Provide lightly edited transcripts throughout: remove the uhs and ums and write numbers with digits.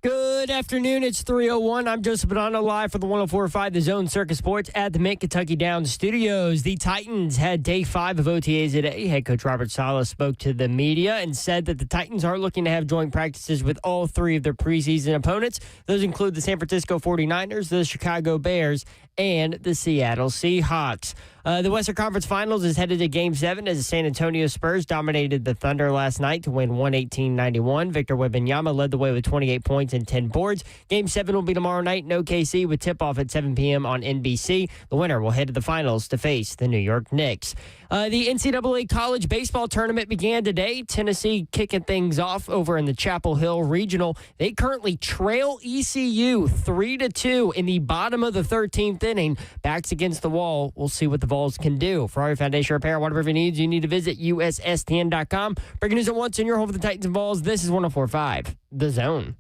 Good afternoon. It's 3:01. I'm Joseph Bonanno live for the 104.5 The Zone Circus Sports at the Mid-Kentucky Downs Studios. The Titans had day 5 of OTAs today. Head coach Robert Saleh spoke to the media and said that the Titans are looking to have joint practices with all 3 of their preseason opponents. Those include the San Francisco 49ers, the Chicago Bears, and the Seattle Seahawks. The Western Conference Finals is headed to Game 7 as the San Antonio Spurs dominated the Thunder last night to win 118-91. Victor Wembanyama led the way with 28 points and 10 boards. Game 7 will be tomorrow night in OKC with tip-off at 7 p.m. on NBC. The winner will head to the finals to face the New York Knicks. The NCAA College Baseball Tournament began today. Tennessee kicking things off over in the Chapel Hill Regional. They currently trail ECU 3-2 in the bottom of the 13th inning. Backs against the wall. We'll see what the Vols can do. For all your foundation repair, whatever needs, you need to visit USSTN.com. Breaking news at once in your home for the Titans and Vols. This is 104.5 The Zone.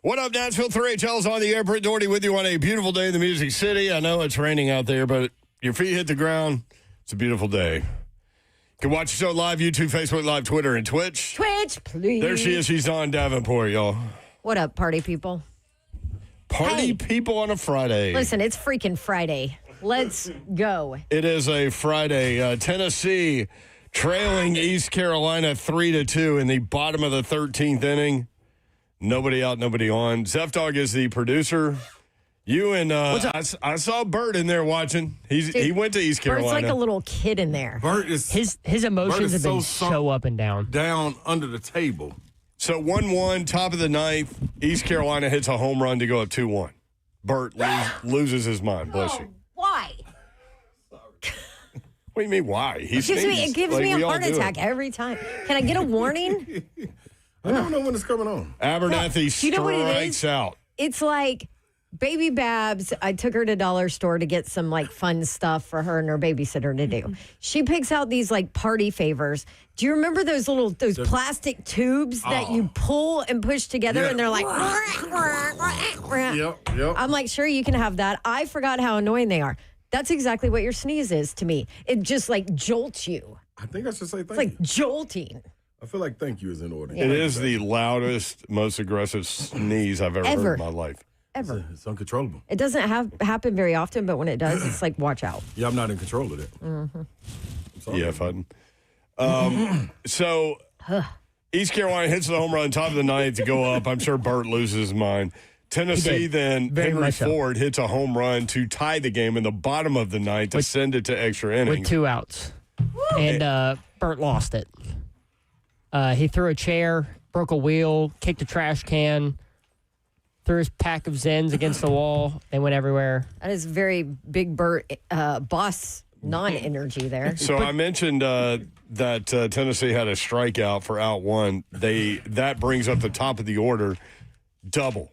What up, Nashville? 3HL's on the air. Britt Doherty with you on a beautiful day in the Music City. I know it's raining out there, but your feet hit the ground. It's a beautiful day. You can watch the show live, YouTube, Facebook Live, Twitter, and Twitch. Twitch, please. There she is. She's on Davenport, y'all. What up, party people? Party people on a Friday. Listen, it's freaking Friday. Let's go. It is a Friday. Tennessee trailing East Carolina 3-2 in the bottom of the 13th inning. Nobody out, nobody on. Zeph Dog is the producer. You and I saw Bert in there watching. He went to East Carolina. Bert's like a little kid in there. Bert is His emotions have been so up and down. Down under the table. So 1-1, top of the ninth. East Carolina hits a home run to go up 2-1. Bert loses his mind. Bless you. Why? What do you mean, why? He It gives me a heart attack every time. Can I get a warning? I don't know when it's coming on. Abernathy you know what it strikes is? out. It's like Baby Babs. I took her to Dollar Store to get some like fun stuff for her and her babysitter to do. She picks out these like party favors. Do you remember those plastic tubes that you pull and push together and they're like, Yep. I'm like, sure, you can have that. I forgot how annoying they are. That's exactly what your sneeze is to me. It just like jolts you. I think I should say It's thank like you. jolting. I feel like thank you is in order. It is the loudest, most aggressive sneeze I've ever heard in my life. Ever. It's uncontrollable. It doesn't happen very often, but when it does, it's like, watch out. Yeah, I'm not in control of it. Mm-hmm. Yeah, Fudden. So East Carolina hits the home run top of the ninth to go up. I'm sure Bert loses his mind. Tennessee then, Very Henry much so. Ford hits a home run to tie the game in the bottom of the ninth to send it to extra innings. With 2 outs. And Bert lost it. He threw a chair, broke a wheel, kicked a trash can, threw his pack of Zens against the wall. They went everywhere. That is very big Bert boss non-energy there. So I mentioned that Tennessee had a strikeout for out one. That brings up the top of the order. Double.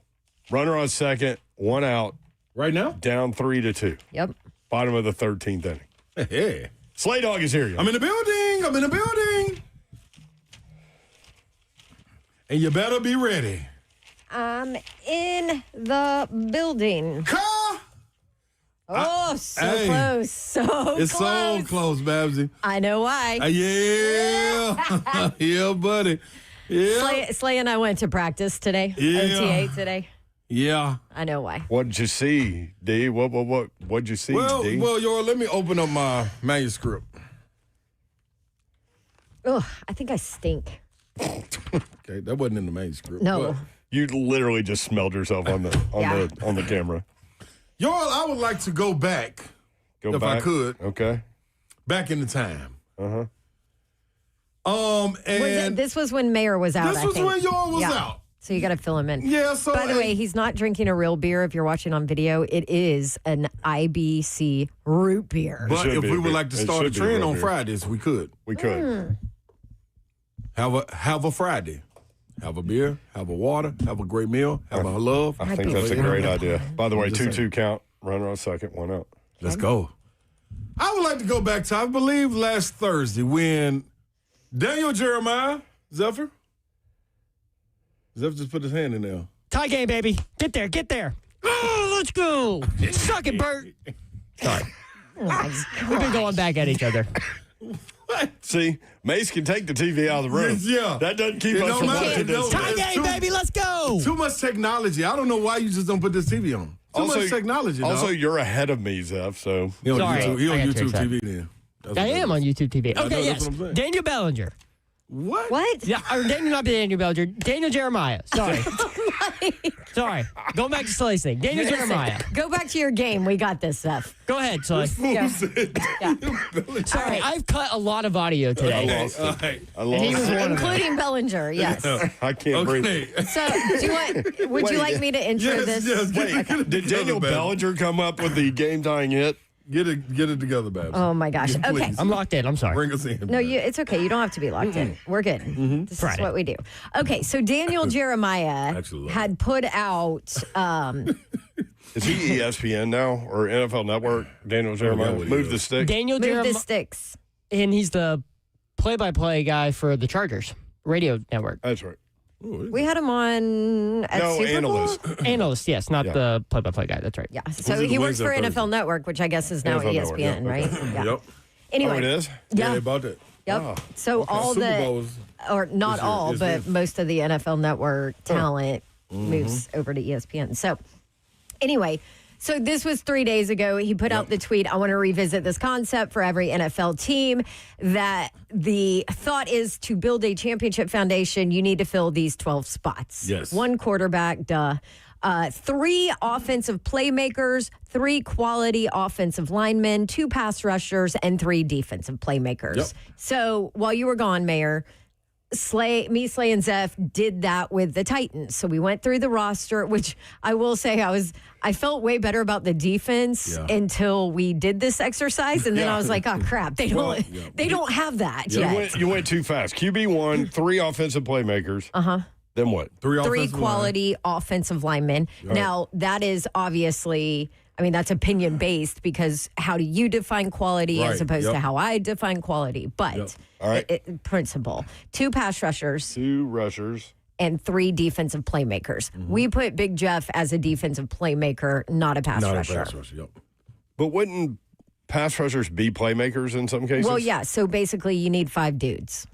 Runner on second, 1 out. Right now? Down 3-2. Yep. Bottom of the 13th inning. Hey. Slay Dog is here. Y'all. I'm in the building. And you better be ready. I'm in the building. Car! So hey, close. So It's close. so close, Babsy. I know why. Yeah. Yeah, buddy. Yeah. Slay and I went to practice today. Yeah. OTA today. Yeah. I know why. What'd you see, D? What'd you see, D? Well, y'all, let me open up my manuscript. Ugh, I think I stink. Okay, that wasn't in the manuscript. No. but- You literally just smelled yourself on the camera. Y'all, I would like to go back, Go if back. I could, Okay. back in the time. And This was when Mayor was out, this I was think. when y'all was Yeah. out. So you got to fill him in. Yeah, so By the way, he's not drinking a real beer. If you're watching on video, it is an IBC root beer. But should if be a we would beer. like to It start a should be a trend real on beer. Fridays, we could. We could. Have a Friday. Have a beer, have a water, have a great meal, have a love. I think that's a great idea. By the way, 2-2 count. Runner on second, 1 out. Let's go. I would like to go back to, I believe, last Thursday when Daniel Jeremiah, Zephyr just put his hand in there. Tie game, baby. Get there. Oh, let's go. Suck it, Bert. Sorry. We've been going back at each other. What? See, Mace can take the TV out of the room. Yeah. That doesn't keep It us don't from matter. watching It this. don't- Tie game, baby, let's go. Too much technology. I don't know why you just don't put this TV on. Too much technology. Also, dog. you're ahead of me, Zeph, so. He on Sorry. YouTube, he on I got too YouTube excited. TV then. That's I what am that on is. YouTube TV. I know, Okay, that's yes. what I'm saying. Daniel Bellinger. What? What? Yeah, or Daniel, not Daniel Bellinger. Daniel Jeremiah. Sorry. Sorry. Going back to Slay's thing. Daniel Jeremiah. Go back to your game. We got this, Seth. Go ahead, Slay. Yeah. Yeah. Sorry, I've cut a lot of audio today. lost All it. right. I lost he was it. one of them. Including Bellinger, yes. I can't breathe. Okay. So, would you like me to intro Yes, this? yes. Get Wait, it did together, Daniel Babs. Bellinger come up with the game-tying hit? Get it together, Babs. Oh my gosh. Yeah, Okay. please. I'm locked in. I'm sorry. Bring us in. No, it's okay. You don't have to be locked in. We're good. This is Friday. what we do. Okay, so Daniel Jeremiah Actually, had put out. Is he ESPN now or NFL Network? Daniel Jeremiah. what he Move is. the stick. Daniel Move the Jeremiah, sticks. and he's the play-by-play guy for the Chargers radio network. That's right. We had him on at No, Super analyst. Bowl. Analyst, yes, not Yeah. the play-by-play guy. That's right. Yeah. So it he works Wednesday for or NFL Thursday? Network, which I guess is now NFL Network, ESPN, yeah. right? Yeah. Yep. Anyway. Oh, it is? Yeah. about that. Yep. Oh, So all Super the, Bowls. or not This year, all, yes, but yes. most of the NFL Network talent moves over to ESPN. So anyway, so this was 3 days ago. He put out the tweet. I want to revisit this concept for every NFL team that the thought is to build a championship foundation, you need to fill these 12 spots. Yes. One quarterback, 3 offensive playmakers, 3 quality offensive linemen, 2 pass rushers, and 3 defensive playmakers. Yep. So while you were gone, Mayor, Slay, and Zeph did that with the Titans. So we went through the roster, which I will say I felt way better about the defense until we did this exercise, and then I was like, oh crap, they don't have that yet. You went too fast. QB1, 3 offensive playmakers. Then what? 3 3 offensive quality offensive linemen. Now, that is obviously, I mean, that's opinion based because how do you define quality as Right, opposed to how I define quality? But All right. principle 2 pass rushers 2 rushers. and 3 defensive playmakers. We put Big Jeff as a defensive playmaker, not a pass Not rusher. a pass rusher. Yep. But wouldn't pass rushers be playmakers in some cases? Well, yeah. So basically, you need 5 dudes.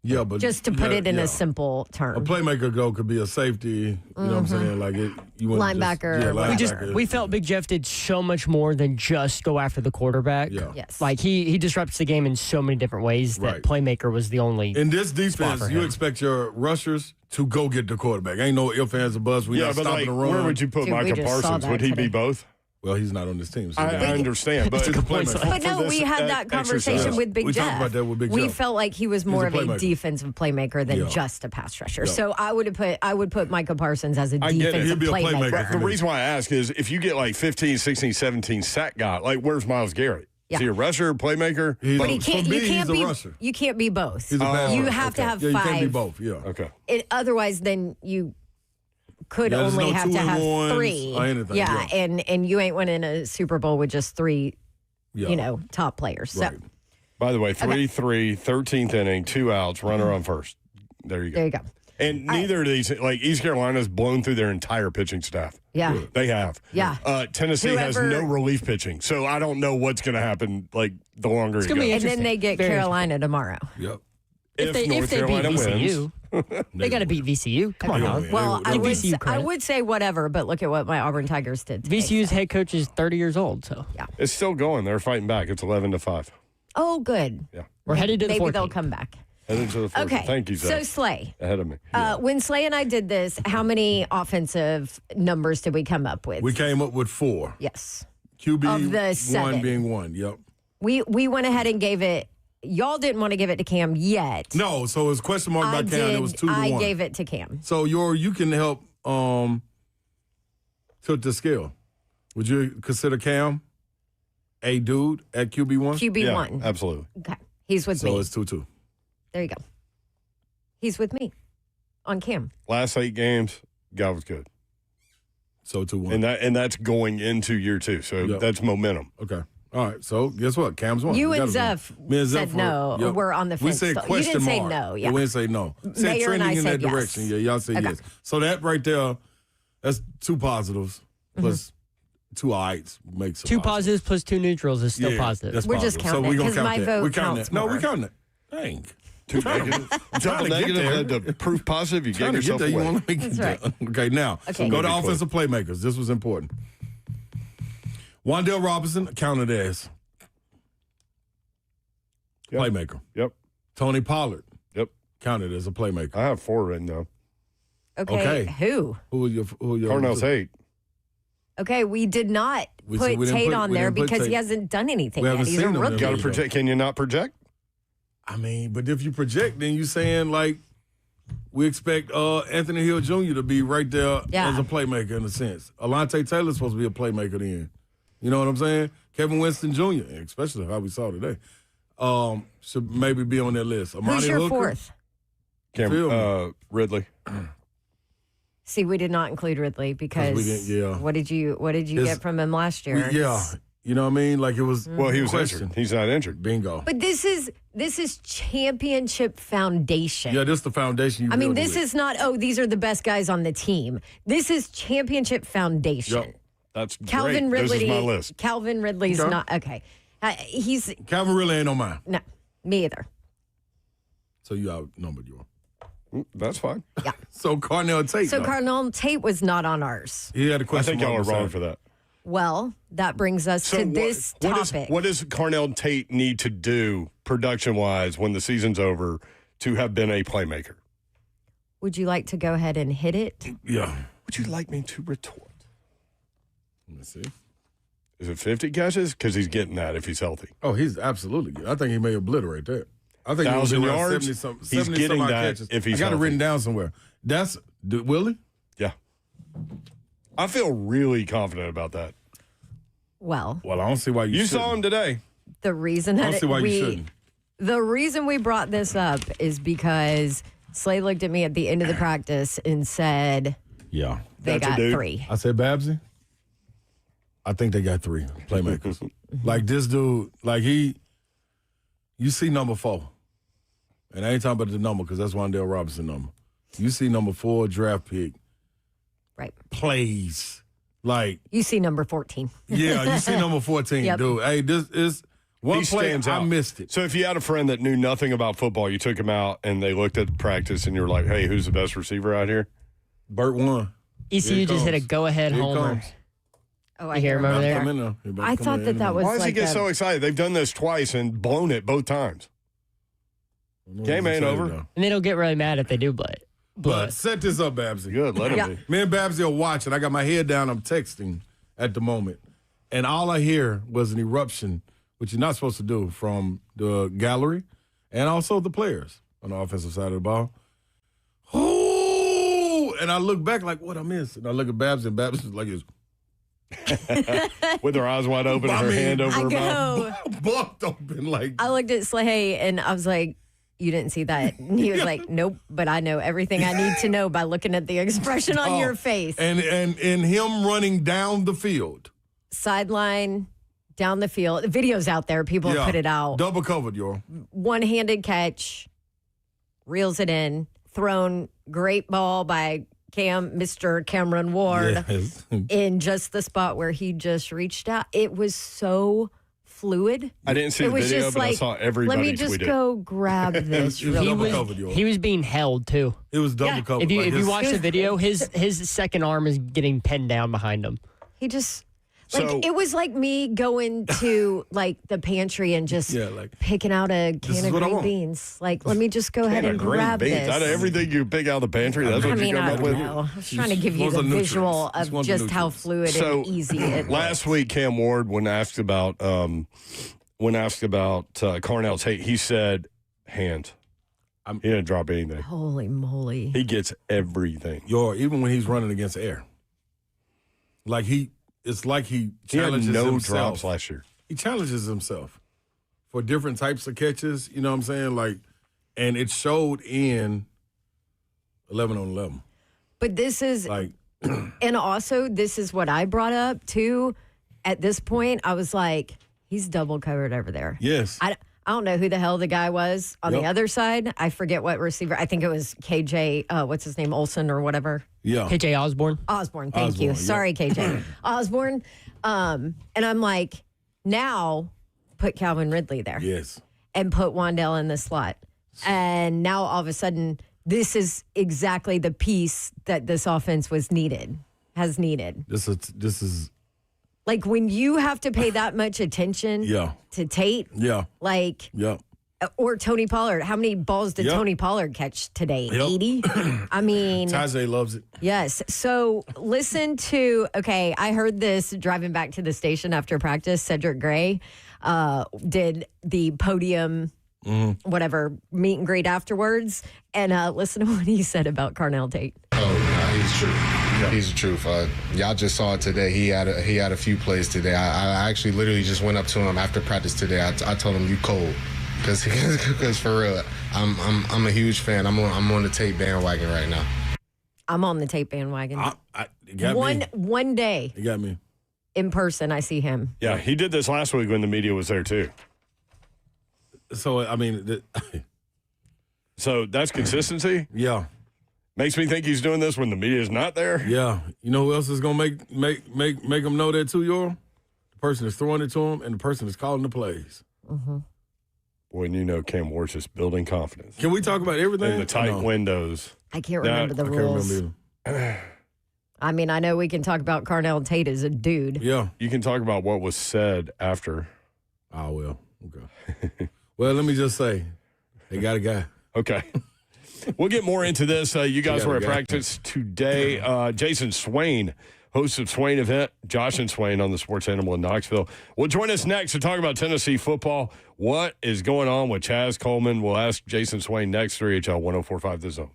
Yeah, but Just to put it in a simple a term. playmaker could be a safety. You know what I'm saying? Like it. You wouldn't Linebacker. Linebacker. We felt Big Jeff did so much more than just go after the quarterback. Yeah. Yes. Like he disrupts the game in so many different ways that Right. playmaker was the only. In this defense, for you him. expect your rushers to go get the quarterback. Ain't no ifs, ands, or buts. We Yeah, not but stopping like, the run. where would you put Dude, we Micah just saw Parsons? that Would he today. be both? Well, he's not on this team. So I understand, but He's a playmaker. But no, we had that conversation exercise. with Big We Jeff. talked about that with Big We Jeff. felt like he was more a of a playmaker. defensive playmaker than Yeah. just a pass rusher. Yeah. So I would put Micah Parsons as a I get it. defensive He'd be a playmaker. playmaker. The reason why I ask is if you get like 15, 16, 17 sack guy, like where's Myles Garrett? Yeah. Is he a rusher, playmaker? But he can't. For me, You can't he's be. a rusher. You can't be both. He's a pass You rusher. have to have Yeah, you can't be 5. both. Yeah. Okay. Otherwise, then you could Yeah, there's only no have to have 2-and-1s 3. or anything, Yeah, and you ain't winning a Super Bowl with just 3. Yeah. Top players. So Right. By the way, 3-3, 13th inning, 2 outs, runner on first. There you go. there you go. And neither of these, like East Carolina's blown through their entire pitching staff. Yeah. They have. Yeah. Tennessee has Whoever- no relief pitching. So I don't know what's going to happen, like, the longer it gonna be goes. And then Interesting. they get Very Carolina tomorrow. Yep. If they North beat Carolina VCU, wins. they got to beat VCU. Come on, They now. gonna win. Well, They I will would, VCU I credit. would say whatever, but look at what my Auburn Tigers did today. VCU's head coach is 30 years old, so It's still going. They're fighting back. It's 11-5. Oh, good. Yeah. we're headed to the Maybe 14th. they'll come back. Headed to the first. Okay. Thank you, So Zach. Slay, Ahead of me. when Slay and I did this, how many offensive numbers did we come up with? We came up with 4. Yes. QB Of the 7. 1 being 1. Yep. We went ahead and gave it. Y'all didn't want to give it to Cam yet. No, so it was question mark by I Cam. did. It was 2 to 1. I gave it to Cam. So you can help tilt the scale. Would you consider Cam a dude at QB1? QB Yeah, one. absolutely. Okay. He's with So me. it's 2-2. There you go. He's with me on Cam. Last 8 games, guy was good. So 2-1. And that's going into year 2. So Yep. that's momentum. Okay. All right. So guess what? Cam's won. You We and gotta win. Zeph Me and Zeph said no. We're on the We fence said still. You question didn't say mark. no, yeah. We didn't say no. Said Mayor and trending I in said that yes. direction. Yeah, y'all said Okay. yes. So that right there, that's 2 positives. plus 2 ites makes a Two positive. positives plus 2 neutrals is still Yeah, positive. that's We're just positive. counting it, we gonna 'cause count my that. vote We counting counts that. No, we more. counting it. Dang. Two negative. Double to get negative. there. The proof positive. You Trying gave to get yourself there. You away. want to make it That's there. Okay, now Okay. go to Maybe offensive playmakers. This was important. Wandale Robinson counted as Yep. playmaker. Yep. Tony Pollard Yep. counted as a playmaker. I have 4 written though. Okay. Okay. Who? Who are your Cornell Tate. Okay, we did not We put didn't Tate put- on we there didn't put because he Tate. hasn't done anything We yet. haven't He's a seen him in rookie. the Got to league. project. Can you not project? I mean, but if you project, then you saying like we expect Anthony Hill Jr. to be right there Yeah. as a playmaker in a sense. Alante Taylor's supposed to be a playmaker then. You know what I'm saying? Kevin Winston Jr., especially how we saw today, should maybe be on that list. Who's Amani your Hooker, fourth? Feel me. Ridley. See, we did not include Ridley because we didn't- yeah. what did you get from him last year? Yeah, you know what I mean? Like it was. Well, he was question. injured. He's not injured. Bingo. But this is championship foundation. Yeah, this is the foundation. I mean, build this with. is not, these are the best guys on the team. This is championship foundation. Yep. That's Calvin great. Ridley. This is my list. Calvin Ridley's Okay. not, okay. He's, Calvin really ain't on mine. no, me either. So you outnumbered you. That's fine. So Cornell Tate. So though. Cardinal Tate was not on ours. He had a I question. think y'all are mark wrong beside for that. Well, that brings us to this topic. What does Cornell Tate need to do production-wise when the season's over to have been a playmaker? Would you like to go ahead and hit it? Yeah. Would you like me to retort? Let me see. Is it 50 catches? Because he's getting that if he's healthy. Oh, he's absolutely good. I think he may obliterate that. I think 1,000 he was around yards, 70 he's 70 getting some odd that catches. if he's I got it healthy. written down somewhere. Will he? Yeah. I feel really confident about that. Well, Well, I don't see why you You shouldn't. saw him today. the reason I that don't see why you shouldn't. the reason we brought this up is because Slade looked at me at the end of the practice and said Yeah. they That's a got dude. 3. I said, Babsy, I think they got 3 playmakers. Like this dude, like you see number 4. And I ain't talking about the number because that's Wandale Robinson number. You see number 4 draft pick Right. plays. Like, You see number 14. yeah, you see number 14, Yep. dude. Hey, this is one He play stands I out. missed it. So if you had a friend that knew nothing about football, you took him out and they looked at the practice and you were like, hey, who's the best receiver out here? Burt won. ECU Here it just hit a comes. go-ahead Here it homer. comes. Oh, I You hear him over there? Come in there. He about to I come thought in that there. was Why does he like get so excited? They've done this twice and blown it both times. Game ain't over. And they don't get really mad if they do play it. But set this up, Babsy. Good, let him Yeah. be. Me and Babsy are watching. I got my head down. I'm texting at the moment. And all I hear was an eruption, which you're not supposed to do, from the gallery and also the players on the offensive side of the ball. Ooh! And I look back like, what I missed? And I look at Babsy, and Babsy's like this. With her eyes wide open and I her mean, hand over I her mouth. go. Bucked open like. I looked at Slade and I was like, you didn't see that. And he was like, nope, but I know everything I need to know by looking at the expression on your face. And him running down the field. Sideline, down the field. The video's out there. People have put it out. Double covered, y'all. One-handed catch, reels it in, thrown, great ball by Mr. Cameron Ward Yes. in just the spot where he just reached out. It was so fluid. I didn't see It the was video, just but I like, saw everybody let me just tweet it. go grab this It was real double quick. covered, y'all. He was being held, too. It was double Yeah. covered. If you like if you his- watch the video, his second arm is getting pinned down behind him. He just So- it was like me going to like the pantry and just Yeah, like, picking out a is can of what I green want. beans. Like, let me just go ahead Can and of green grab beans. this. Out of everything you pick out of the pantry, that's I what you mean, come I up don't with. know. I was trying to give you Wants the the nutrients. visual Just of want the just how nutrients. fluid So, and easy it Last was. week, Cam Ward, when asked about Cornell Tate, he said, "Hands." He didn't drop anything. Holy moly. He gets everything. even when he's running against air. It's like he He had challenges no himself. drops last year. He challenges himself for different types of catches, you know what I'm saying? Like, and it showed in 11 on 11. But this is, Like, and also this is what I brought up too. At this point, I was like, he's double covered over there. yes. I don't know who the hell the guy was on the Yep. other side. I forget what receiver. I think it was KJ, what's his name, Olsen or whatever. Yeah. KJ Osborne. Osborne, thank Osborne, you. yeah. Sorry, KJ. Osborne. And I'm like, now put Calvin Ridley there Yes. and put Wandell in the slot. And now all of a sudden, this is exactly the piece that this offense has needed. This is Like when you have to pay that much attention Yeah. to Tate, yeah. like, Yeah. or Tony Pollard. How many balls did Yep. Tony Pollard catch today? Yep. 80? I mean, Tajay loves it. yes. So listen to, okay, I heard this driving back to the station after practice. Cedric Gray did the podium, whatever, meet and greet afterwards. And listen to what he said about Carnell Tate. Oh, no, he's true. He's the truth. Y'all just saw it today. He had a few plays today. I actually literally just went up to him after practice today. I told him you cold, because for real, I'm a huge fan. I'm on the Tate bandwagon right now. I'm on the Tate bandwagon. It got me. One day It got me. in person, I see him. Yeah, he did this last week when the media was there too. So, I mean, So that's consistency. yeah. Makes me think he's doing this when the media is not there. Yeah. You know who else is going to make them know that too, Yor? The person that's throwing it to him and the person that's calling the plays. Boy, and you know Cam Warsh is building confidence Can we talk about everything? in the tight No. windows. I can't That- remember the I can't rules. remember either. I mean, I know we can talk about Carnell Tate as a dude. Yeah. You can talk about what was said after. Oh, well. Okay. Well, let me just say, they got a guy. Okay. We'll get more into this. You guys Yeah, were at we got it. practice today. Jason Swain, host of Swain Event, Josh and Swain on the Sports Animal in Knoxville, will join us next to talk about Tennessee football. What is going on with Chaz Coleman? We'll ask Jason Swain next. 3HL 1045 The Zone.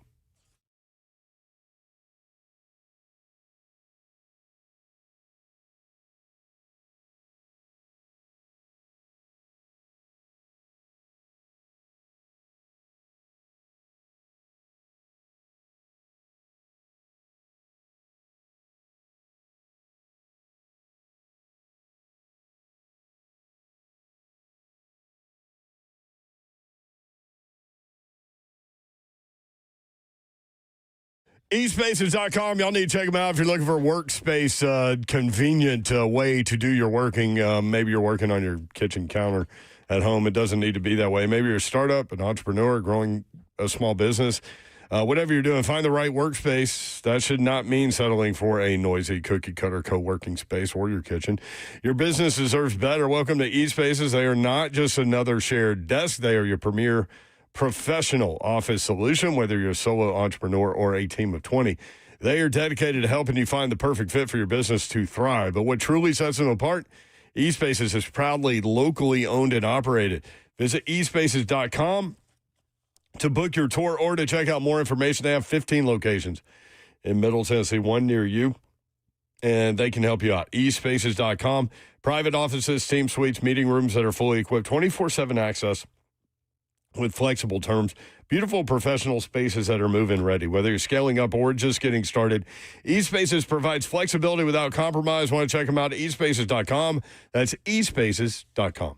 eSpaces.com. Y'all need to check them out if you're looking for a workspace, convenient way to do your working. Maybe you're working on your kitchen counter at home. It doesn't need to be that way. Maybe you're a startup, an entrepreneur, growing a small business. Whatever you're doing, find the right workspace. That should not mean settling for a noisy cookie-cutter co-working space or your kitchen. Your business deserves better. Welcome to eSpaces. They are not just another shared desk. They are your premier professional office solution, whether you're a solo entrepreneur or a team of 20. They are dedicated to helping you find the perfect fit for your business to thrive. But what truly sets them apart, eSpaces is proudly locally owned and operated. Visit eSpaces.com to book your tour or to check out more information. They have 15 locations in Middle Tennessee, one near you, and they can help you out. eSpaces.com. Private offices, team suites, meeting rooms that are fully equipped, 24/7 access with flexible terms, beautiful professional spaces that are move-in ready. Whether you're scaling up or just getting started, eSpaces provides flexibility without compromise. Want to check them out at eSpaces.com. That's eSpaces.com.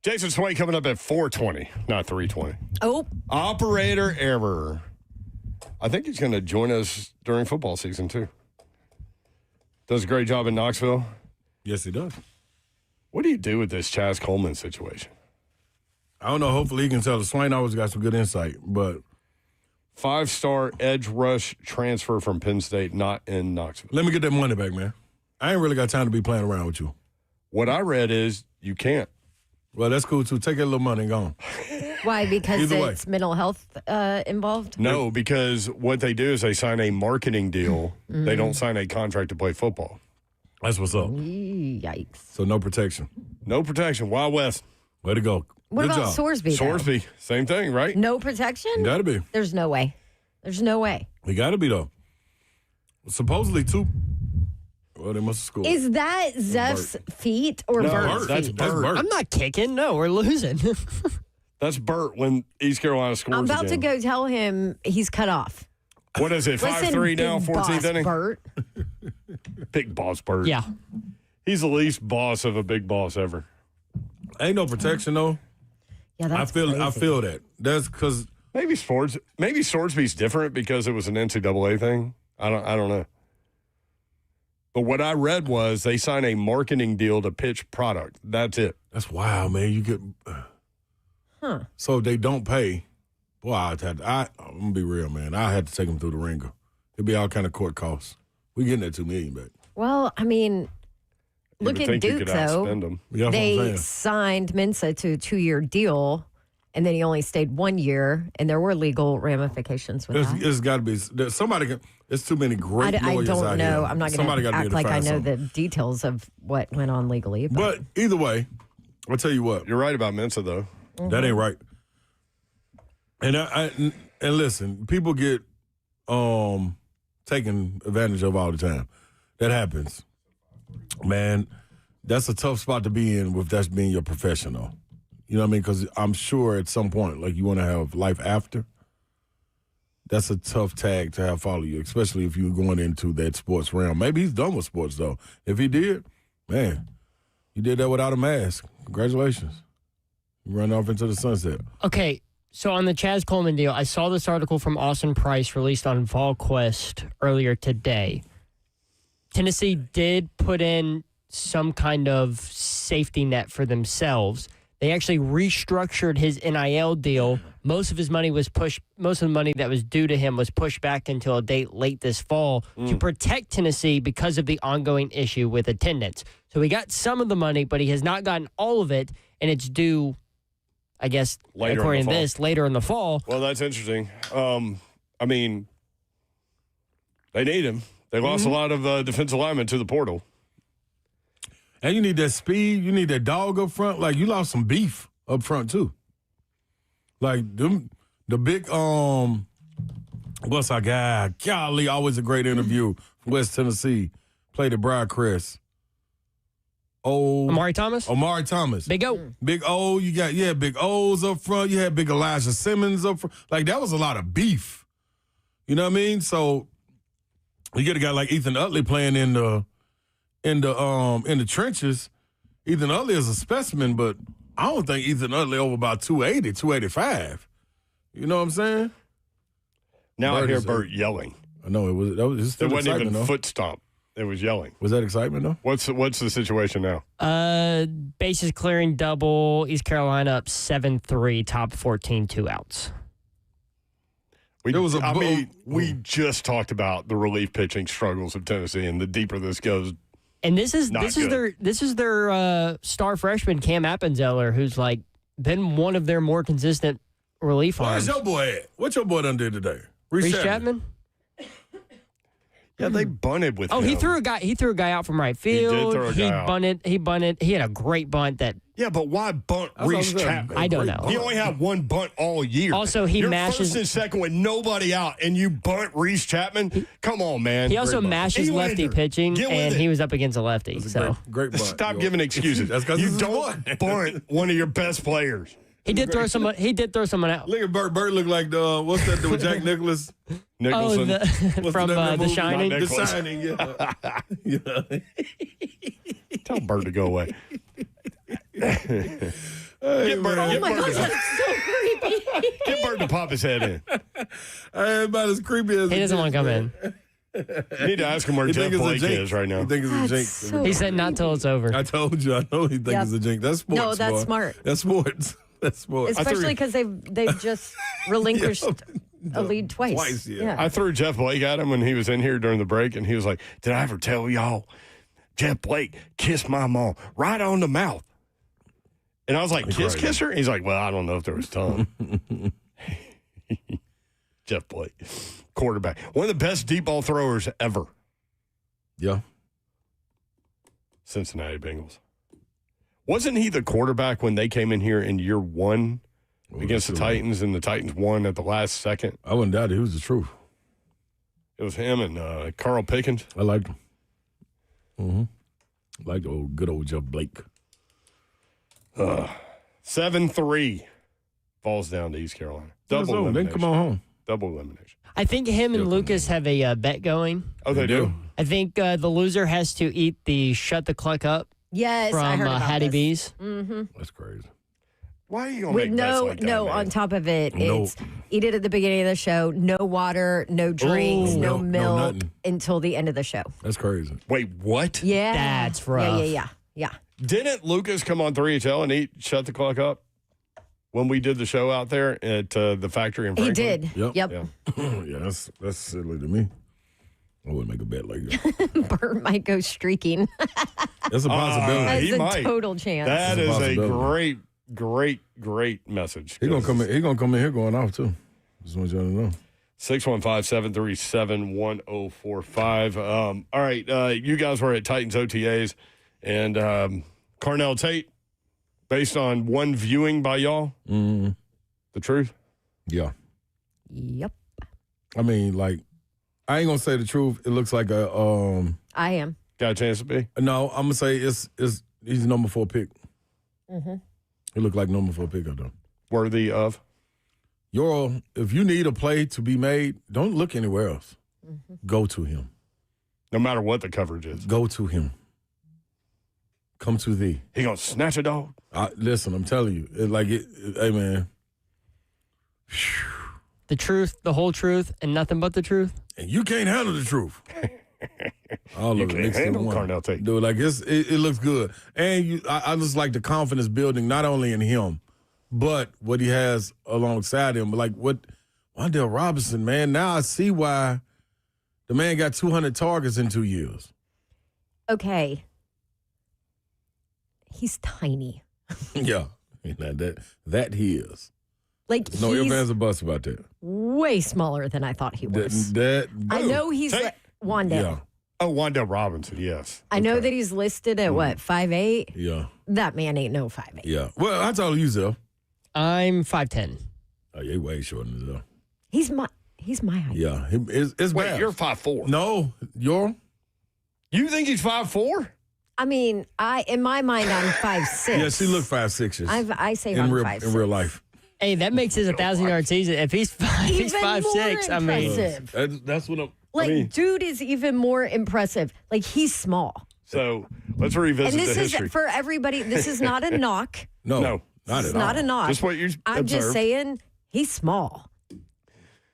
Jason Sway coming up at 4:20, not 3:20. Oh, Operator error. I think he's going to join us during football season, too. Does a great job in Knoxville. Yes, he does. What do you do with this Chaz Coleman situation? I don't know. Hopefully he can tell. Swain always got some good insight, but 5-star edge rush transfer from Penn State, not in Knoxville. let me get that money back, man. I ain't really got time to be playing around with you. What I read is you can't. Well, that's cool, too. Take that little money and go on. why? Because Either way. it's mental health involved? No, because what they do is they sign a marketing deal. They don't sign a contract to play football. That's what's up. Yikes. So no protection. No protection. Wild West. Way to go. What Good about job. Sorsby? though? Sorsby, same thing, right? No protection? Got to be. There's no way. There's no way. He got to be, though. Supposedly, two. Well, they must have scored. Is that Zeph's feet or No, Bert's that's feet? That's Bert. I'm not kicking. No, we're losing. That's Burt when East Carolina scores I'm about again. to go tell him he's cut off. What is it, Listen, 5-3 now, big 14th boss, inning? Bert. Big boss Burt. Yeah. He's the least boss of a big boss ever. Ain't no protection, though. Yeah, that's I crazy. feel that. That's because Maybe Sorsby's different because it was an NCAA thing. I don't know. But what I read was they sign a marketing deal to pitch product. That's it. that's wild, man. You get. So if they don't pay, boy, I'm gonna be real, man. I had to take them through the ringer. It'd be all kind of court costs. We getting that $2 million back. Well, I mean, You look would at think you Duke, could though. outspend them. Yeah, that's what I'm They saying. signed Mensa to a 2-year deal, and then he only stayed 1 year, and there were legal ramifications with that. It's got to be somebody. There's too many great I lawyers don't out know. here. I'm not going Somebody to gotta be act able to like I find know something. the details of what went on legally. But either way, I'll tell you what. You're right about Mensa, though. That ain't right. And and listen, people get taken advantage of all the time. That happens. Man, that's a tough spot to be in with that being your professional. You know what I mean? Because I'm sure at some point, like you want to have life after. That's a tough tag to have follow you, especially if you're going into that sports realm. Maybe he's done with sports, though. If he did, man, you did that without a mask. Congratulations. You run off into the sunset. Okay, so on the Chaz Coleman deal, I saw this article from Austin Price released on VolQuest earlier today. Tennessee did put in some kind of safety net for themselves. They actually restructured his NIL deal. Most of the money that was due to him was pushed back until a date late this fall to protect Tennessee because of the ongoing issue with attendance. So he got some of the money, but he has not gotten all of it, and it's due, I guess, Later in the according to fall. this, later in the fall. Well, that's interesting. I mean, they need him. They lost a lot of defensive linemen to the portal. And you need that speed. You need that dog up front. Like, you lost some beef up front, too. Like, the big, what's our guy? Golly, always a great interview from West Tennessee. Played at Briarcrest. Amari Thomas? Omari Thomas. Big O. Big O, you got, Big O's up front. You had Big Elijah Simmons up front. Like, that was a lot of beef. You know what I mean? So, you get a guy like Ethan Utley playing in the trenches. Ethan Utley is a specimen, but I don't think Ethan Utley over about 280, 285. You know what I'm saying? Now I Bird hear is Burt yelling. I know it was It still wasn't excitement, even though. foot stomp. It was yelling. Was that excitement, though? What's the situation now? Bases clearing double. East Carolina up 7-3, top 14, 2 outs. We we just talked about the relief pitching struggles of Tennessee, and the deeper this goes, And this is Not good. their star freshman Cam Appenzeller, who's like been one of their more consistent relief Where's arms. your boy at? What your boy done did today? Reese Chapman. yeah, they bunted with Oh, him. he threw a guy out from right field. throw a guy out. He bunted. He had a great bunt that Yeah, but why bunt That's what Reese I'm saying. Chapman? I don't know. He only had one bunt all year. Also, he You're mashes- first and second with nobody out, and you bunt Reese Chapman? Come on, man. he also Great bunt. mashes Elander, lefty pitching, get with and it. he was up against a lefty. So Great bunt. Stop yo. giving excuses. That's 'cause you this is don't boy. bunt one of your best players. he did throw someone. He did throw someone out. Look at Burt. Burt look like the, what's that with Jack Nicholas? Nicholson. Oh, from name of that The movie? Shining. Not The Nicholas. Shining, yeah. Tell Bird to go away. Get Bert, Oh get my Bert, gosh, to, that's so creepy. get Bert to pop his head in. Hey, about as creepy as He doesn't want to come in. You need to ask him where You Jeff think it's a Blake jinx is right now. You think it's a That's jinx? so He said not till it's over. I told you. I know he thinks Yep. it's a jinx. That's sports. No, that's boy. smart. That's sports. That's sports. Especially because they've just relinquished a lead twice. Twice, yeah. I threw Jeff Blake at him when he was in here during the break, and he was like, "Did I ever tell y'all Jeff Blake kissed my mom right on the mouth?" And I was like, kiss her? He's like, well, I don't know if there was tongue. Jeff Blake, quarterback. One of the best deep ball throwers ever. Yeah. Cincinnati Bengals. Wasn't he the quarterback when they came in here in year one against the Titans, and the Titans won at the last second? I wouldn't doubt it. It was the truth. It was him and Carl Pickens. I liked him. Like old good old Jeff Blake. 7-3 falls down to East Carolina. Double Then elimination. come on home. Double elimination. I think him and Lucas have a bet going. Oh, they do? I think the loser has to eat the shut the cluck up Yes, I from heard about Hattie this. B's. That's crazy. Why are you going to With make bets no, like that, no. man? On top of it, No. it's eat it at the beginning of the show. No water, no drinks, no no milk nothing. until the end of the show. That's crazy. Wait, what? Yeah, That's rough. Yeah. Didn't Lucas come on 3HL and eat Shut the Clock Up when we did the show out there at the factory in He Franklin? did. Yep. Yep. Yeah. Yeah, that's silly to me. I wouldn't make a bet like that. Bert might go streaking. That's a possibility. That's he a might. total chance. That That's a is a possibility. great message. He gonna come in. He gonna come in here going off too. Just want y'all to know. 615-737-1045. All right, you guys were at Titans OTAs, and Carnell Tate, based on one viewing by y'all, the truth? Yeah. Yep. I mean, like, I ain't gonna say the truth. It looks like a I am. Got a chance to be? No, I'm gonna say he's number 4 pick. He looked like number 4 pick out there. Worthy of? If you need a play to be made, don't look anywhere else. Go to him. No matter what the coverage is. Go to him. Come to thee. He gonna snatch a dog? Listen, I'm telling you, hey man, The truth, the whole truth, and nothing but the truth. and you can't handle the truth. All You of it can't mixed in handle one. Carnell Tate. Dude, like it looks good, and I just like the confidence building not only in him, but what he has alongside him. Like what Wan'Dale Robinson, man. Now I see why the man got 200 targets in 2 years. Okay. He's tiny. Yeah, that he is. Like No ifs, he's ands, or buts about that. way smaller than I thought he was. I know he's Take- like Wandale. Yeah, Oh, Wan'Dale Robinson, yes. I know that he's listed at what, 5'8"? yeah, That man ain't no 5'8". yeah. Well, I told you, Zell. I'm 5'10". Oh, yeah, he way shorter than Zell. He's my height. Yeah, it's Wait, bad. you're 5'4". No, you're. You think he's 5'4"? I mean, in my mind I'm 5'6". Yeah, she looked 5'6". I say in I'm real 5'6". in real life. Hey, that makes his 1,000-yard season. If he's Even 5'6", more I mean, impressive. That's what I'm. Like, dude is even more impressive. Like, he's small. So let's revisit And this the is history. for everybody. This is not a knock. No, No. not It's at all. not a knock. Just what you I'm just observed. saying he's small.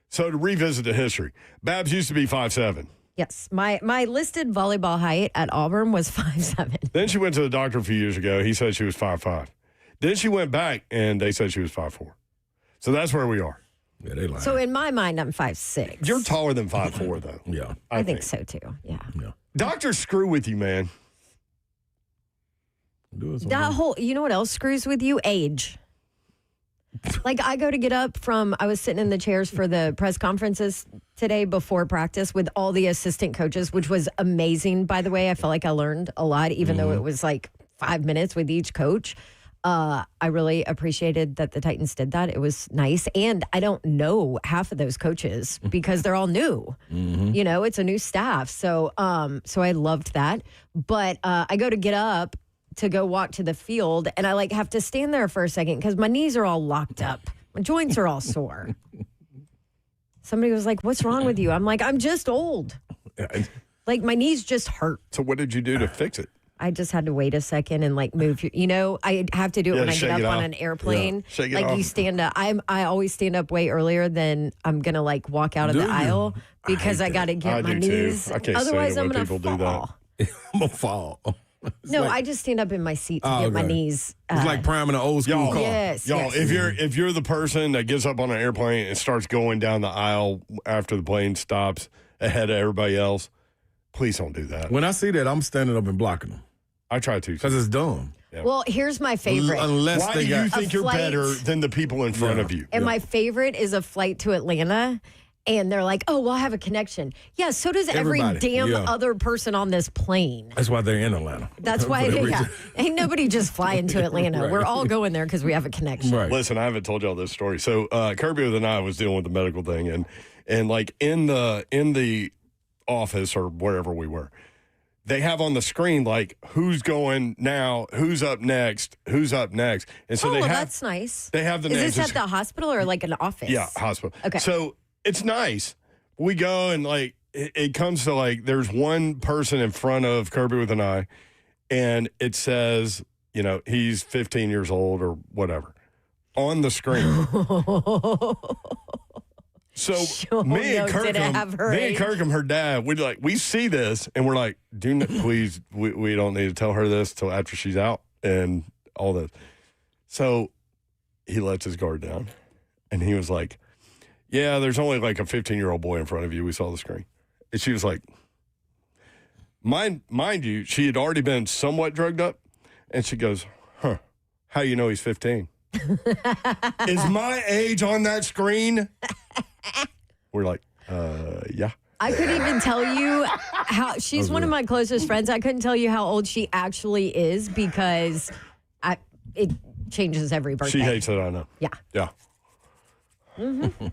So to revisit the history, Babs used to be 5'7". Yes. My listed volleyball height at Auburn was 5'7". Then she went to the doctor a few years ago. He said she was 5'5". Then she went back, and they said she was 5'4". So that's where we are. Yeah, they lying. So in my mind, I'm 5'6". You're taller than 5'4", though. yeah, I think so too. Yeah. yeah. Doctors screw with you, man. Do it That whole, you know what else screws with you? Age. Like I go to get up I was sitting in the chairs for the press conferences today before practice with all the assistant coaches, which was amazing, by the way. I felt like I learned a lot, even though it was like 5 minutes with each coach. I really appreciated that the Titans did that. It was nice. And I don't know half of those coaches because they're all new. You know, it's a new staff. So I loved that. But I go to get up to go walk to the field, and I have to stand there for a second because my knees are all locked up. My joints are all sore. Somebody was like, "What's wrong with you?" I'm like, "I'm just old. Like my knees just hurt." So what did you do to fix it? I just had to wait a second and like move. I have to do it when I shake get it up on off. an airplane. Shake it like off. you stand up. I always stand up way earlier than I'm gonna like walk out of Do the you? aisle because I got to I get my do too. knees. I can't Otherwise, stand it I'm when gonna people do that. fall. I'm a fall. No, I just stand up in my seat to Oh, get my okay. knees. It's like priming an old school Y'all, car. Yes. Y'all, yes. if you're the person that gets up on an airplane and starts going down the aisle after the plane stops ahead of everybody else, please don't do that. When I see that, I'm standing up and blocking them I try to. because it's dumb. Well, here's my favorite. Unless Why they do got you think you're flight. better than the people in front of you? And my favorite is a flight to Atlanta. And they're like, oh, well, I have a connection. Yeah, so does every Everybody, damn yeah. other person on this plane. That's why they're in Atlanta. That's why, For that yeah. reason. Ain't nobody just flying to Atlanta. Right. We're all going there because we have a connection. Right. Listen, I haven't told y'all this story. So Kirby with an eye was dealing with the medical thing, and like in the office or wherever we were, they have on the screen like who's going now, who's up next, and so Oh, they well, have that's nice. they have the Is names. this at the hospital or like an office? Yeah, hospital. Okay. So it's nice. We go and like it comes to like there's one person in front of Kirby with an eye, and it says, he's 15 years old or whatever on the screen. So Oh, me and no, did it have her age? Kirkham, her dad, we see this and we're like, please, we don't need to tell her this till after she's out and all this. So he lets his guard down and he was like, yeah, there's only like a 15-year-old boy in front of you. We saw the screen. And she was like, mind you, she had already been somewhat drugged up. And she goes, huh, how you know he's 15? Is my age on that screen? We're like, yeah. I couldn't even tell you how she's one of my closest friends. I couldn't tell you how old she actually is because it changes every birthday. She hates it, I know. Yeah. Yeah. Can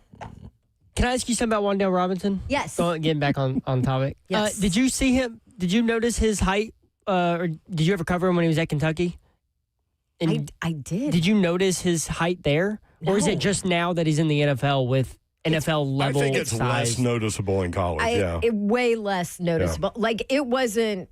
I ask you something about Wandale Robinson? Yes. Getting back on topic. Yes. Did you see him? Did you notice his height? Or did you ever cover him when he was at Kentucky? And I did. did you notice his height there? Or is No. it just now that he's in the NFL with NFL level I think it's size? less noticeable in college, yeah. It way less noticeable. Like it wasn't.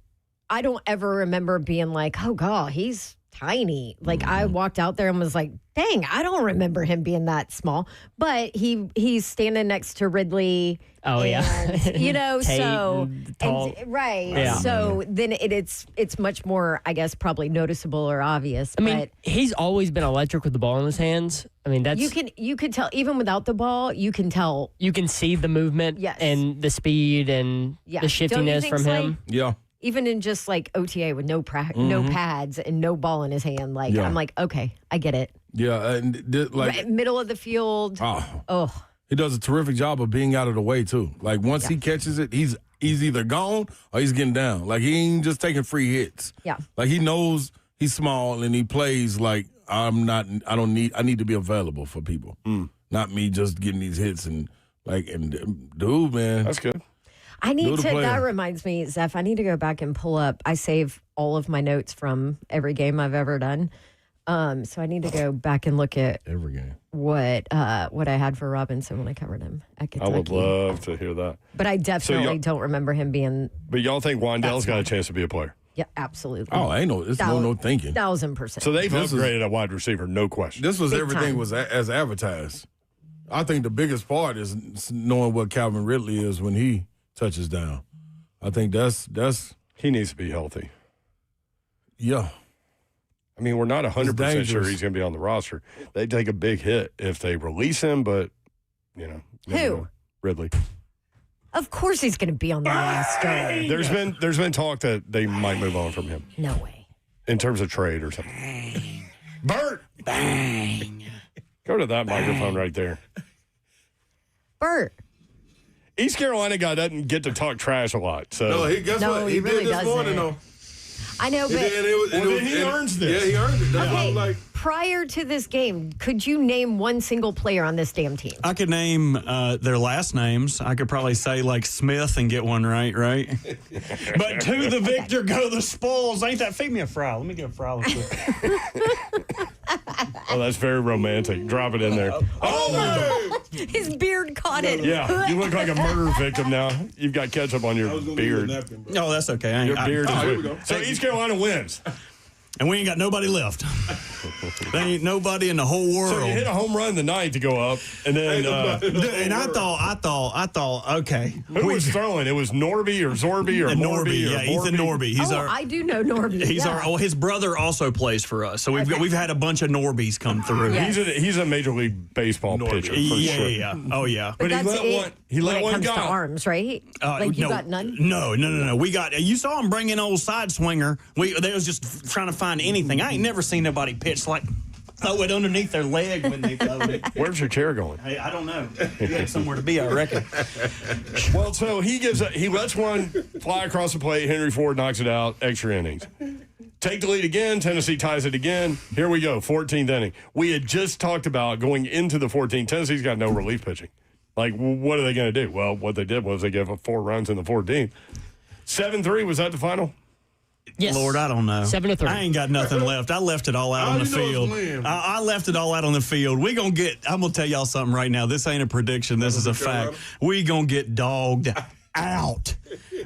I don't ever remember being like, "Oh God, he's tiny." Like I walked out there and was like, "Dang, I don't remember him being that small." But he's standing next to Ridley. Oh, yeah. and, Tate so and tall. right. Yeah. So then it's much more, I guess, probably noticeable or obvious. I mean, but he's always been electric with the ball in his hands. I mean, that's you could tell even without the ball, you can tell. you can see the movement Yes. and the speed and Yeah. the Don't you shiftiness think, from Slay? him. Yeah. Even in just like OTA with no pads and no ball in his hand, like Yeah. I'm like, okay, I get it. Yeah. And Right, middle of the field. Oh, he does a terrific job of being out of the way too. Like once he catches it, he's either gone or he's getting down. Like he ain't just taking free hits. yeah. Like he knows he's small and he plays like I need to be available for people. Not me just getting these hits and dude, man. That's good. I need Go to to. player. That reminds me, Zeph. I need to go back and pull up. I save all of my notes from every game I've ever done. So I need to go back and look at Every game. what I had for Robinson when I covered him at I Kentucky. would love to hear that. But I definitely y'all- don't remember him being. But y'all think Wandale's got a chance to be a player? Yeah, absolutely. Oh, ain't no, it's no thinking. 1,000%. So they've This is- upgraded at wide receiver, no question. This was Big everything time. was as advertised. I think the biggest part is knowing what Calvin Ridley is when he touches down. I think that's He needs to be healthy. yeah. I mean, we're not 100% sure dangerous. he's going to be on the roster. They take a big hit if they release him, but, never Who? know. Ridley. Of course he's going to be on the roster. There's been talk that they might move on from him No way. in terms of trade or something. Bert! Bang! Go to that microphone right there. Bert. East Carolina guy doesn't get to talk trash a lot. So No, guess No, what? he He really did this morning, doesn't. though. I know, but Well, then he earns this. Yeah, he earned it. That's why okay, I'm like, prior to this game, could you name one single player on this damn team? I could name their last names. I could probably say like Smith and get one right? But to the victor go the spoils. Ain't that? Feed me a fry. Let me get a fry. real quick. Oh, that's very romantic. Drop it in there. Oh, His beard caught it. Yeah, you look like a murder victim now. You've got ketchup on your beard. No, that's okay. Your beard here we is go. So East Carolina wins. And we ain't got nobody left. There ain't nobody in the whole world. So you hit a home run the night to go up, and then And I thought, okay. who was throwing? It was Norby or Zorby or Norby, yeah, Ethan Norby. He's I do know Norby. He's yeah. his brother also plays for us, so we've had a bunch of Norbys come through. Yeah. He's a Major League Baseball pitcher for sure. Yeah. Oh yeah. But he that's let it one. He let when it one comes go. to arms, right? Like you no, got none. No. We got. You saw him bring in old side swinger. They was just trying to find anything. I ain't never seen nobody pitch like throw it underneath their leg when they throw it. Where's your chair going? Hey, I don't know. You had somewhere to be, I reckon. Well, so he lets one fly across the plate. Henry Ford knocks it out. Extra innings. Take the lead again. Tennessee ties it again. Here we go. 14th inning. We had just talked about going into the 14th. Tennessee's got no relief pitching. Like, what are they going to do? Well, what they did was they gave up 4 runs in the 14th. 7-3, was that the final? Yes. Lord, I don't know. 7-3. I ain't got nothing left. I left it all out on the field. I left it all out on the field. I'm going to tell y'all something right now. This ain't a prediction. This is a fact. We going to get dogged out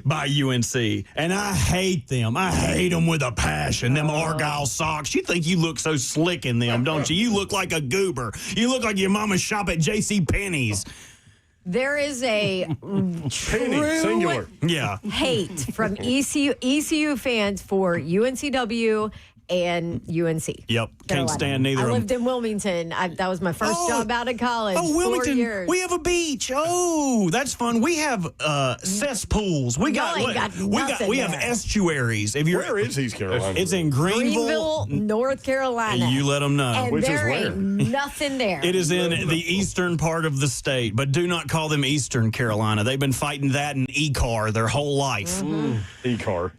by UNC. And I hate them. I hate them with a passion. Them Argyle socks. You think you look so slick in them, don't you? You look like a goober. You look like your mama shop at J.C. Penney's. There is a Penny, true singular. Yeah. hate from ECU fans for UNCW and UNC. Yep. Can't Carolina. stand neither I of them. lived in Wilmington. That was my first job out of college. Oh, 4 Wilmington. years. We have a beach. Oh, that's fun. We have cesspools. We got nothing we have there. estuaries. If you're Where is East Carolina? It's in Greenville, North Carolina. You let them know. and Which is there where? ain't nothing there. It is in the eastern part of the state, but do not call them Eastern Carolina. They've been fighting that and E-car their whole life. E-car.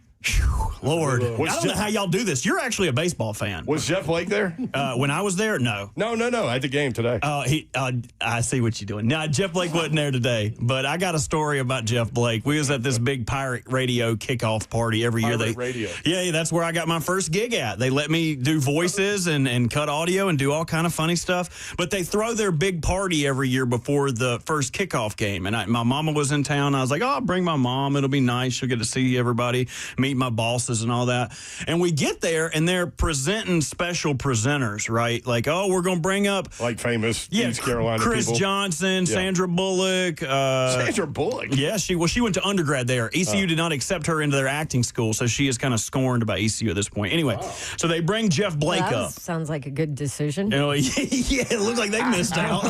Lord, I Was don't know Jeff- how y'all do this. You're actually a baseball fan. Was Jeff Blake there? When I was there, no. No. At the game today. I see what you're doing. Now, Jeff Blake wasn't there today, but I got a story about Jeff Blake. We was at this big Pirate Radio kickoff party every year. Pirate Radio. Yeah, that's where I got my first gig at. They let me do voices and cut audio and do all kind of funny stuff. But they throw their big party every year before the first kickoff game. And my mama was in town. I was like, I'll bring my mom. It'll be nice. She'll get to see everybody, meet my bosses and all that. And we get there, and they're presenting special presenters, right? Like, we're going to bring up Like famous East Carolina Chris people. Johnson, Sandra Bullock. Sandra Bullock. Yeah, she went to undergrad there. ECU did not accept her into their acting school, so she is kind of scorned by ECU at this point. Anyway, so they bring Jeff Blake That up. sounds like a good decision. Yeah, it looked like they missed out.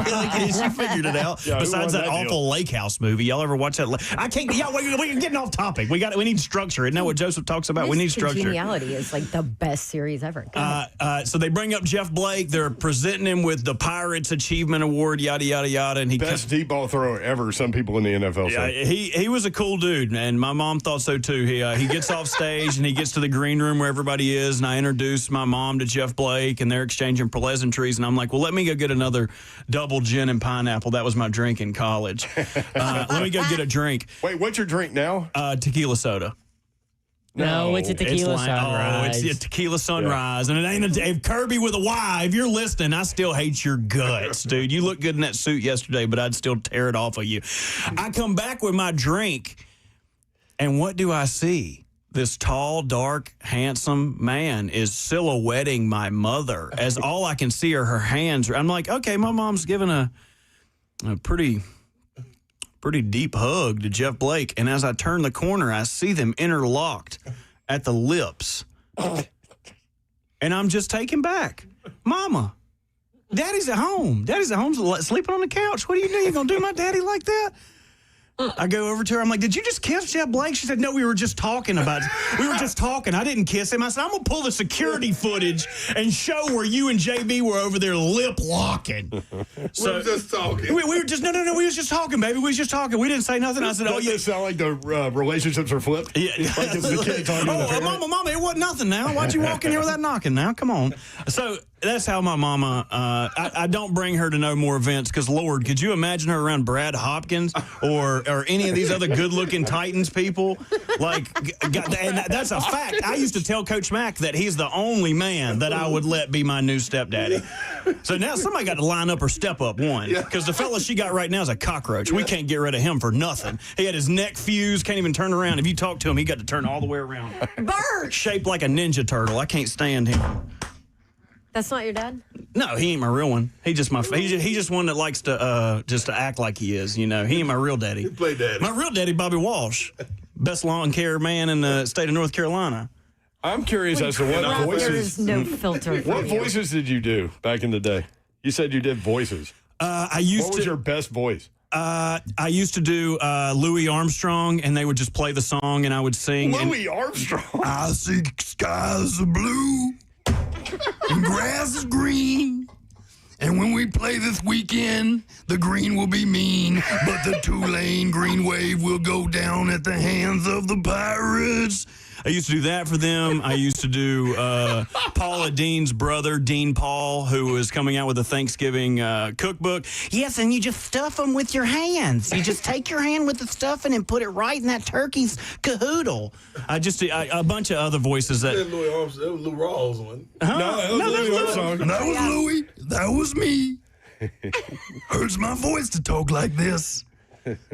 She figured it out. Yeah, who Besides won that that awful Lake House movie, y'all ever watch that? I can't. Yeah, we're getting off topic. We need structure. Isn't that what Joseph talks about? We need structure. Congeniality is like the best series ever. Go ahead. So they bring up Jeff Blake. They're presenting him with the Pirates Achievement Award, yada yada yada, and he Best deep ball thrower ever. Some people in the NFL Yeah, say. he was a cool dude, and my mom thought so too. He gets off stage and he gets to the green room where everybody is, and I introduce my mom to Jeff Blake, and they're exchanging pleasantries, and I'm like, well, let me go get another double gin and pineapple. That was my drink in college. Let me go get a drink. Wait, what's your drink now? Tequila soda. No, it's a tequila sunrise. It's a tequila sunrise, and it ain't if Kirby with a Y. If you're listening, I still hate your guts, dude. You look good in that suit yesterday, but I'd still tear it off of you. I come back with my drink, and what do I see? This tall, dark, handsome man is silhouetting my mother, as all I can see are her hands. I'm like, okay, my mom's giving a pretty deep hug to Jeff Blake. And as I turn the corner, I see them interlocked at the lips. And I'm just taken back. Mama, Daddy's at home. Daddy's at home sleeping on the couch. What do you do? You going to do my daddy like that? I go over to her. I'm like, did you just kiss Jeff Blake? She said, no, we were just talking about it. We were just talking. I didn't kiss him. I said, I'm going to pull the security footage and show where you and JB were over there lip locking. So, we were just talking. We were just, no, we was just talking, baby. We was just talking. We didn't say nothing. I said, Doesn't it sound like the relationships are flipped? Yeah. Like it's the kid talking to the parent? Mama, it wasn't nothing now. Why'd you walk in here without knocking now? Come on. So That's how my mama. I don't bring her to no more events because, Lord, could you imagine her around Brad Hopkins or any of these other good-looking Titans people? Like, and that's a fact. I used to tell Coach Mack that he's the only man that I would let be my new stepdaddy. So now somebody got to line up or step up one because the fella she got right now is a cockroach. We can't get rid of him for nothing. He had his neck fused, can't even turn around. If you talk to him, he got to turn all the way around. Bert! Shaped like a ninja turtle. I can't stand him. That's not your dad? No, he ain't my real one. He just he just one that likes to just to act like he is. You know, he ain't my real daddy. You play daddy. My real daddy, Bobby Walsh, best lawn care man in the state of North Carolina. I'm curious as to what There voices. is no filter for What you. voices did you do back in the day? You said you did voices. I used What was to. your best voice? I used to do Louis Armstrong, and they would just play the song, and I would sing. Louis Armstrong. I see skies are blue and grass is green. And when we play this weekend, the green will be mean, but the two-lane green wave will go down at the hands of the Pirates. I used to do that for them. I used to do Paula Dean's brother, Dean Paul, who was coming out with a Thanksgiving cookbook. Yes, and you just stuff them with your hands. You just take your hand with the stuffing and put it right in that turkey's cahoodle. A bunch of other voices that. That Louis Armstrong, that was Lou Rawls one. No, that was Louis Armstrong. That was Louis. That was me. Hurts my voice to talk like this.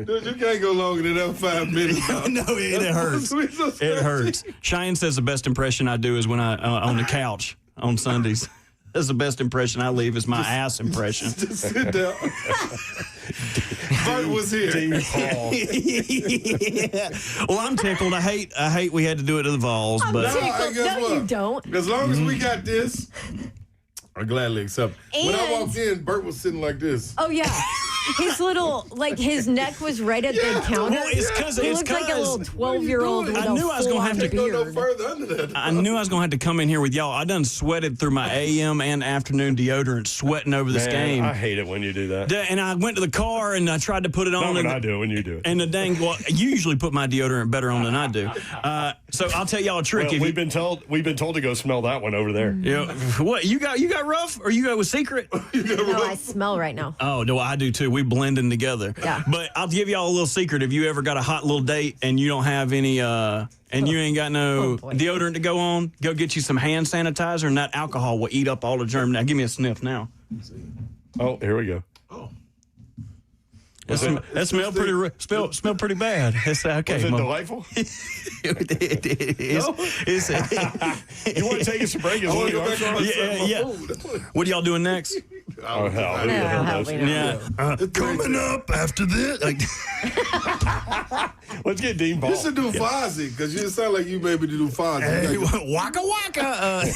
Dude, you can't go longer than that 5 minutes. No, it hurts. It hurts. Cheyenne says the best impression I do is when I on the couch on Sundays. That's the best impression I leave is my ass impression. Just sit down. Bert was here. Dean Paul. Yeah. Well, I'm tickled. I hate we had to do it to the Vols, but Tickled. guess No, what? you don't. As long as we got this, I gladly accept. When I And- walked in, Bert was sitting like this. Oh, yeah. His little, like, his neck was right at the counter. Well, it's 'cause- he it's looked like a 'cause- little 12-year-old with I a knew I was gonna have to full-on Go no beard. further under that. I knew I was going to have to come in here with y'all. I done sweated through my AM and afternoon deodorant, sweating over this Man, game. I hate it when you do that. And I went to the car and I tried to put it on. Not when and I do it, when you do it. And the dang, well, you usually put my deodorant better on than I do. So I'll tell y'all a trick. Well, If we've been told to go smell that one over there. what you got rough or you got with secret? No, I smell right now. Oh no, I do too. We blend in together. Yeah. But I'll give y'all a little secret. If you ever got a hot little date and you don't have any, and you ain't got no boy. deodorant to go on, go get you some hand sanitizer, and that alcohol will eat up all the germ. Now give me a sniff now. Oh, here we go. That smelled smelled pretty bad. It's okay. Is it Mo. delightful? It's- You want to take us a break? I want to go back on Yeah. What are y'all doing next? Oh, hell. Who the No, hell hell, knows? we don't. Yeah. Coming up after this. Let's get Dean Paul. You should do Fozzie, because you sound like you maybe to do Fozzie. Hey, waka waka.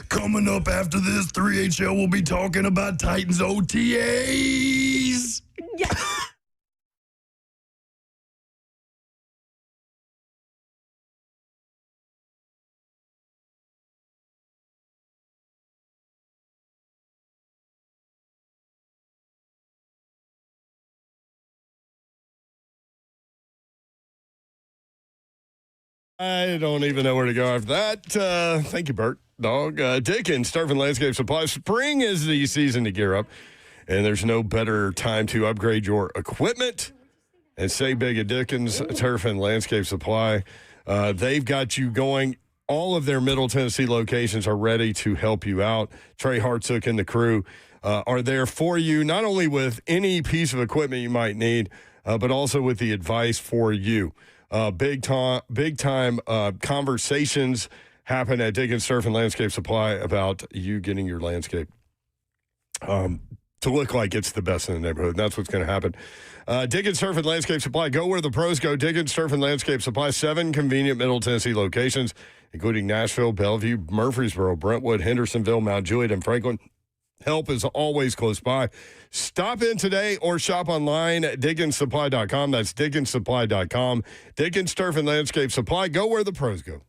Coming up after this, 3HL will be talking about Titans OTAs. I don't even know where to go after that. Thank you, Bert. Dog. Dickens, Turf and Landscape Supply. Spring is the season to gear up, and there's no better time to upgrade your equipment and save big at Dickens, Turf and Landscape Supply. They've got you going. All of their Middle Tennessee locations are ready to help you out. Trey Hartsook and the crew are there for you, not only with any piece of equipment you might need, but also with the advice for you. Big time conversations happen at Dickens Turf and Landscape Supply about you getting your landscape to look like it's the best in the neighborhood. And that's what's going to happen. Dickens Turf and Landscape Supply. Go where the pros go. Dickens Turf and Landscape Supply. 7 convenient Middle Tennessee locations, including Nashville, Bellevue, Murfreesboro, Brentwood, Hendersonville, Mount Juliet, and Franklin. Help is always close by. Stop in today or shop online at DickensSupply.com. That's DickensSupply.com. Dickens Turf and Landscape Supply. Go where the pros go.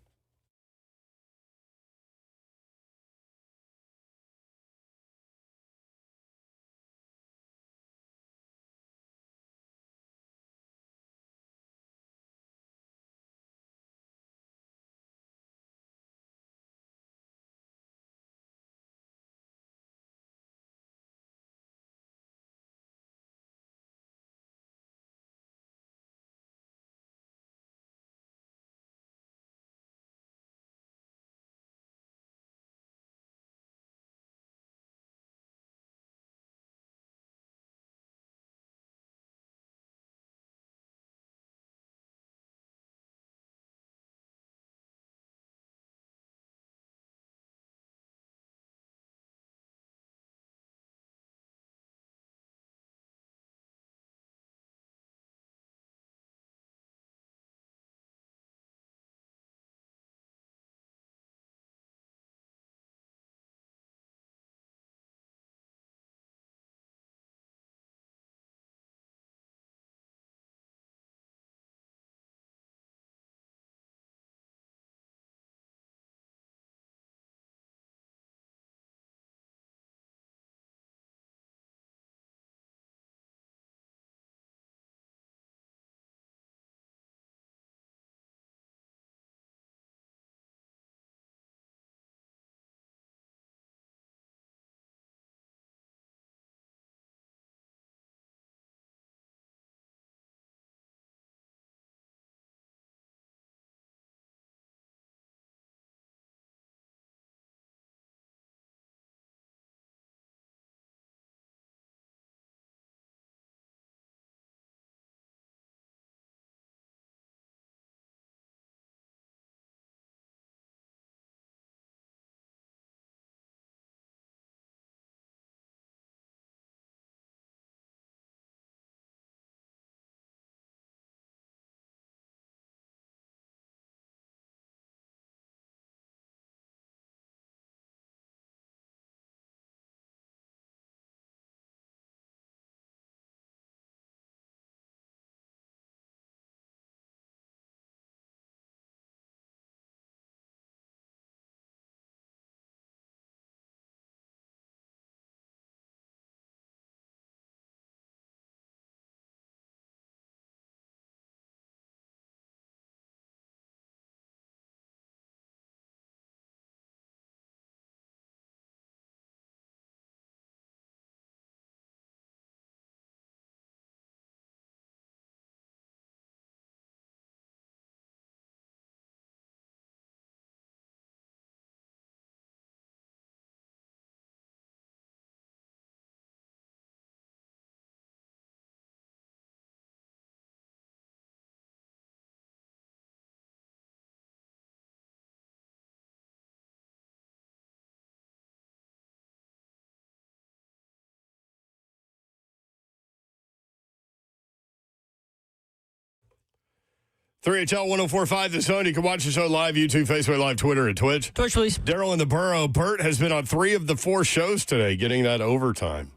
3HL 1045 The Zone. You can watch the show live, YouTube, Facebook Live, Twitter, and Twitch. Twitch, please. Daryl in the Borough. Bert has been on 3 of the 4 shows today, getting that overtime.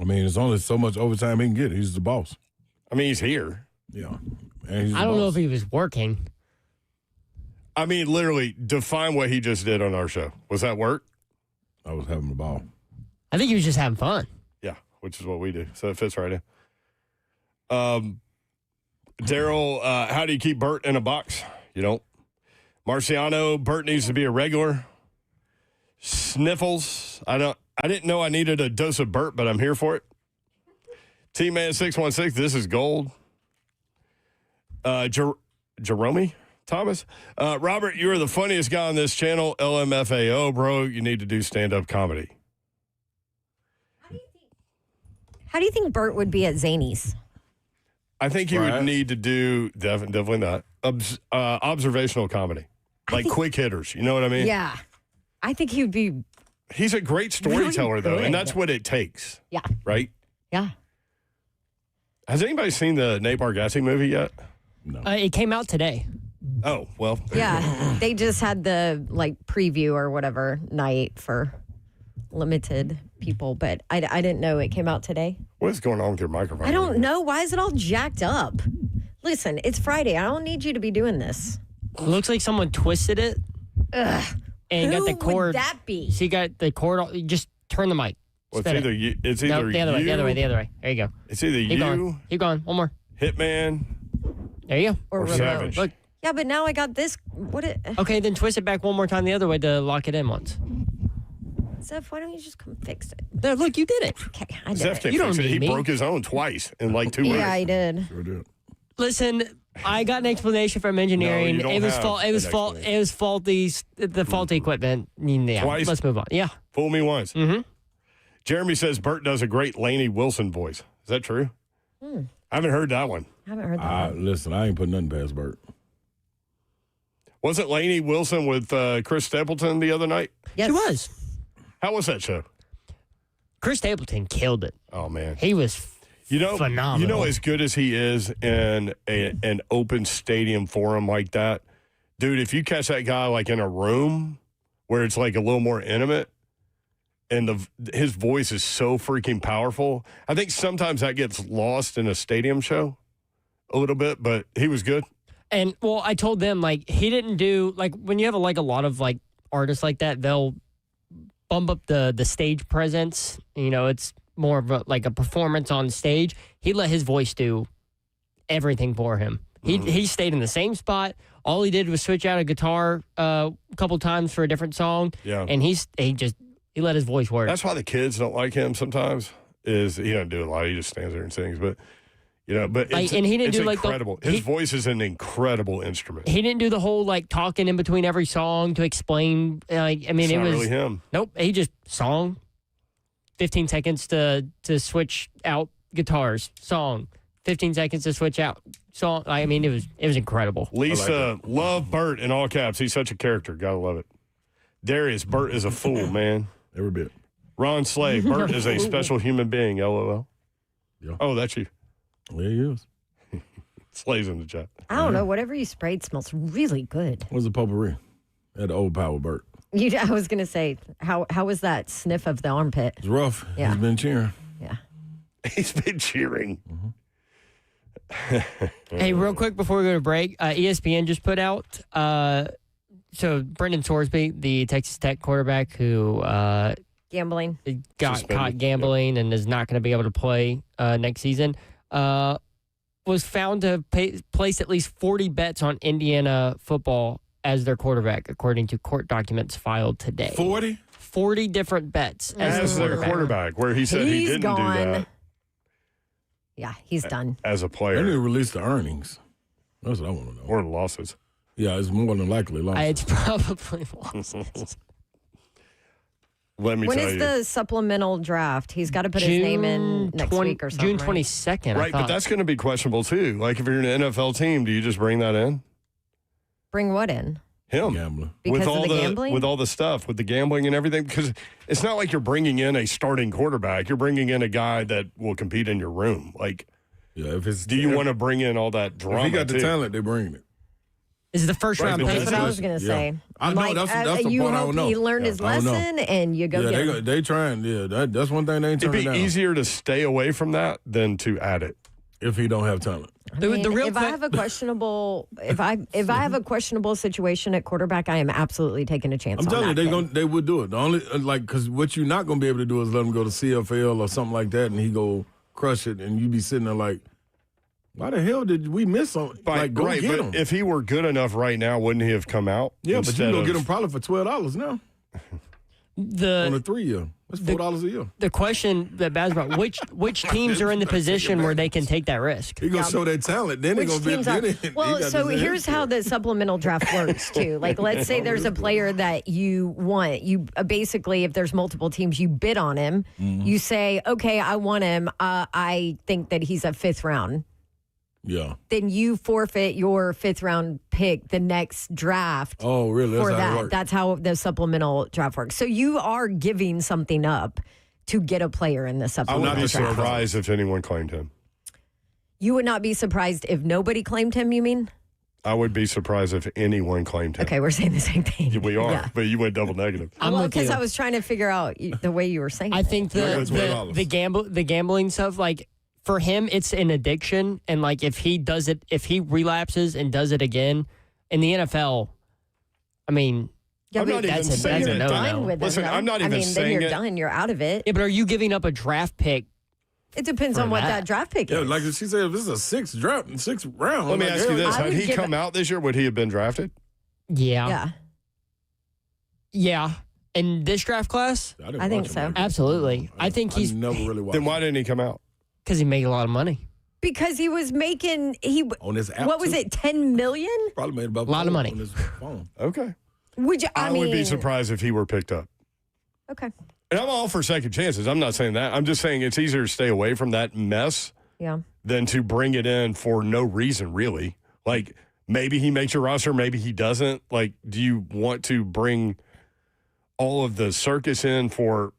I mean, there's only so much overtime he can get. He's the boss. I mean, he's here. Yeah. And he's the I don't know boss. if he was working. I mean, literally, define what he just did on our show. Was that work? I was having the ball. I think he was just having fun. Yeah, which is what we do. So it fits right in. Daryl, how do you keep Bert in a box? You don't. Marciano, Bert needs to be a regular. Sniffles, I didn't know I needed a dose of Bert, but I'm here for it. T-Man 616, this is gold. Jerome Thomas, Robert, you are the funniest guy on this channel. LMFAO, bro. You need to do stand-up comedy. How do you think Bert would be at Zany's? I think you would Right. need to do definitely not observational comedy, like quick hitters. You know what I mean? Yeah. I think he would be. He's a great storyteller, though, good. and that's what it takes, Yeah. right? Yeah. Has anybody seen the Nate Bargatze movie yet? It came out today. Oh, well. Yeah. They just had the preview or whatever night for limited people, but I didn't know it came out today. What is going on with your microphone? I don't know. Why is it all jacked up? Listen, it's Friday. I don't need you to be doing this. Looks like someone twisted it. And Who got the cord. would that be? So you got the cord. Just turn the mic. Well, Spin it's it. either you, it's No, either the other way. The other way. The other way. There you go. It's either Keep you, going. Keep going. One more. Hitman, There you go. Or remote. Savage. Look. Yeah, but now I got this. Okay, then twist it back one more time the other way to lock it in once. Zeph, why don't you just come fix it? There, look, you did it. Okay, I did Zeph it. can't You don't fix it. need He me. broke his own twice in like 2 minutes. Yeah, I did. Sure did. Listen, I got an explanation from engineering. No, you don't it was have fault. It was an fault. explanation. It was faulty. The faulty equipment. Yeah, Twice? let's move on. Yeah. Fool me once. Mm-hmm. Jeremy says Bert does a great Lainey Wilson voice. Is that true? I haven't heard that one. I haven't heard that. one. Listen, I ain't put nothing past Bert. Wasn't Lainey Wilson with Chris Stapleton the other night? Yes. She was. How was that show? Chris Stapleton killed it. Oh, man. He was phenomenal. You know, as good as he is in an open stadium forum like that, dude, if you catch that guy like in a room where it's like a little more intimate and his voice is so freaking powerful, I think sometimes that gets lost in a stadium show a little bit, but he was good. And well, I told them he didn't do when you have a lot of artists like that, they'll bump up the stage presence. You know, it's more of a performance on stage. He let his voice do everything for him. He stayed in the same spot. All he did was switch out a guitar a couple times for a different song. Yeah. And he let his voice work. That's why the kids don't like him sometimes, is he doesn't do a lot. He just stands there and sings. But, it's, and he didn't it's do incredible. His voice is an incredible instrument. He didn't do the whole talking in between every song to explain. It's it not was really him. Nope. He just song, 15 seconds to switch out guitars. Song, 15 seconds to switch out song. It was incredible. Lisa, love Bert in all caps. He's such a character. Gotta love it. Darius, Bert is a fool, man. Every bit. Ron Slade, Bert is a special human being. LOL. Yeah. Oh, that's you. Yeah, he is. Slade's in the chat. I don't know. Whatever you sprayed smells really good. What's the potpourri? Had the old power Bert. I was going to say, how was that sniff of the armpit? It's rough. Yeah. He's been cheering. Yeah. He's been cheering. Hey, real quick before we go to break, ESPN just put out. So Brendan Sorsby, the Texas Tech quarterback who Gambling. got Suspended, caught gambling and is not going to be able to play next season, was found to place at least 40 bets on Indiana football as their quarterback, according to court documents filed today. 40? 40 different bets As their quarterback, where he said he He's didn't gone. do that Yeah, he's done. as a They need player to release the earnings. That's what I want to know. or losses. Yeah, it's more than likely lost. It's probably lost. Let me When tell is you. the supplemental draft? He's got to put his name in next week or something. June 22nd. I Right, but thought. that's going to be questionable too. Like if you're an NFL team, do you just bring that in? Bring what in? Him. Gambler. Because with of all the gambling? with all the stuff, with the gambling and everything, because it's not like you're bringing in a starting quarterback. You're bringing in a guy that will compete in your room. Like, Yeah, if it's Do you want to bring in all that drama? If he got the too? talent, they're bringing it. Is it the first round but pick? That's what I was going to say. I know, that's the you part I hope don't know. he learned his I don't know. lesson and you go get him. They trying. Yeah, that's one thing they ain't It'd turning be down. easier to stay away from that than to add it. If he don't have talent. I mean, if I have a questionable, if I have a questionable situation at quarterback, I am absolutely taking a chance. I'm telling that you, they would do it. The only because what you're not gonna be able to do is let him go to CFL or something like that, and he go crush it, and you be sitting there like, why the hell did we miss something? Like, go right, get but him. if he were good enough right now, wouldn't he have come out? Yeah, but you instead can go of- get him probably for $12 now on a 3 year. That's $4 a year. The question that Baz brought, which teams are in the position where they can take that risk? He gonna show that talent. Then he Which gonna be. teams Then are? he Well, got so his here's hands how full. the supplemental draft works too. Like, let's say there's a player that you want. You basically, if there's multiple teams, you bid on him. Mm-hmm. You say, okay, I want him. I think that he's a 5th round. Yeah. Then you forfeit your 5th round pick the next draft. Oh, really? That's for how it that. works. That's how the supplemental draft works. So you are giving something up to get a player in the I would supplemental be draft. surprised if anyone claimed him. You would not be surprised if nobody claimed him, you mean? I would be surprised if anyone claimed him. Okay, we're saying the same thing. We are, Yeah. but you went double negative. I'm Well, with because you. I was trying to figure out the way you were saying I it. think I got $12. the gambling stuff, like for him, it's an addiction, and like if he does it, if he relapses and does it again in the NFL, I mean, Yeah, I'm but not even that's a- saying that's a you're no-no. done with Listen, it. I'm not even then saying you're it. done. You're out of it. yeah, but are you giving up a draft pick? It depends For on what that. that draft pick Yeah, is. like she said, if this is a 6th draft, 6th round. Let me like, ask you hell, this: I Had would he give come out this year, would he have been drafted? Yeah, Yeah. In this draft class, didn't I think watch him so. like that. absolutely. I think he's never really watched Then why him. didn't he come out? because he made a lot of money. Because he was making On this app, what was too. it, 10 million? Probably made about A lot of 4 money. on his phone. Okay, Would you? I mean, would be surprised if he were picked up. Okay. And I'm all for second chances. I'm not saying that. I'm just saying it's easier to stay away from that mess Yeah. than to bring it in for no reason, really. Like maybe he makes your roster, maybe he doesn't. Like, do you want to bring all of the circus in for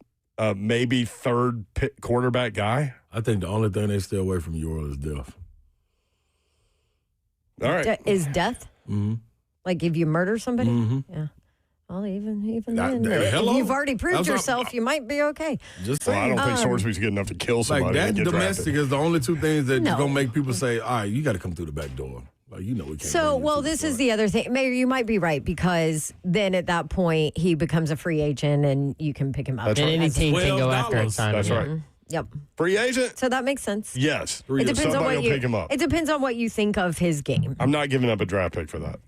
maybe third quarterback guy? I think the only thing they stay away from you is death. All right. Is death? Mm-hmm. Like if you murder somebody? Mm-hmm. Yeah. Well, even That- then, if hello? you've already proved That's what- yourself, you might be okay. Just Well, I saying. don't think Sorsby's good enough to kill Like somebody that and get domestic drafted. is the only two things that No. gonna make people say, all right, you got to come through the back door. Like, you know we can't. So, bring you well, through this the is front. the other thing. Mayor, you might be right because then at that point he becomes a free agent and you can pick him up. That's And right. any As- team can go after and $12. sign That's him. right. Yep. Free agent? So that makes sense. Yes. It depends on Somebody what will you. pick him up. It depends on what you think of his game. I'm not giving up a draft pick for that.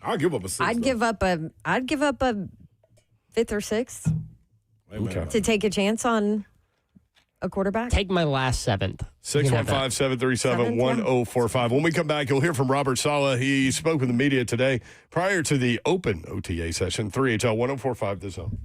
I'll give up a 6. I'd give up a 5th or 6th Okay. to take a chance on a quarterback. Take my last 7th. You can have that. 615-737-1045. When we come back, you'll hear from Robert Saleh. He spoke with the media today prior to the open OTA session. 3HL 1045 The Zone.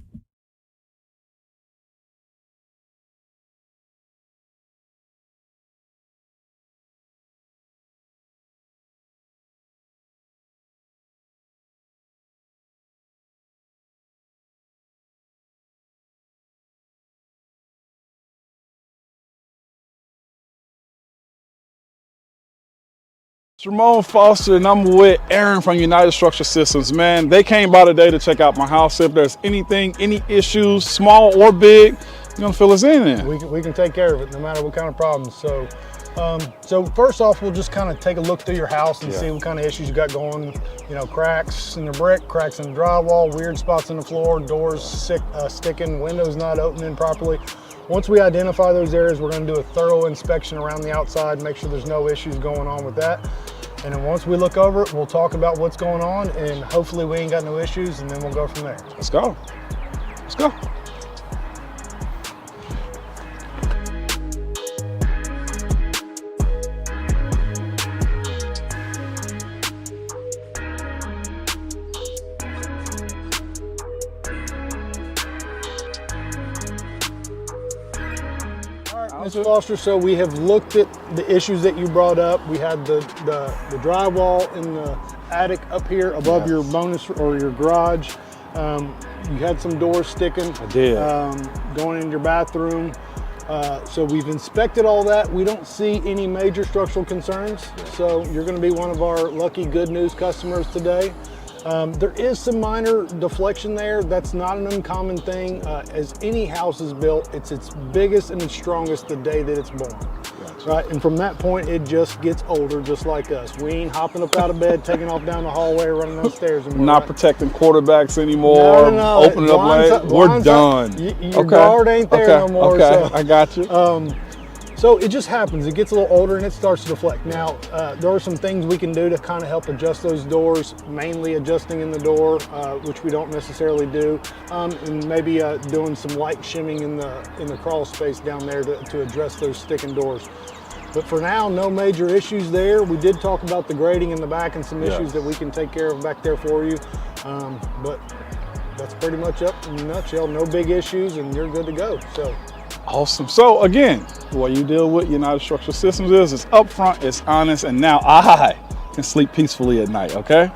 It's Ramon Foster, and I'm with Aaron from United Structure Systems. Man, they came by today to check out my house. If there's anything, any issues, small or big, you're gonna fill us in there. We can take care of it no matter what kind of problems. So first off, we'll just kind of take a look through your house and see what kind of issues you got going. You know, cracks in the brick, cracks in the drywall, weird spots in the floor, doors sticking, windows not opening properly. Once we identify those areas, we're going to do a thorough inspection around the outside, make sure there's no issues going on with that. And then once we look over it, we'll talk about what's going on, and hopefully we ain't got no issues, and then we'll go from there. Let's go. Let's go. Ms. Foster, so we have looked at the issues that you brought up. We had the drywall in the attic up here above your bonus or your garage. You had some doors sticking. I did. Going in your bathroom. So we've inspected all that. We don't see any major structural concerns. So you're going to be one of our lucky good news customers today. There is some minor deflection there. That's not an uncommon thing. As any house is built, it's its biggest and its strongest the day that it's born. Right, and from that point, it just gets older, just like us. We ain't hopping up out of bed, taking off down the hallway, running downstairs anymore. Not protecting quarterbacks anymore. No. Opening up late. We're done. Your guard ain't there no more. Okay, so. I got you. So it just happens. It gets a little older and it starts to deflect. Now, there are some things we can do to kind of help adjust those doors, mainly adjusting in the door, which we don't necessarily do, and maybe doing some light shimming in the crawl space down there to address those sticking doors. But for now, no major issues there. We did talk about the grading in the back and some issues that we can take care of back there for you. But that's pretty much up in a nutshell. No big issues and you're good to go. So. Awesome. So again, the way you deal with United Structural Systems is it's upfront, it's honest, and now I can sleep peacefully at night, okay?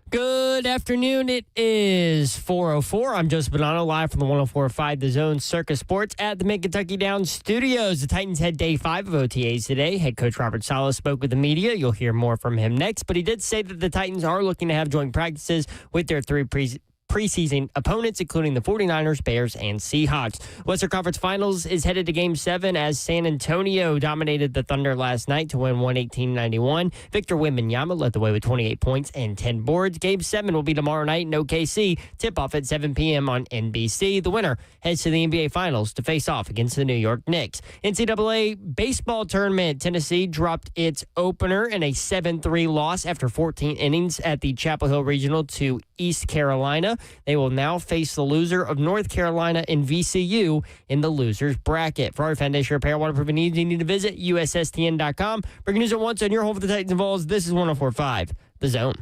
Good afternoon. It is 4:04. I'm Joseph Bonanno, live from the 104.5 The Zone Circus Sports at the Mid-Kentucky Downs Studios. The Titans had day 5 of OTAs today. Head coach Robert Saleh spoke with the media. You'll hear more from him next, but he did say that the Titans are looking to have joint practices with their three preseason opponents, including the 49ers, Bears, and Seahawks. Western Conference Finals is headed to Game 7 as San Antonio dominated the Thunder last night to win 118-91. Victor Wembanyama led the way with 28 points and 10 boards. Game 7 will be tomorrow night in OKC. Tip-off at 7 p.m. on NBC. The winner heads to the NBA Finals to face off against the New York Knicks. NCAA baseball tournament. Tennessee dropped its opener in a 7-3 loss after 14 innings at the Chapel Hill Regional to East Carolina. They will now face the loser of North Carolina and VCU in the loser's bracket. For our foundation repair, waterproofing needs, you need to visit USSTN.com. Breaking news at once on your home for the Titans and Vols. This is 104.5 The Zone.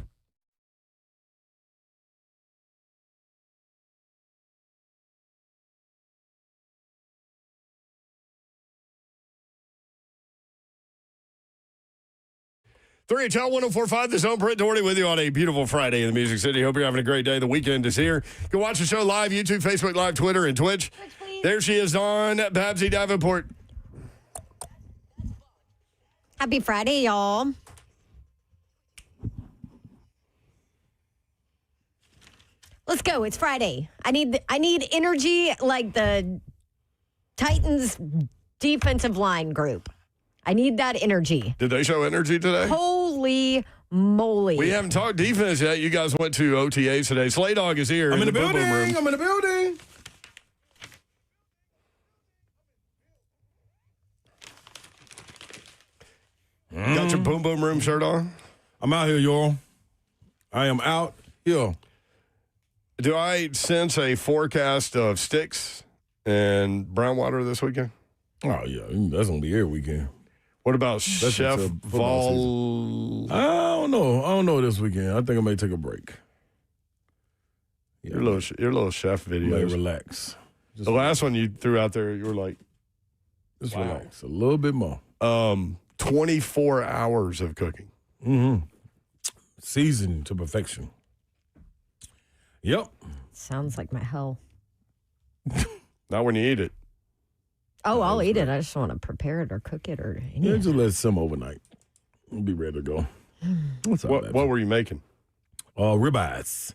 3HL 1045, the Zone. Brent Doherty with you on a beautiful Friday in the Music City. Hope you're having a great day. The weekend is here. You can watch the show live, YouTube, Facebook Live, Twitter, and Twitch. There she is on Babsy Davenport. Happy Friday, y'all. Let's go. It's Friday. I need energy like the Titans defensive line group. I need that energy. Did they show energy today? Holy moly. We haven't talked defense yet. You guys went to OTAs today. Slay Dog is here. I'm in the boom building. boom room. I'm in the building. Got your boom boom room shirt on? I'm out here, y'all. I am out here. Do I sense a forecast of sticks and brown water this weekend? Oh, yeah. That's going to be every weekend. What about That's Chef until football Vol? I don't know this weekend. I think I may take a break. Yeah, Your little chef may videos. relax. Just The last one you threw out there, you were like, Just wow. relax a little bit more. 24 hours of cooking. Mm-hmm. Seasoned to perfection. Yep. Sounds like my hell. Not when you eat it. Oh, I'll eat it. I just want to prepare it or cook it or Yeah, anything. just let it simmer overnight. We'll be ready to go. What's up, What were you making? Ribeyes,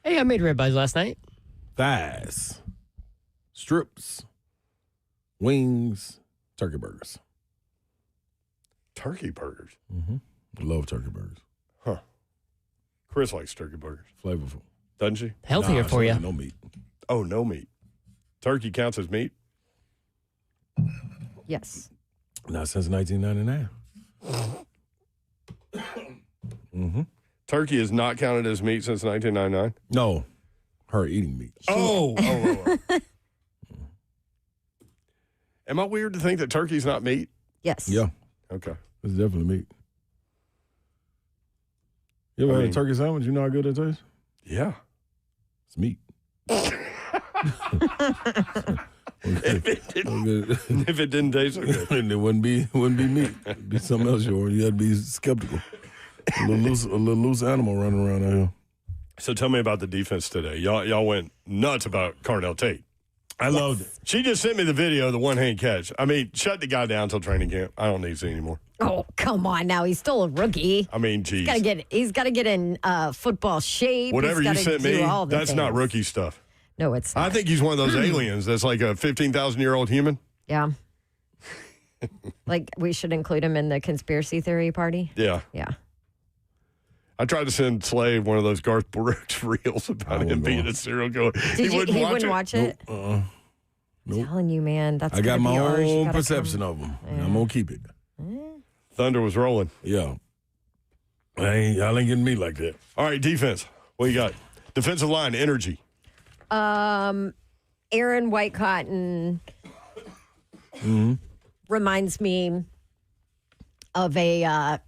Hey, I made ribeyes last night. thighs, strips, wings, turkey burgers. Turkey burgers. I love turkey burgers. Huh. Chris likes turkey burgers. Flavorful. Doesn't she? Healthier Nah, for you. No meat. Oh, no meat. Turkey counts as meat? Yes. Not since 1999. Turkey is not counted as meat since 1999? No, her eating meat. Oh. Am I weird to think that turkey's not meat? Yes. Yeah, Okay. it's definitely meat. You ever had a turkey sandwich? You know how good it tastes? Yeah. It's meat. If it didn't taste so good. And it wouldn't be meat. It'd be something else. You had to be skeptical. A little loose animal running around out here. So tell me about the defense today. Y'all went nuts about Cardell Tate. I loved it. She just sent me the video, the one-hand catch. I mean, shut the guy down until training camp. I don't need to see anymore. Oh, come on now. He's still a rookie. I mean, geez. He's got to get in football shape. Whatever He's you gotta sent do me, all the that's not things. rookie stuff. No, it's I not. think he's one of those aliens that's like a 15,000-year-old human. Yeah. Like we should include him in the conspiracy theory party. Yeah. Yeah. I tried to send Slave one of those Garth Brooks reels about him being a serial killer. He wouldn't watch it? Nope. I'm telling you, man. That's I got gonna my be ours. You own gotta perception come. of them. I'm going to keep it. Thunder was rolling. Yeah. Y'all ain't getting me like that. All right, defense. What you got? Defensive line, energy. Aaron White Cotton reminds me of a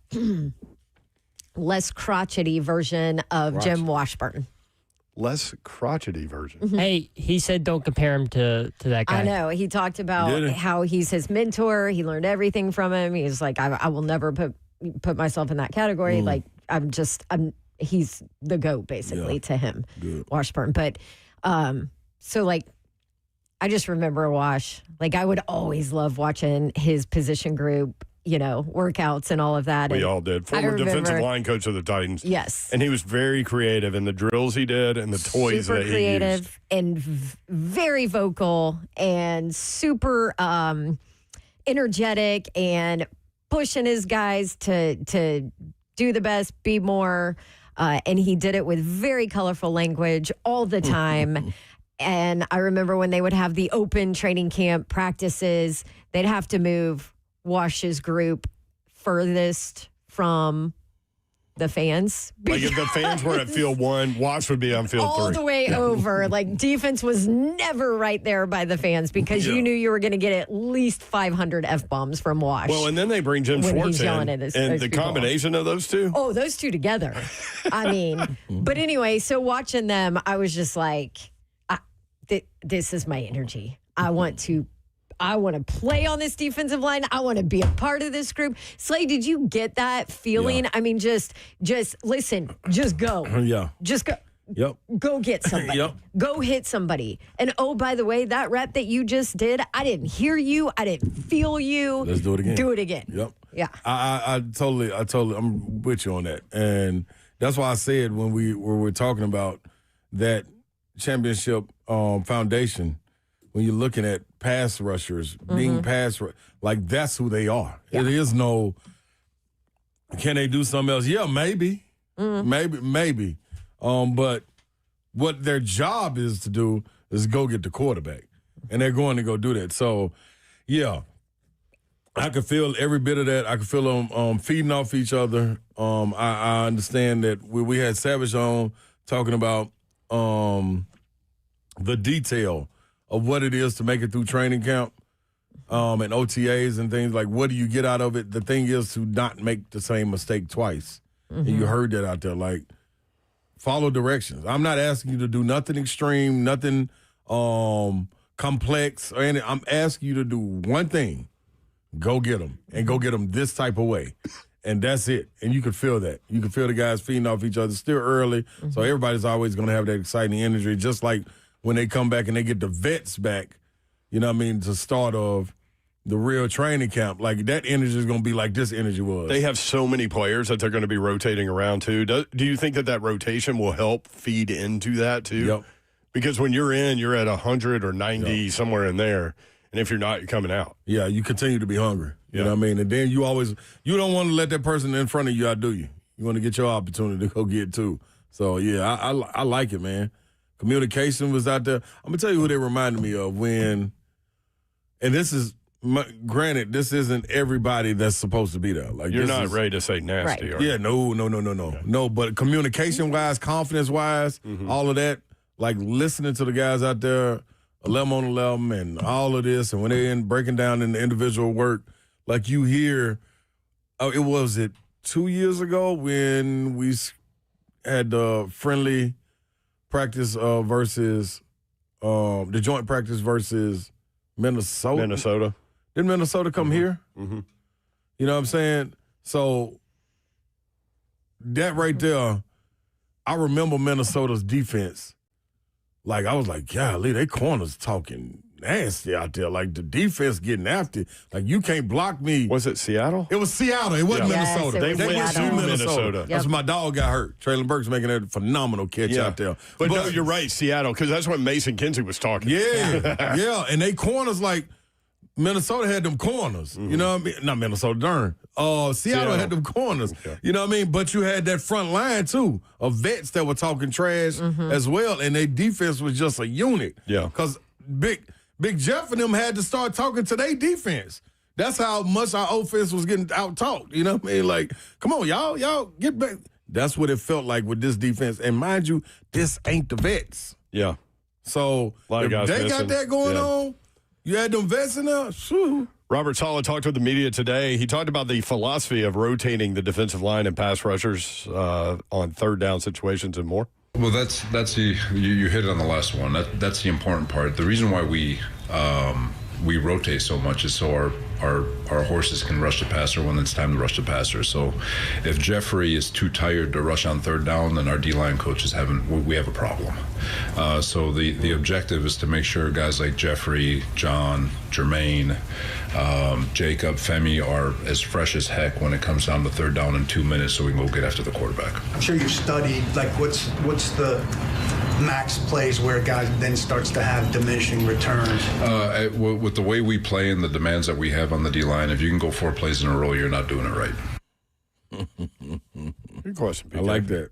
less crotchety version of Jim Washburn. Less crotchety version. Hey, he said don't compare him to that guy. I know. He talked Did about he? how he's his mentor. He learned everything from him. He's like, I will never put myself in that category. Like, he's the GOAT basically to him, Washburn. But, so like, I just remember Wash. Like, I would always love watching his position group, workouts and all of that. We And all did. I Former defensive remember- line coach of the Titans. Yes. And he was very creative in the drills he did and the toys super that he creative used. and very vocal and super energetic and pushing his guys to do the best, be more. And he did it with very colorful language all the time. And I remember when they would have the open training camp practices, they'd have to move Wash's group furthest from the fans. Like if the fans were at field 1, Wash would be on field all 3. the way over. Like defense was never right there by the fans because you knew you were going to get at least 500 F-bombs from Wash. Well, and then they bring Jim When Schwartz he's yelling in, at and his the people. combination of those two. Oh, those two together. I mean, but anyway, so watching them, I was just like, this is my energy. I want to I want to play on this defensive line. I want to be a part of this group. Slay, did you get that feeling? Yeah. I mean, just listen, just go. Yeah. Just go. Yep. Go get somebody. Yep. Go hit somebody. And oh, by the way, that rep that you just did, I didn't hear you. I didn't feel you. Let's do it again. Do it again. Yep. Yeah. I totally, I'm with you on that. And that's why I said when we're talking about that championship foundation, when you're looking at pass rushers, being like that's who they are. Yeah. It is no, can they do something else? Yeah, maybe. Maybe. But what their job is to do is go get the quarterback. And they're going to go do that. So, yeah, I could feel every bit of that. I could feel them feeding off each other. I understand that we had Savage on talking about the detail of what it is to make it through training camp and OTAs and things. Like, what do you get out of it? The thing is to not make the same mistake twice. And you heard that out there. Like, follow directions. I'm not asking you to do nothing extreme, nothing complex or anything. I'm asking you to do one thing. Go get them. And go get them this type of way. And that's it. And you can feel that. You can feel the guys feeding off each other. Still early. So everybody's always going to have that exciting energy. Just like when they come back and they get the vets back, you know what I mean, to start of the real training camp. Like, that energy is going to be like this energy was. They have so many players that they're going to be rotating around, too. Do you think that rotation will help feed into that, too? Yep. Because when you're at 100 or 90, somewhere in there, and if you're not, you're coming out. Yeah, you continue to be hungry. You know what I mean? And then you don't want to let that person in front of you outdo you. You want to get your opportunity to go get too. So, yeah, I like it, man. Communication was out there. I'm going to tell you who they reminded me of when, and this is, granted, this isn't everybody that's supposed to be there. Like, you're not ready to say nasty, Right. are you? Yeah, no. No, but communication-wise, confidence-wise, all of that, like listening to the guys out there, 11 on 11 and all of this, and when they're breaking down in the individual work, like you hear, it was 2 years ago when we had the friendly practice versus the joint practice versus Minnesota. Didn't Minnesota come here? Mm-hmm. You know what I'm saying? So that right there, I remember Minnesota's defense. Like, I was like, golly, they corners talking nasty out there. Like, the defense getting after it. Like, you can't block me. Was it Seattle? It was Seattle. It wasn't Yes, Minnesota. it was They went Seattle. to Minnesota. Yep. That's when my dog got hurt. Traylon Burks making that phenomenal catch out there. But no, you're right, Seattle, because that's when Mason Kinsey was talking. Yeah. And they corners, like, Minnesota had them corners. You know what I mean? Not Minnesota, darn. Seattle had them corners. Okay. You know what I mean? But you had that front line, too, of vets that were talking trash as well, and their defense was just a unit. Yeah. Because Big Jeff and them had to start talking to their defense. That's how much our offense was getting out-talked. You know what I mean? Like, come on, y'all, get back. That's what it felt like with this defense. And mind you, this ain't the vets. Yeah. So a lot of guys they got that going on, you had them vets in there, shoo. Robert Saleh talked to the media today. He talked about the philosophy of rotating the defensive line and pass rushers on third down situations and more. Well, you hit it on the last one. That's the important part. The reason why we rotate so much is so our horses can rush the passer when it's time to rush the passer. So if Jeffrey is too tired to rush on third down, then our D-line coaches we have a problem. So the objective is to make sure guys like Jeffrey, John, Jermaine, Jacob, Femi are as fresh as heck when it comes down to third down in 2 minutes so we can go get after the quarterback. I'm sure you've studied, like, what's the max plays where a guy then starts to have diminishing returns? With the way we play and the demands that we have on the D-line, if you can go 4 plays in a row, you're not doing it right. Good question, PK. I like that.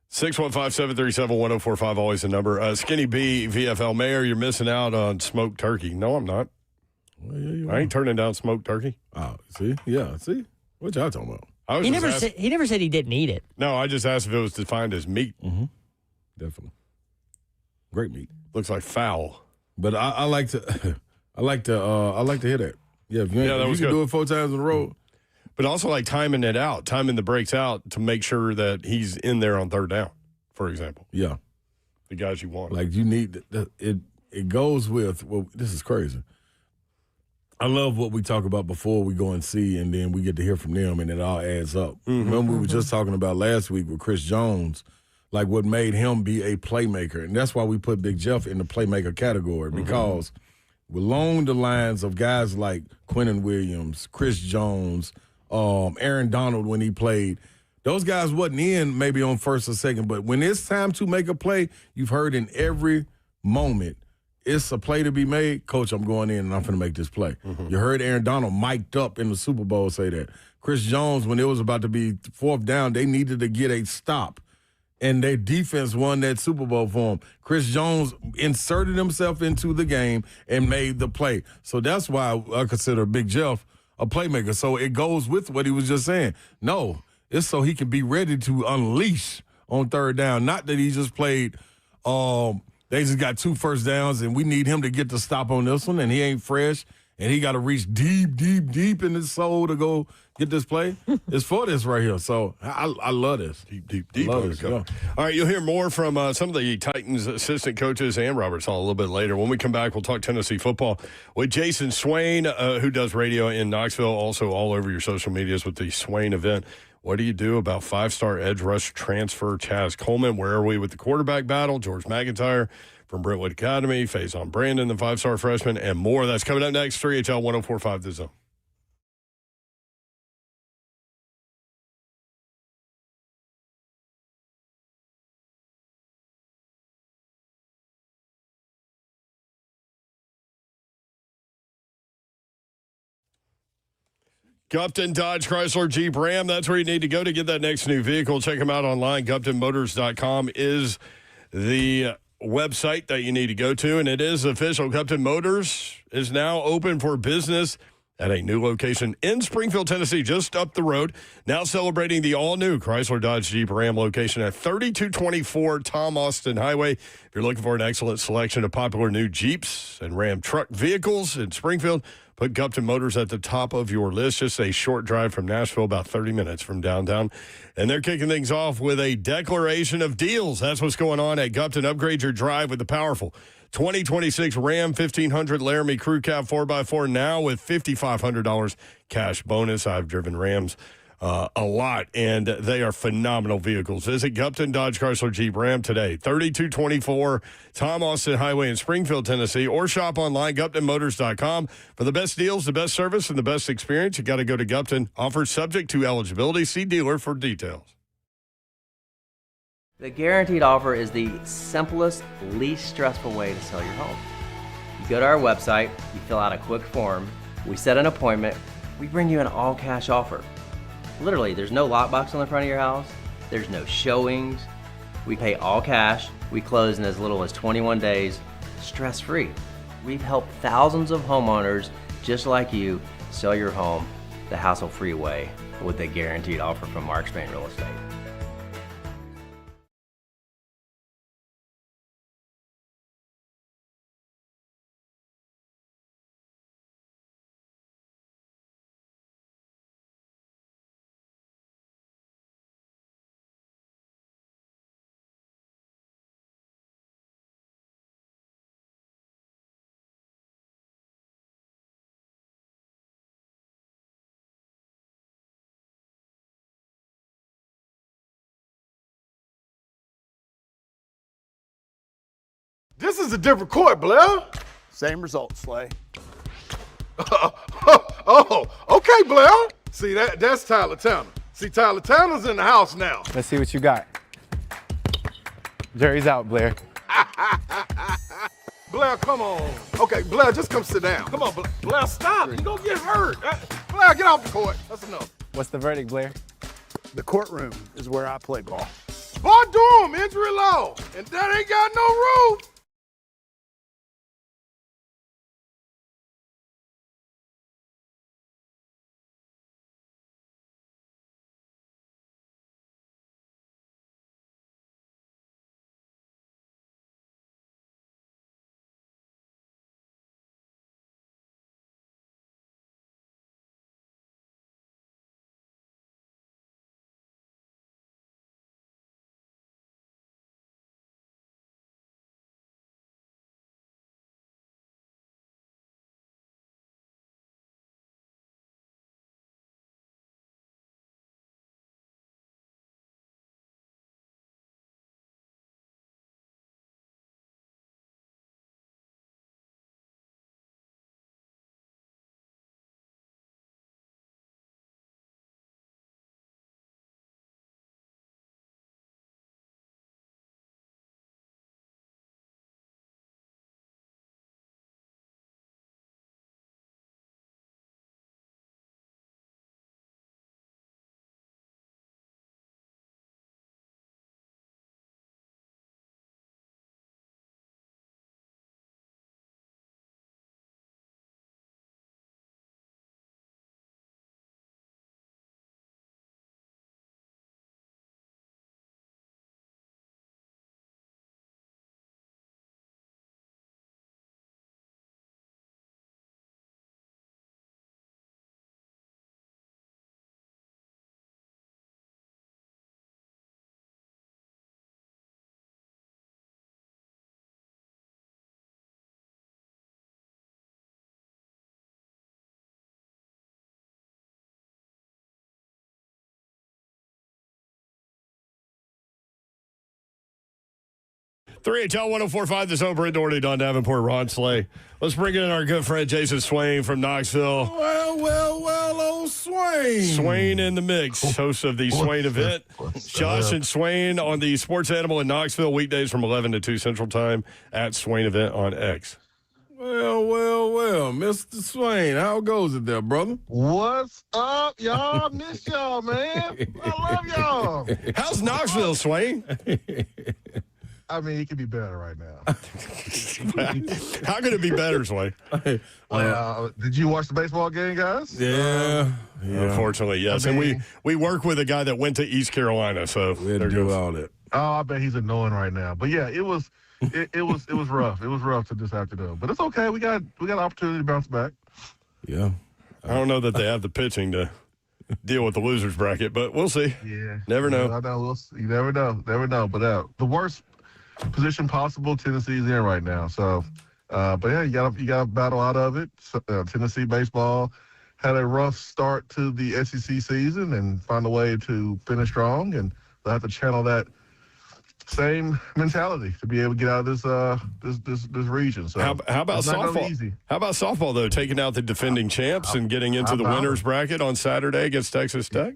615-737-1045, always the number. Skinny B, VFL Mayor, you're missing out on smoked turkey. No, I'm not. Well, yeah, I ain't turning down smoked turkey. Oh, see? Yeah, see? What y'all talking about? He never said he didn't eat it. No, I just asked if it was defined as meat. Mm-hmm. Definitely. Great meat. Looks like fowl. But I like to I like to hear that. Yeah, if you can do it 4 times in a row. But also like timing it out, timing the breaks out to make sure that he's in there on third down, for example. Yeah. The guys you want. Like, you need it goes with, well, this is crazy. I love what we talk about before we go and see, and then we get to hear from them, and it all adds up. Remember, we were just talking about last week with Chris Jones, like what made him be a playmaker. And that's why we put Big Jeff in the playmaker category, because along the lines of guys like Quentin Williams, Chris Jones, Aaron Donald when he played, those guys wasn't in maybe on first or second, but when it's time to make a play, you've heard in every moment, it's a play to be made. Coach, I'm going in and I'm going to make this play. You heard Aaron Donald mic'd up in the Super Bowl say that. Chris Jones, when it was about to be fourth down, they needed to get a stop. And their defense won that Super Bowl for him. Chris Jones inserted himself into the game and made the play. So that's why I consider Big Jeff a playmaker. So it goes with what he was just saying. No, it's so he can be ready to unleash on third down. Not that he just played they just got 2 first downs, and we need him to get the stop on this one, and he ain't fresh, and he got to reach deep, deep, deep in his soul to go get this play. It's for this right here. So I love this. Deep, deep, deep. Love this, yeah. All right, you'll hear more from some of the Titans assistant coaches and Robert Sala a little bit later. When we come back, we'll talk Tennessee football with Jason Swain, who does radio in Knoxville, also all over your social medias with the Swain event. What do you do about 5-star edge rush transfer Chaz Coleman? Where are we with the quarterback battle? George McIntyre from Brentwood Academy, Faison Brandon, the 5-star freshman, and more. That's coming up next. 3HL 104.5 The Zone. Gupton Dodge Chrysler Jeep Ram. That's where you need to go to get that next new vehicle. Check them out online. GuptonMotors.com is the website that you need to go to, and it is official. Gupton Motors is now open for business at a new location in Springfield, Tennessee, just up the road. Now celebrating the all-new Chrysler Dodge Jeep Ram location at 3224 Tom Austin Highway. If you're looking for an excellent selection of popular new Jeeps and Ram truck vehicles in Springfield, put Gupton Motors at the top of your list. Just a short drive from Nashville, about 30 minutes from downtown. And they're kicking things off with a declaration of deals. That's what's going on at Gupton. Upgrade your drive with the powerful 2026 Ram 1500 Laramie Crew Cab 4x4 now with $5,500 cash bonus. I've driven Rams a lot, and they are phenomenal vehicles. Visit Gupton Dodge Chrysler Jeep Ram today, 3224 Tom Austin Highway in Springfield, Tennessee, or shop online, GuptonMotors.com. For the best deals, the best service, and the best experience, you got to go to Gupton. Offers subject to eligibility. See dealer for details. The Guaranteed Offer is the simplest, least stressful way to sell your home. You go to our website, you fill out a quick form, we set an appointment, we bring you an all-cash offer. Literally, there's no lockbox on the front of your house, there's no showings, we pay all cash, we close in as little as 21 days, stress-free. We've helped thousands of homeowners just like you sell your home the hassle-free way with the Guaranteed Offer from Mark Spain Real Estate. This is a different court, Blair. Same result, Slay. Oh, okay, Blair. See, that's Tyler Tanner. See, Tyler Tanner's in the house now. Let's see what you got. Jury's out, Blair. Blair, come on. Okay, Blair, just come sit down. Come on, Blair, stop. You're going to get hurt. Blair, get off the court. That's enough. What's the verdict, Blair? The courtroom is where I play ball. Boy, Durham, injury law. And that ain't got no roof. 3HL 1045, the Zone, Brent Doherty, Don Davenport, Ron Slay. Let's bring in our good friend Jason Swain from Knoxville. Well, old Swain. Swain in the mix, host of the Swain event. Josh and Swain on the Sports Animal in Knoxville, weekdays from 11 to 2 Central Time at Swain event on X. Well, Mr. Swain, how goes it there, brother? What's up, y'all? Miss y'all, man. I love y'all. How's Knoxville, Swain? I mean, it could be better right now. How could it be better, Swain? Did you watch the baseball game, guys? Yeah. Unfortunately, yes. I mean, and we work with a guy that went to East Carolina, so we had to do all that. Oh, I bet he's annoying right now. But yeah, it was rough. It was rough to this afternoon. But it's okay. We got an opportunity to bounce back. Yeah. I don't know that they have the pitching to deal with the losers bracket, but we'll see. Yeah. Never know. I know. We'll see. You never know. But the worst position possible Tennessee's in right now. So, but yeah, you got to battle out of it. So, Tennessee baseball had a rough start to the SEC season and find a way to finish strong, and they'll have to channel that same mentality to be able to get out of this region. So how about softball? Easy. How about softball though? Taking out the defending champs and getting into the winners bracket on Saturday against Texas Tech.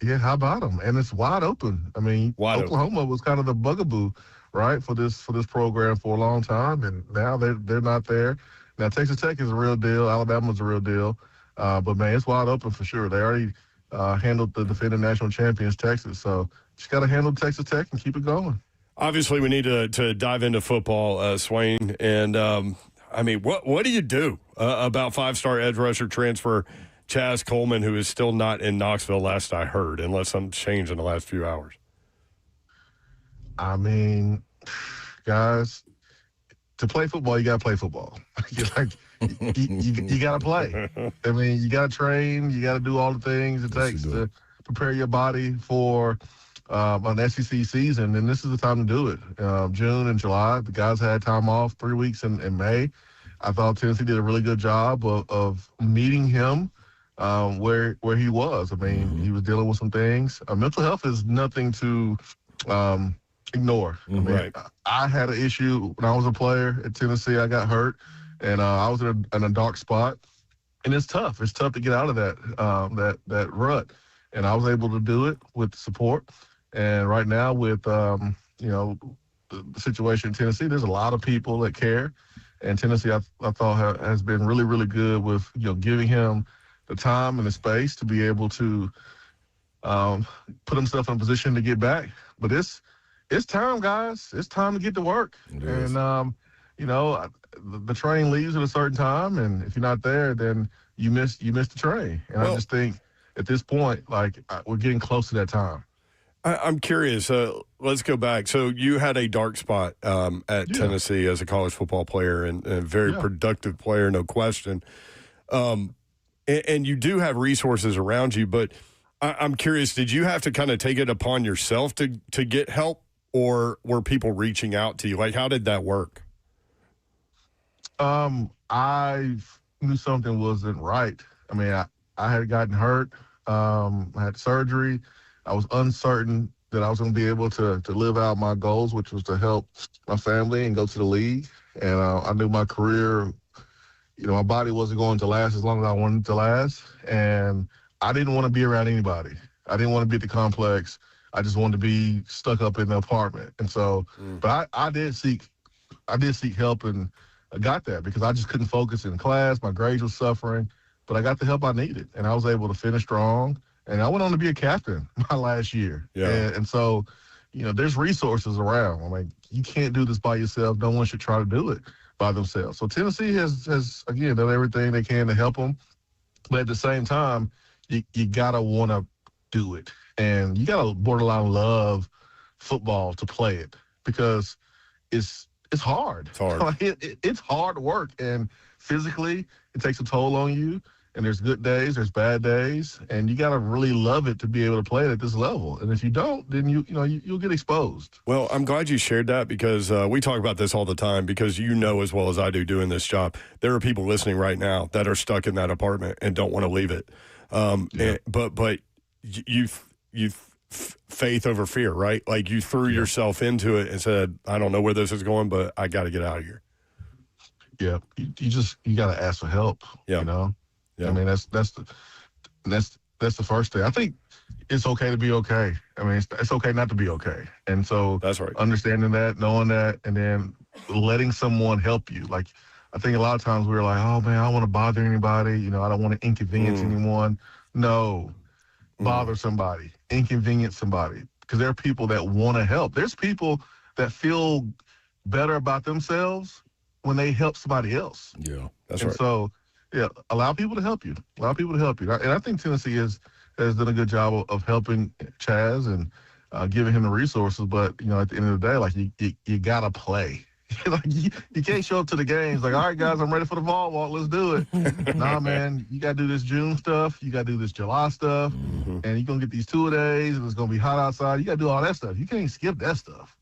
Yeah, how about them? And it's wide open. I mean, Oklahoma was kind of the bugaboo, right, for this program for a long time, and now they're not there. Now Texas Tech is a real deal. Alabama's a real deal. But man, it's wide open for sure. They already handled the defending national champions, Texas. So just got to handle Texas Tech and keep it going. Obviously, we need to dive into football, Swain. And, I mean, what do you do about five-star edge rusher transfer Chaz Coleman, who is still not in Knoxville, last I heard, unless something's changed in the last few hours? I mean, guys, to play football, you got to play football. you got to play. I mean, you got to train. You got to do all the things it takes to prepare your body for an SEC season, and this is the time to do it. June and July, the guys had time off 3 weeks in May. I thought Tennessee did a really good job of meeting him where he was. I mean, he was dealing with some things. Mental health is nothing to ignore. I mean, I had an issue when I was a player at Tennessee. I got hurt, and I was in a dark spot, and it's tough. It's tough to get out of that rut, and I was able to do it with support. And right now, with the situation in Tennessee, there's a lot of people that care, and Tennessee, I thought has been really, really good with giving him the time and the space to be able to put himself in a position to get back. But it's time, guys. It's time to get to work. And the train leaves at a certain time, and if you're not there, then you miss the train. And I just think at this point, we're getting close to that time. I'm curious. Let's go back. So you had a dark spot at Tennessee as a college football player and a very productive player, no question. And you do have resources around you, but I'm curious, did you have to kind of take it upon yourself to get help, or were people reaching out to you? Like, how did that work? I knew something wasn't right. I mean, I had gotten hurt. I had surgery. I was uncertain that I was going to be able to live out my goals, which was to help my family and go to the league. And I knew my career, my body wasn't going to last as long as I wanted it to last. And I didn't want to be around anybody. I didn't want to be at the complex. I just wanted to be stuck up in the apartment. And so, but I did seek help, and I got that because I just couldn't focus in class. My grades were suffering, but I got the help I needed, and I was able to finish strong. And I went on to be a captain my last year. Yeah. And so, there's resources around. I mean, you can't do this by yourself. No one should try to do it by themselves. So Tennessee has again, done everything they can to help them. But at the same time, you got to want to do it. And you got to borderline love football to play it because it's hard. It's hard. It's hard work. And physically, it takes a toll on you. And there's good days, there's bad days, and you got to really love it to be able to play it at this level. And if you don't, then you'll get exposed. Well, I'm glad you shared that because we talk about this all the time because as well as I do doing this job, there are people listening right now that are stuck in that apartment and don't want to leave it. But you faith over fear, right? Like you threw yourself into it and said, I don't know where this is going, but I got to get out of here. Yeah, you got to ask for help. Yeah. You know, Yeah. I mean that's the first thing. I think it's okay to be okay. I mean, it's okay not to be okay. And so that's right. Understanding that, knowing that, and then letting someone help you. Like, I think a lot of times we're like, oh man, I don't want to bother anybody. You know, I don't want to inconvenience anyone. No, bother somebody, inconvenience somebody, because there are people that want to help. There's people that feel better about themselves when they help somebody else. Yeah, that's and right. So, yeah, allow people to help you. Allow people to help you. And I think Tennessee has done a good job of helping Chaz and giving him the resources. But, you know, at the end of the day, like, you got to play. Like you can't show up to the games like, all right, guys, I'm ready for the Vol walk. Let's do it. Nah, man, you got to do this June stuff. You got to do this July stuff. And you're going to get these 2-a-days, and it's going to be hot outside. You got to do all that stuff. You can't skip that stuff.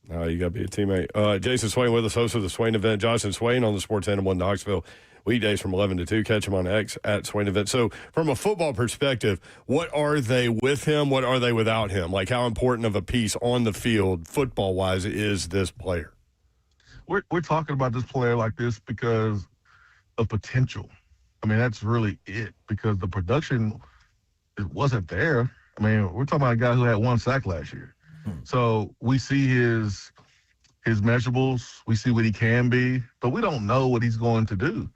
You got to be a teammate. Jason Swain with us, host of the Swain Event. Johnson Swain on the Sports Animal in Knoxville. Weekdays from 11 to 2. Catch him on X at Swain Event. So from a football perspective, what are they with him? What are they without him? Like, how important of a piece on the field, football-wise, is this player? We're talking about this player like this because of potential. I mean, that's really it, because the production, it wasn't there. I mean, we're talking about a guy who had 1 sack last year. So we see his measurables, we see what he can be, but we don't know what he's going to do.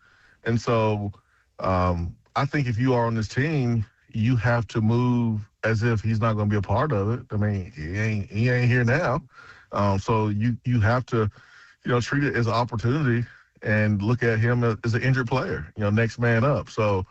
And so I think if you are on this team, you have to move as if he's not going to be a part of it. I mean, he ain't here now. So you have to, you know, treat it as an opportunity and look at him as an injured player, you know, next man up. So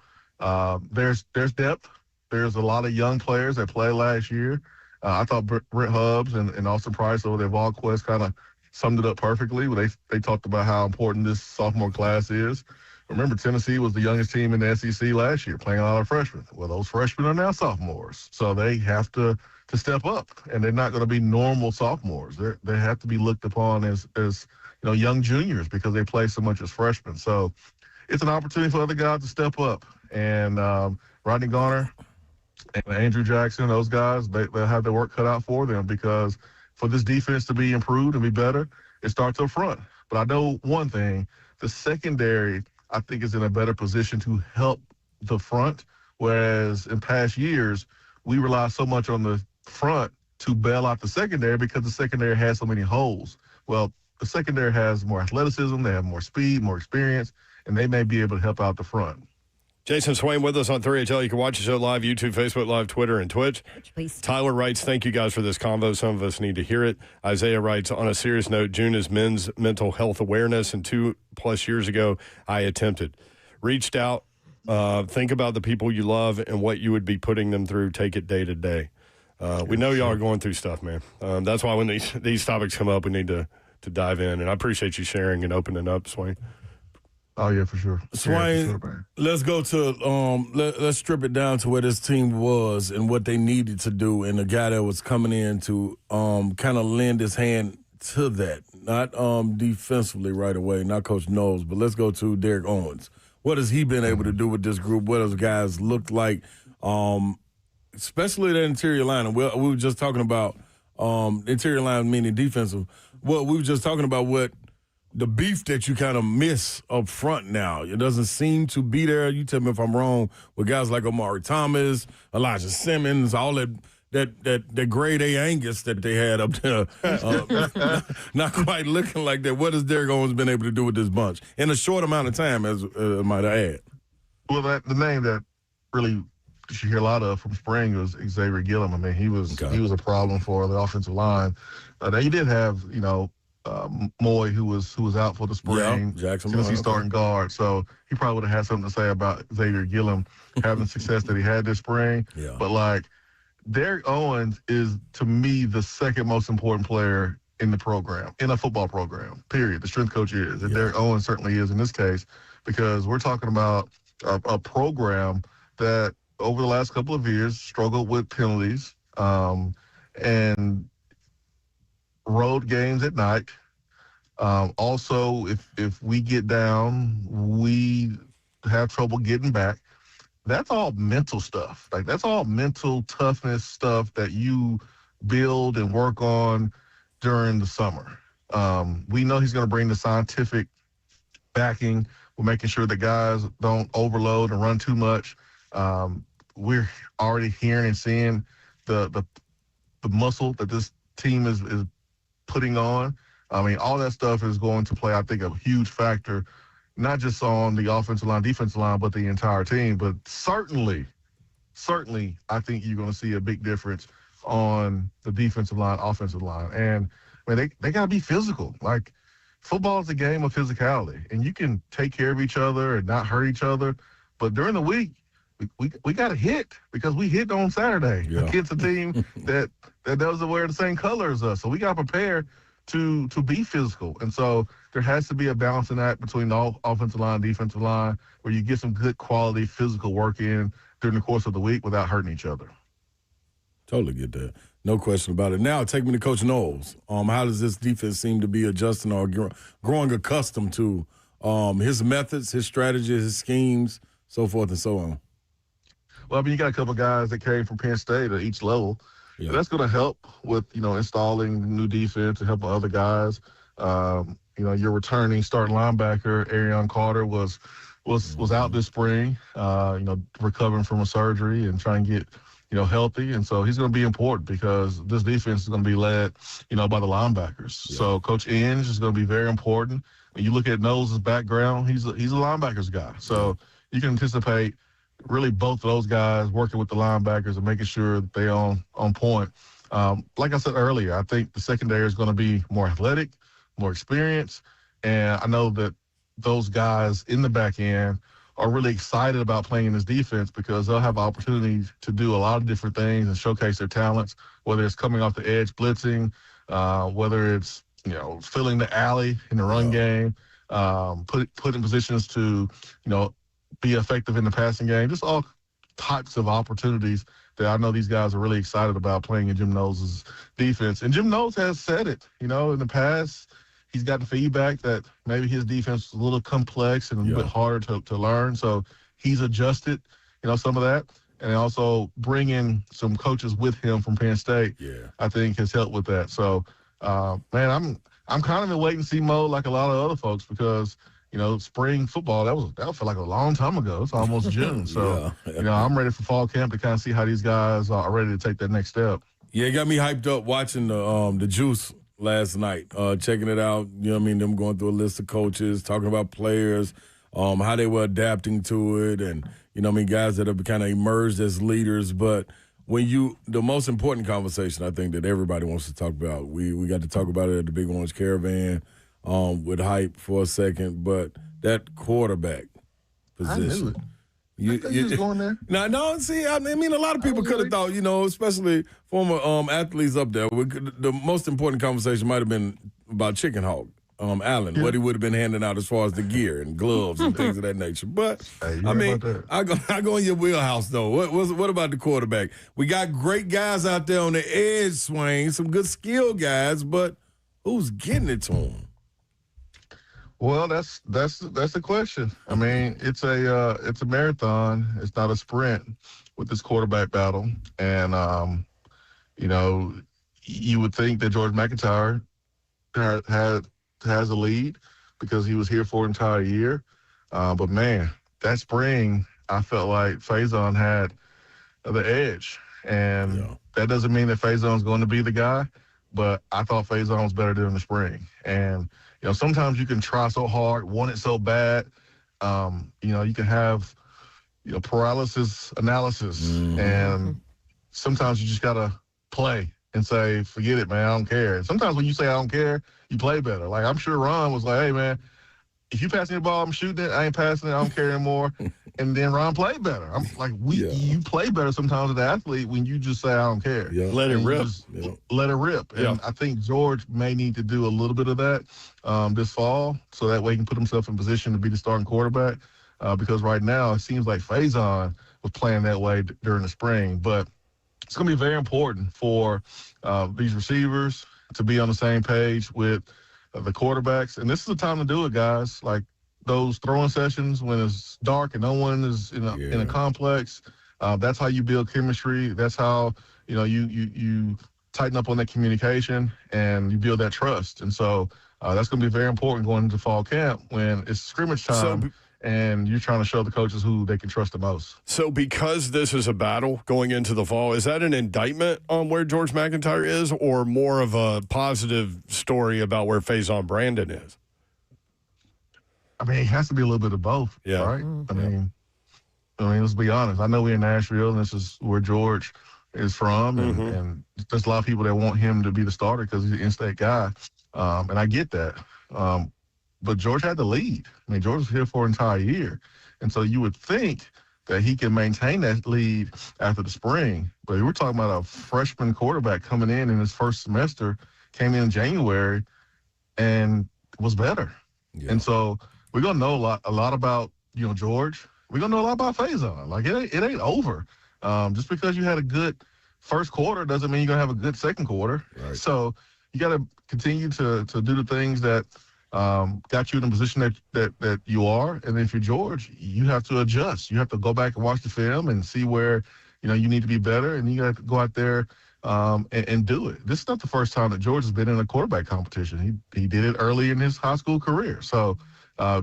there's depth. There's a lot of young players that played last year. I thought Brent Hubbs and Austin Price over their Vol Quest kind of summed it up perfectly. They talked about how important this sophomore class is. Remember, Tennessee was the youngest team in the SEC last year, playing a lot of freshmen. Well, those freshmen are now sophomores, so they have to step up, and they're not going to be normal sophomores. They have to be looked upon as you know, young juniors, because they play so much as freshmen. So it's an opportunity for other guys to step up. And Rodney Garner and Andrew Jackson, those guys, they'll have their work cut out for them, because for this defense to be improved and be better, it starts up front. But I know one thing, the secondary, I think, is in a better position to help the front, whereas in past years, we rely so much on the front to bail out the secondary because the secondary has so many holes. Well, the secondary has more athleticism, they have more speed, more experience, and they may be able to help out the front. Jason Swain with us on 3HL. You can watch the show live, YouTube, Facebook Live, Twitter, and Twitch. Please. Tyler writes, thank you guys for this convo. Some of us need to hear it. Isaiah writes, on a serious note, June is Men's Mental Health Awareness, and 2+ years ago, I attempted. Reached out, think about the people you love and what you would be putting them through. Take it day to day. We know y'all are going through stuff, man. That's why when these topics come up, we need to dive in. And I appreciate you sharing and opening up, Swain. Oh, yeah, for sure. Swain, Yeah, for sure, let's go to let's strip it down to where this team was and what they needed to do, and the guy that was coming in to kind of lend his hand to that. Not defensively right away, not Coach Knowles, but let's go to Derek Owens. What has he been able to do with this group? What those guys looked like, especially the interior line? And we were just talking about interior line meaning defensive. Well, we were just talking about what the beef that you kind of miss up front now. It doesn't seem to be there. You tell me if I'm wrong, with guys like Omari Thomas, Elijah Simmons, all that grade A Angus that they had up there. Not quite looking like that. What has Derek Owens been able to do with this bunch in a short amount of time, as might I add? Well, the name that really you hear a lot of from spring was Xavier Gillum. I mean, he was a problem for the offensive line. Now you did have, you know, Moy, who was out for the spring, Jackson Tennessee starting guard. So he probably would have had something to say about Xavier Gillum having success that he had this spring. Yeah. But like, Derek Owens is, to me, the second most important player in the program, in a football program, period. The strength coach is. And Derek Owens certainly is in this case, because we're talking about a program that over the last couple of years struggled with penalties and road games at night. Also, if we get down, we have trouble getting back. that's all mental stuff. Like, that's all mental toughness stuff that you build and work on during the summer. We know he's going to bring the scientific backing. We're making sure that guys don't overload and run too much. We're already hearing and seeing the muscle that this team is putting on. I mean, all that stuff is going to play, I think, a huge factor, not just on the offensive line, defensive line, but the entire team. But certainly, I think you're going to see a big difference on the defensive line, offensive line. And, I mean, they got to be physical. Like, football is a game of physicality, and you can take care of each other and not hurt each other. But during the week, we got to hit because we hit on Saturday against a team that doesn't wear the same color as us. So we got to prepare to be physical. And so there has to be a balancing act between the offensive line, defensive line, where you get some good quality physical work in during the course of the week without hurting each other. Totally get that. No question about it. Now, take me to Coach Knowles. How does this defense seem to be adjusting or growing accustomed to his methods, his strategies, his schemes, so forth and so on? Well, I mean, you got a couple of guys that came from Penn State at each level. Yeah. That's going to help with, installing new defense and helping other guys. Your returning starting linebacker, Arion Carter, was out this spring, recovering from a surgery and trying to get, healthy. And so he's going to be important because this defense is going to be led, by the linebackers. Yeah. So Coach Inge is going to be very important. When you look at Knowles' background, he's a linebackers guy. So you can anticipate really both of those guys working with the linebackers and making sure that they're on point. Like I said earlier, I think the secondary is going to be more athletic, more experienced, and I know that those guys in the back end are really excited about playing in this defense because they'll have opportunities to do a lot of different things and showcase their talents, whether it's coming off the edge blitzing, whether it's, filling the alley in the run game, put in positions to, be effective in the passing game, just all types of opportunities that I know these guys are really excited about playing in Jim Knowles' defense. And Jim Knowles has said it, in the past, he's gotten feedback that maybe his defense is a little complex and a little bit harder to learn. So he's adjusted, some of that. And also bringing some coaches with him from Penn State, I think has helped with that. So, man, I'm kind of in wait-and-see mode like a lot of other folks because – spring football, that felt like a long time ago. It's almost June. So, I'm ready for fall camp to kind of see how these guys are ready to take that next step. Yeah, it got me hyped up watching the Juice last night, checking it out. Them going through a list of coaches, talking about players, how they were adapting to it, and, guys that have kind of emerged as leaders. But the most important conversation I think that everybody wants to talk about, we got to talk about it at the Big Orange Caravan, with hype for a second, but that quarterback position. I knew you was going there. No, see, a lot of people could have thought, especially former athletes up there, the most important conversation might have been about Chicken Hawk, Allen, what he would have been handing out as far as the gear and gloves and things of that nature. But, I go in your wheelhouse, though. What about the quarterback? We got great guys out there on the edge swing, some good skill guys, but who's getting it to them? Well, that's the question. I mean, it's a marathon. It's not a sprint with this quarterback battle. And you would think that George McIntyre has a lead because he was here for an entire year. But man, that spring I felt like Faison had the edge, and that doesn't mean that Faison's going to be the guy. But I thought Faison was better during the spring, and sometimes you can try so hard, want it so bad. You can have, paralysis analysis. And sometimes you just got to play and say, forget it, man, I don't care. And sometimes when you say I don't care, you play better. Like, I'm sure Ron was like, hey, man, if you pass me the ball, I'm shooting it. I ain't passing it. I don't care anymore. And then Ron played better. I'm like, you play better sometimes as an athlete when you just say, I don't care. Yeah. Let it rip. Let it rip. And I think George may need to do a little bit of that this fall so that way he can put himself in position to be the starting quarterback because right now it seems like Faison was playing that way during the spring. But it's going to be very important for these receivers to be on the same page with the quarterbacks. And this is the time to do it, guys. Like, those throwing sessions when it's dark and no one is in a complex. That's how you build chemistry. That's how you tighten up on that communication and you build that trust. And so that's going to be very important going into fall camp when it's scrimmage time. And you're trying to show the coaches who they can trust the most. So because this is a battle going into the fall, is that an indictment on where George McIntyre is or more of a positive story about where Faison Brandon is? I mean, it has to be a little bit of both, right? I mean, let's be honest. I know we're in Nashville, and this is where George is from, and there's a lot of people that want him to be the starter because he's an in-state guy, and I get that. But George had the lead. I mean, George was here for an entire year. And so you would think that he can maintain that lead after the spring. But we're talking about a freshman quarterback coming in his first semester, came in January, and was better. Yeah. And so we're going to know a lot about, George. We're going to know a lot about Faison. Like, it ain't over. Just because you had a good first quarter doesn't mean you're going to have a good second quarter. Right. So you got to continue to do the things that got you in the position that you are. And if you're George, you have to adjust. You have to go back and watch the film and see where, you need to be better. And you got to go out there and do it. This is not the first time that George has been in a quarterback competition. He did it early in his high school career. So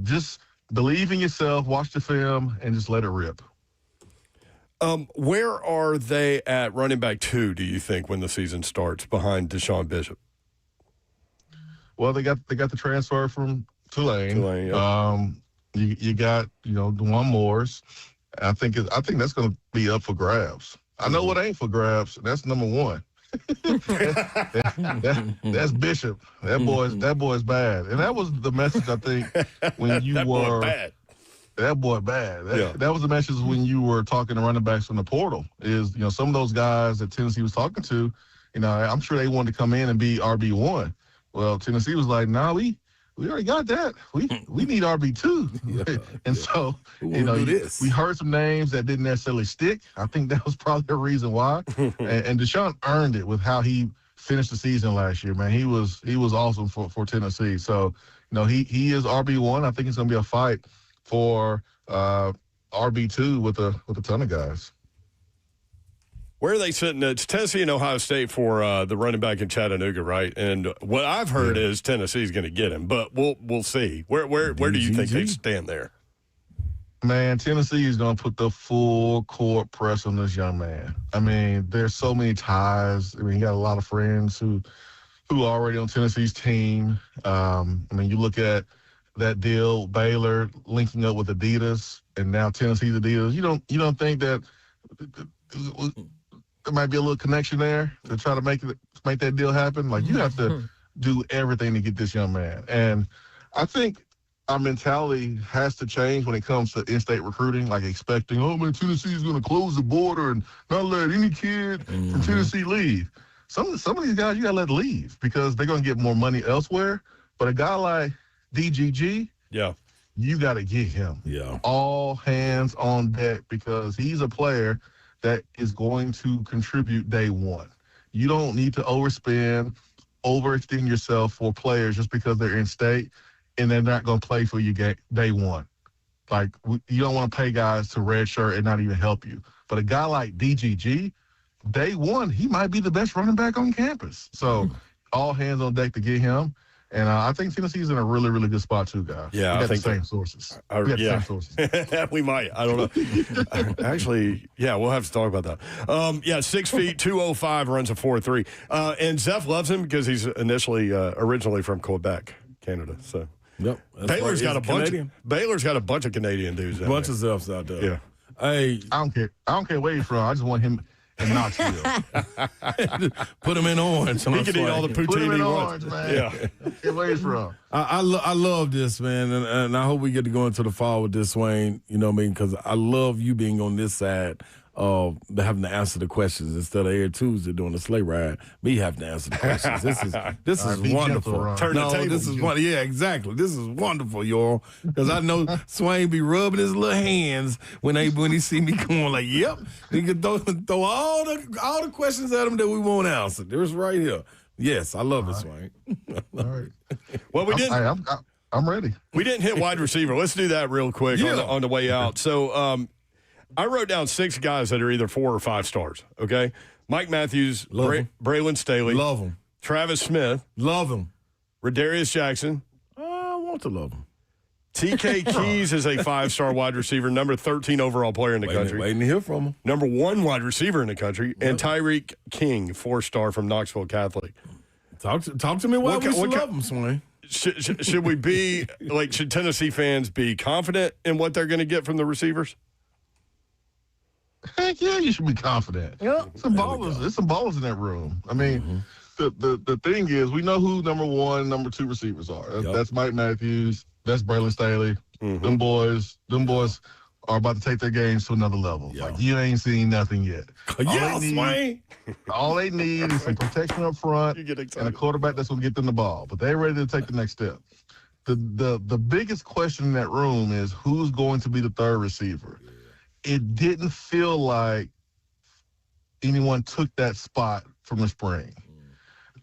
just believe in yourself, watch the film, and just let it rip. Where are they at running back 2, do you think, when the season starts behind Deshaun Bishop? Well, they got the transfer from Tulane. Yep. You got Dwan Morris. I think that's going to be up for grabs. I know what ain't for grabs. That's number 1. That's Bishop. That boy's bad. And that was the message I think when you were bad. That boy bad. That was the message when you were talking to running backs from the portal. Is some of those guys that Tennessee was talking to, I'm sure they wanted to come in and be RB1. Well, Tennessee was like, nah, we already got that. We need RB2. And so, we heard some names that didn't necessarily stick. I think that was probably the reason why. and Deshaun earned it with how he finished the season last year, man. He was awesome for Tennessee. So, he is RB1. I think it's going to be a fight for RB2 with a ton of guys. Where are they sitting? It's Tennessee and Ohio State for the running back in Chattanooga, right? And what I've heard is Tennessee's going to get him, but we'll see. Where do you think they stand there? Man, Tennessee is going to put the full court press on this young man. I mean, there's so many ties. I mean, you got a lot of friends who are already on Tennessee's team. I mean, you look at that deal, Baylor linking up with Adidas, and now Tennessee's Adidas. You don't think that there might be a little connection there to try to make that deal happen? Like, you have to do everything to get this young man. And I think our mentality has to change when it comes to in-state recruiting, like expecting, Tennessee is going to close the border and not let any kid from Tennessee leave. Some of these guys you got to let leave because they're going to get more money elsewhere. But a guy like DGG, you got to get him. Yeah. All hands on deck because he's a player that is going to contribute day one. You don't need to overspend, overextend yourself for players just because they're in state and they're not going to play for you day one. Like, you don't want to pay guys to redshirt and not even help you. But a guy like DGG, day one, he might be the best running back on campus. So all hands on deck to get him. And I think Tennessee's in a really, really good spot too, guys. Yeah, I think the same sources. Same sources. We might. I don't know. Actually, we'll have to talk about that. 6 feet, 205, runs a 4.3. And Zeph loves him because he's originally from Quebec, Canada. So Baylor's got a bunch of Canadian dudes. A bunch of Zephs out there. Yeah. Hey, I don't care where he's from. I just want him in Knoxville. Put him in orange. He can eat all the poutine Put him in he orange, wants. man. Yeah. Where he's from. I love this, man, and I hope we get to go into the fall with this, Swain. You know what I mean? Because I love you being on this side of having to answer the questions instead of every Tuesday doing the sleigh ride. Me having to answer the questions. This is wonderful. Turn the table. This is wonderful. Yeah, exactly. This is wonderful, y'all. Because I know Swain be rubbing his little hands when he see me going like, "Yep." He can throw all the questions at him that we won't answer. There's right here. Yes, I love it, Swain. All right. Well, we didn't. I'm ready. We didn't hit wide receiver. Let's do that real quick on the way out. So I wrote down 6 guys that are either 4 or 5 stars, okay? Mike Matthews, Braylon Staley. Love him. Travis Smith. Love him. Radarius Jackson. I want to love him. TK Keys is a 5-star wide receiver, number 13 overall player in the country. Waiting to hear from him. Number 1 wide receiver in the country. And Tyreek King, 4-star from Knoxville Catholic. Talk to me why we love him, Swain. Should we be, should Tennessee fans be confident in what they're going to get from the receivers? Heck yeah, you should be confident. Yep. Some ballers in that room. I mean, the thing is, we know who number 1, number 2 receivers are. That's Mike Matthews. That's Braylon Staley. Them boys are about to take their games to another level. Like, you ain't seen nothing yet. All they need is some protection up front and a quarterback that's going to get them the ball. But they're ready to take the next step. The biggest question in that room is who's going to be the third receiver. It didn't feel like anyone took that spot from the spring.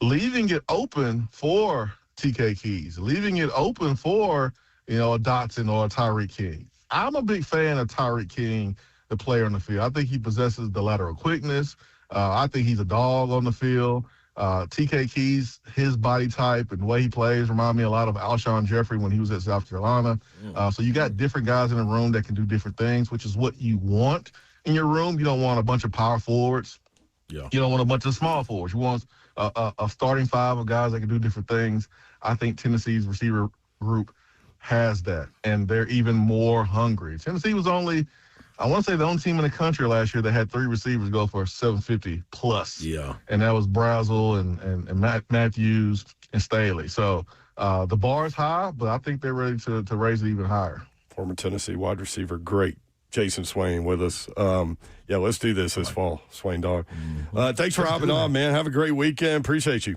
Leaving it open for TK Keys, leaving it open for, a Dotson or a Tyreek King. I'm a big fan of Tyreek King, the player on the field. I think he possesses the lateral quickness. I think he's a dog on the field. TK Keys, his body type and the way he plays remind me a lot of Alshon Jeffrey when he was at South Carolina. So you got different guys in the room that can do different things, which is what you want in your room. You don't want a bunch of power forwards. Yeah. You don't want a bunch of small forwards. You want a starting 5 of guys that can do different things. I think Tennessee's receiver group has that, and they're even more hungry. Tennessee was only, I want to say, the only team in the country last year that had 3 receivers go for 750 plus. Yeah. And that was Brazel and Matthews and Staley. So the bar is high, but I think they're ready to raise it even higher. Former Tennessee wide receiver, great Jason Swain with us. Let's do this fall, Swain Dog. Thanks for hopping on, man. Have a great weekend. Appreciate you.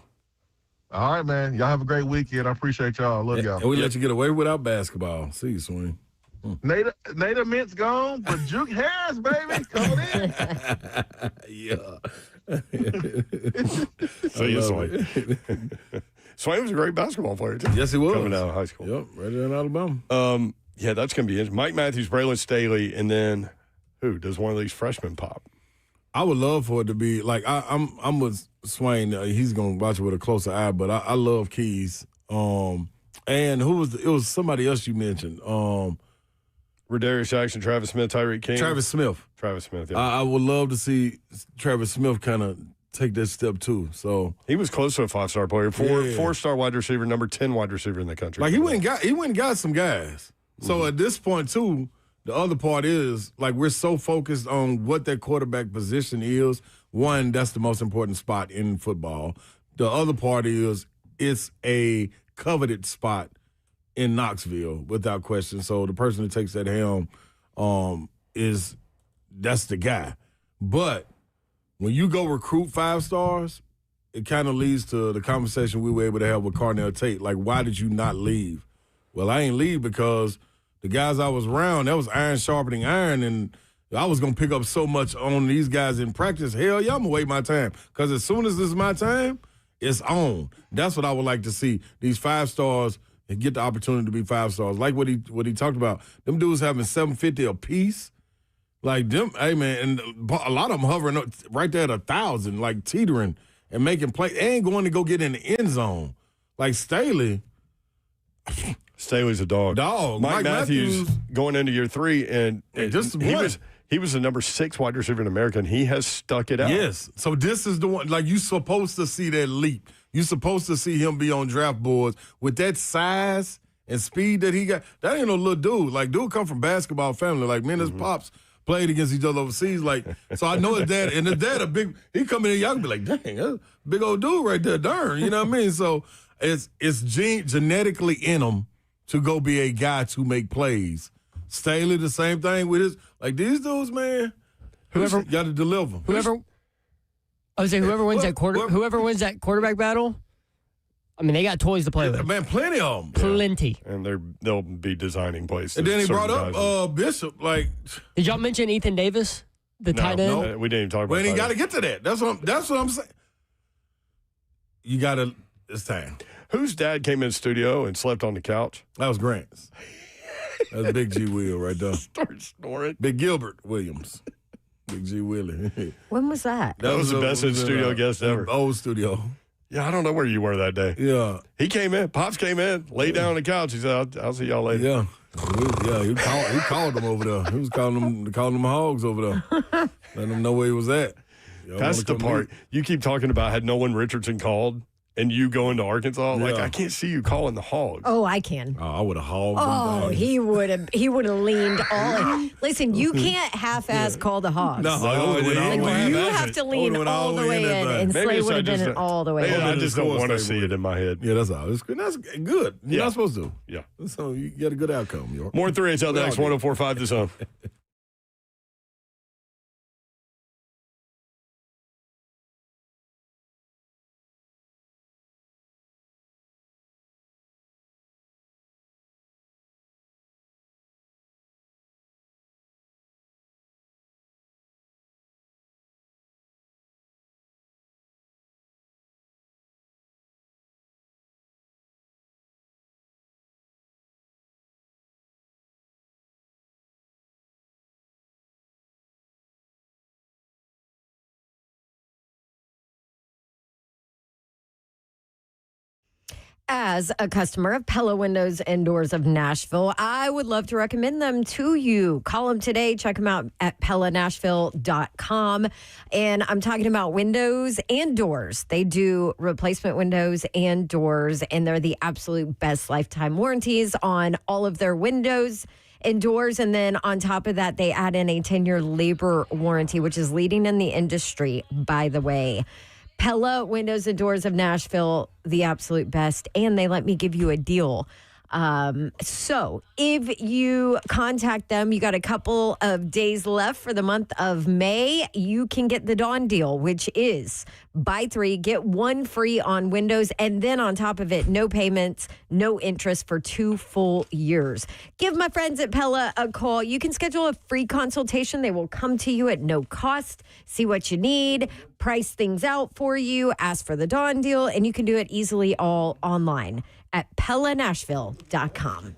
All right, man. Y'all have a great weekend. I appreciate y'all. I love y'all. And we let you get away without basketball. See you, Swain. Nada Mint's gone, but Juke Harris, baby, coming in. See you, Swain. Swain was a great basketball player, too. Yes, he was. Coming out of high school. Yep, right there in Alabama. That's going to be it. Mike Matthews, Braylon Staley, and then who? Does one of these freshmen pop? I would love for it to be like I'm with Swain. He's gonna watch it with a closer eye, but I love Keys. And who was it was somebody else you mentioned. Radarius Jackson, Travis Smith, Tyreek King. Travis Smith. Yeah. I would love to see Travis Smith kind of take that step too. So he was close to a 5-star player, 4-star wide receiver, number 10 wide receiver in the country. Like he went and got some guys. So at this point too. The other part is, we're so focused on what their quarterback position is. One, that's the most important spot in football. The other part is it's a coveted spot in Knoxville, without question. So the person that takes that helm that's the guy. But when you go recruit 5 stars, it kind of leads to the conversation we were able to have with Carnell Tate. Like, why did you not leave? Well, I ain't leave because the guys I was around, that was iron sharpening iron, and I was going to pick up so much on these guys in practice. Hell yeah, I'm going to wait my time. Because as soon as this is my time, it's on. That's what I would like to see. These 5 stars and get the opportunity to be 5 stars. Like what he talked about. Them dudes having 750 apiece. Like them, hey man, and a lot of them hovering up right there at 1,000, like teetering and making plays. They ain't going to go get in the end zone. Like Staley's a dog. Mike Matthews going into year 3, and he was the number 6 wide receiver in America, and he has stuck it out. Yes. So this is the one. Like, you're supposed to see that leap. You're supposed to see him be on draft boards with that size and speed that he got. That ain't no little dude. Like, dude come from basketball family. Like, me and his pops played against each other overseas. Like, so I know his dad, and his dad a big. He come in here, y'all can be like, dang, that's a big old dude right there, darn. You know what I mean? So it's genetically in him to go be a guy to make plays. Staley, the same thing with his, like these dudes, man. Whoever got to deliver. Whoever wins that quarterback battle, I mean, they got toys to play with. Man, plenty of them. Plenty. And they'll be designing plays. And then he brought up Bishop. Like, did y'all mention Ethan Davis, the tight end? No, we didn't even talk about. Well, he got to get to that. That's what I'm saying. You got to. It's time. Whose dad came in the studio and slept on the couch? That was Grant's. That's Big G Will right there. Start snoring. Big Gilbert Williams. Big G Willie. When was that? That was the best in-studio guest ever. Old studio. Yeah, I don't know where you were that day. Yeah. He came in. Pops came in, laid down on the couch. He said, I'll see y'all later. Yeah. He called them over there. He was calling them hogs over there. Letting them know where he was at. That's the part. You keep talking about had Nolan Richardson called and you going to Arkansas. Like, I can't see you calling the hogs. Oh, I can. Oh, I would have hogged them. Oh, he would have leaned all in. Listen, you can't half-ass call the hogs. No, you have to lean all the way in, and Slay would have been all the way in. I just don't want to see it in my head. Yeah, that's all. That's good. You're not supposed to. Yeah. So you get a good outcome, York. More 3HL next, 104.5 The Zone. As a customer of Pella Windows and Doors of Nashville, I would love to recommend them to you. Call them today. Check them out at PellaNashville.com. And I'm talking about windows and doors. They do replacement windows and doors, and they're the absolute best lifetime warranties on all of their windows and doors. And then on top of that, they add in a 10-year labor warranty, which is leading in the industry, by the way. Pella Windows and Doors of Nashville, the absolute best, and they let me give you a deal. So if you contact them, you got a couple of days left for the month of May. You can get the Dawn deal, which is buy 3, get 1 free on windows. And then on top of it, no payments, no interest for 2 full years. Give my friends at Pella a call. You can schedule a free consultation. They will come to you at no cost, see what you need, price things out for you, ask for the Dawn deal, and you can do it easily all online at PellaNashville.com.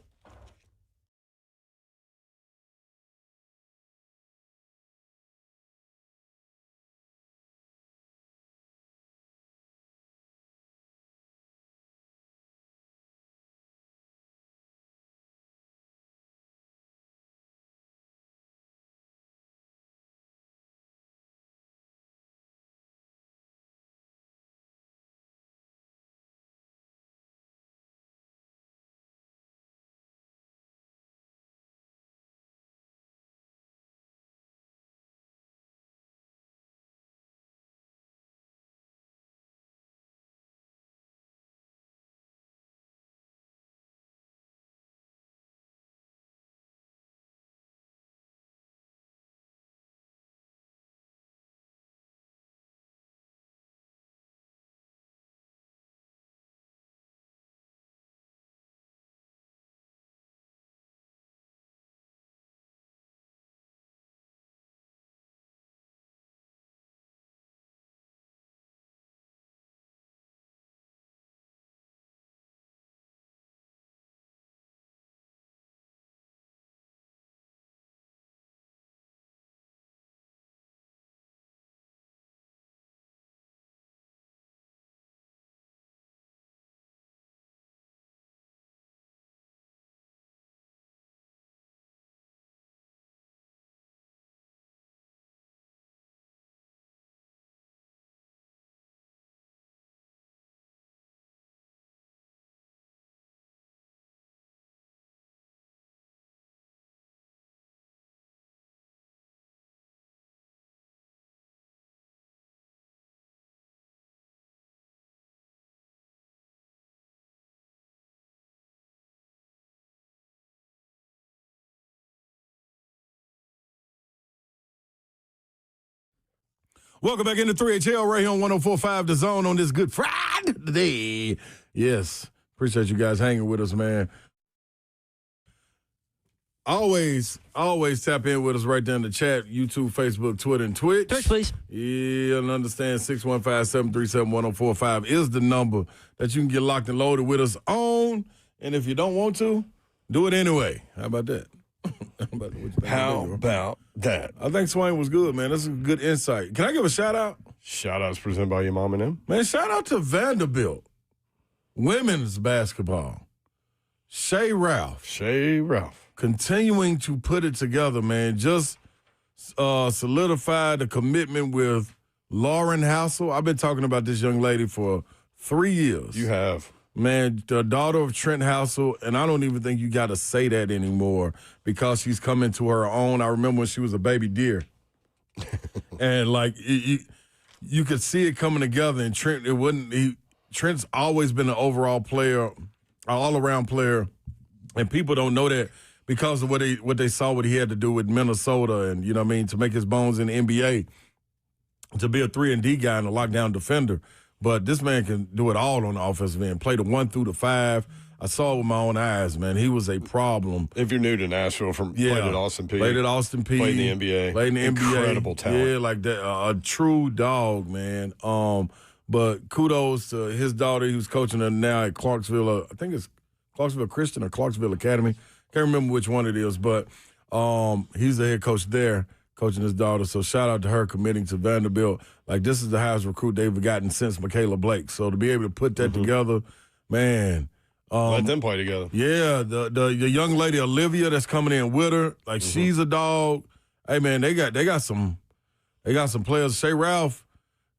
Welcome back into 3HL right here on 104.5 The Zone on this Good Friday. Yes, appreciate you guys hanging with us, man. always tap in with us right there in the chat, YouTube, Facebook, Twitter, and Twitch. Twitch, please. Yeah, and understand 615-737-1045 is the number that you can get locked and loaded with us on. And if you don't want to, do it anyway. How about that? How about that? I think Swain was good, man. That's a good insight. Can I give a shout-out? Shout-outs presented by your mom and him. Man, shout-out to Vanderbilt. Women's basketball. Shay Ralph. Continuing to put it together, man. Just solidified the commitment with Lauren Hassel. I've been talking about this young lady for 3 years. You have. Man, the daughter of Trent Hassel, and I don't even think you got to say that anymore because she's coming to her own. I remember when she was a baby deer. And, like, you could see it coming together, and Trent's always been an overall player, an all-around player, and people don't know that because of what they saw what he had to do with Minnesota and, you know what I mean, to make his bones in the NBA, to be a 3-and-D guy and a lockdown defender. But this man can do it all on the offensive end. Play the 1 through the 5. I saw it with my own eyes, man. He was a problem. If you're new to Nashville, played at Austin Peay. Played at Austin Peay. Played in the NBA. Played in the NBA. Incredible talent. Yeah, like that. A true dog, man. But kudos to his daughter. He was coaching her now at Clarksville. I think it's Clarksville Christian or Clarksville Academy. Can't remember which one it is, but he's the head coach there, coaching his daughter. So shout out to her committing to Vanderbilt. Like, this is the highest recruit they've gotten since Michaela Blake. So to be able to put that together, man. Let them play together. Yeah, the young lady Olivia that's coming in with her, like she's a dog. Hey man, they got some players. Shay Ralph,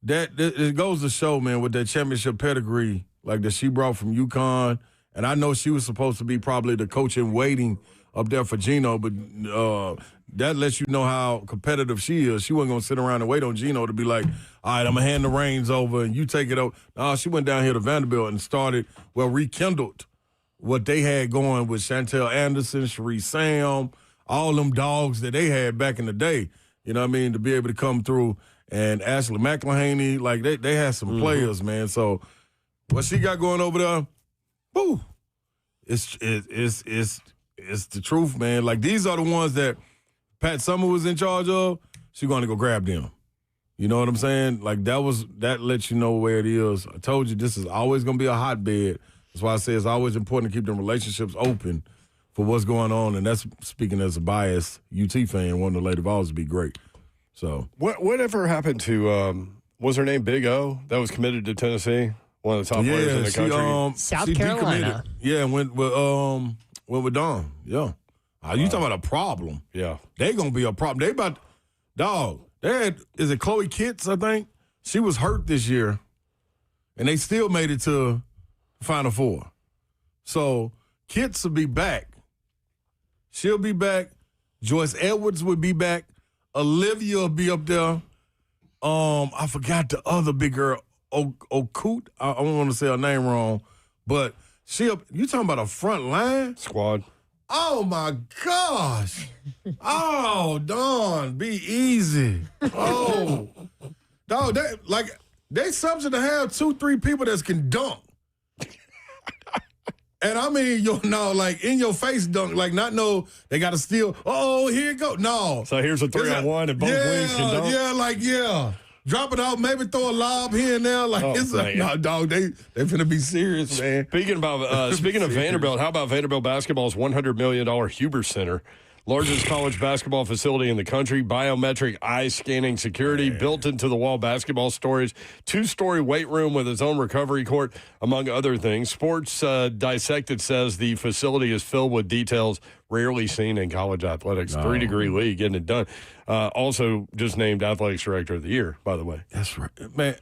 it goes to show, man, with that championship pedigree, like that she brought from UConn. And I know she was supposed to be probably the coach in waiting up there for Gino, but that lets you know how competitive she is. She wasn't going to sit around and wait on Gino to be like, all right, I'm going to hand the reins over and you take it over. No, she went down here to Vanderbilt and rekindled what they had going with Chantel Anderson, Cherie Sam, all them dogs that they had back in the day. You know what I mean? To be able to come through. And Ashley McElhaney, like they had some players, man. So what she got going over there, woo, it's the truth, man. Like, these are the ones that Pat Summer was in charge of. She's going to go grab them. You know what I'm saying? Like, that lets you know where it is. I told you this is always going to be a hotbed. That's why I say it's always important to keep them relationships open for what's going on. And that's, speaking as a biased UT fan, one of the Lady Vols would be great. So whatever happened to was her name Big O that was committed to Tennessee? One of the top players in the country. South Carolina. Yeah, went with Don. Yeah. You talking about a problem. Yeah. They going to be a problem. They about, dog, is it Chloe Kitts, I think? She was hurt this year, and they still made it to Final Four. So Kitts will be back. She'll be back. Joyce Edwards will be back. Olivia will be up there. I forgot the other big girl, Okut. I don't want to say her name wrong, but you talking about a front line squad? Oh my gosh! Oh, Don, be easy. Oh, dog, they something to have 2-3 people that can dunk. And I mean, like in your face dunk, like not know they got to steal. Oh, here it go. No. So here's a 3-on-1 and both wings can dunk. Yeah. Drop it out, maybe throw a lob here and there. Like, no, dog, they finna be serious, man. Speaking of Vanderbilt, how about Vanderbilt basketball's $100 million Huber Center? Largest college basketball facility in the country, biometric eye scanning security, built into the wall basketball storage, 2-story weight room with its own recovery court, among other things. Sports Dissected says the facility is filled with details rarely seen in college athletics. 3-degree league, getting it done. Also just named Athletics Director of the Year, by the way. That's right. Man,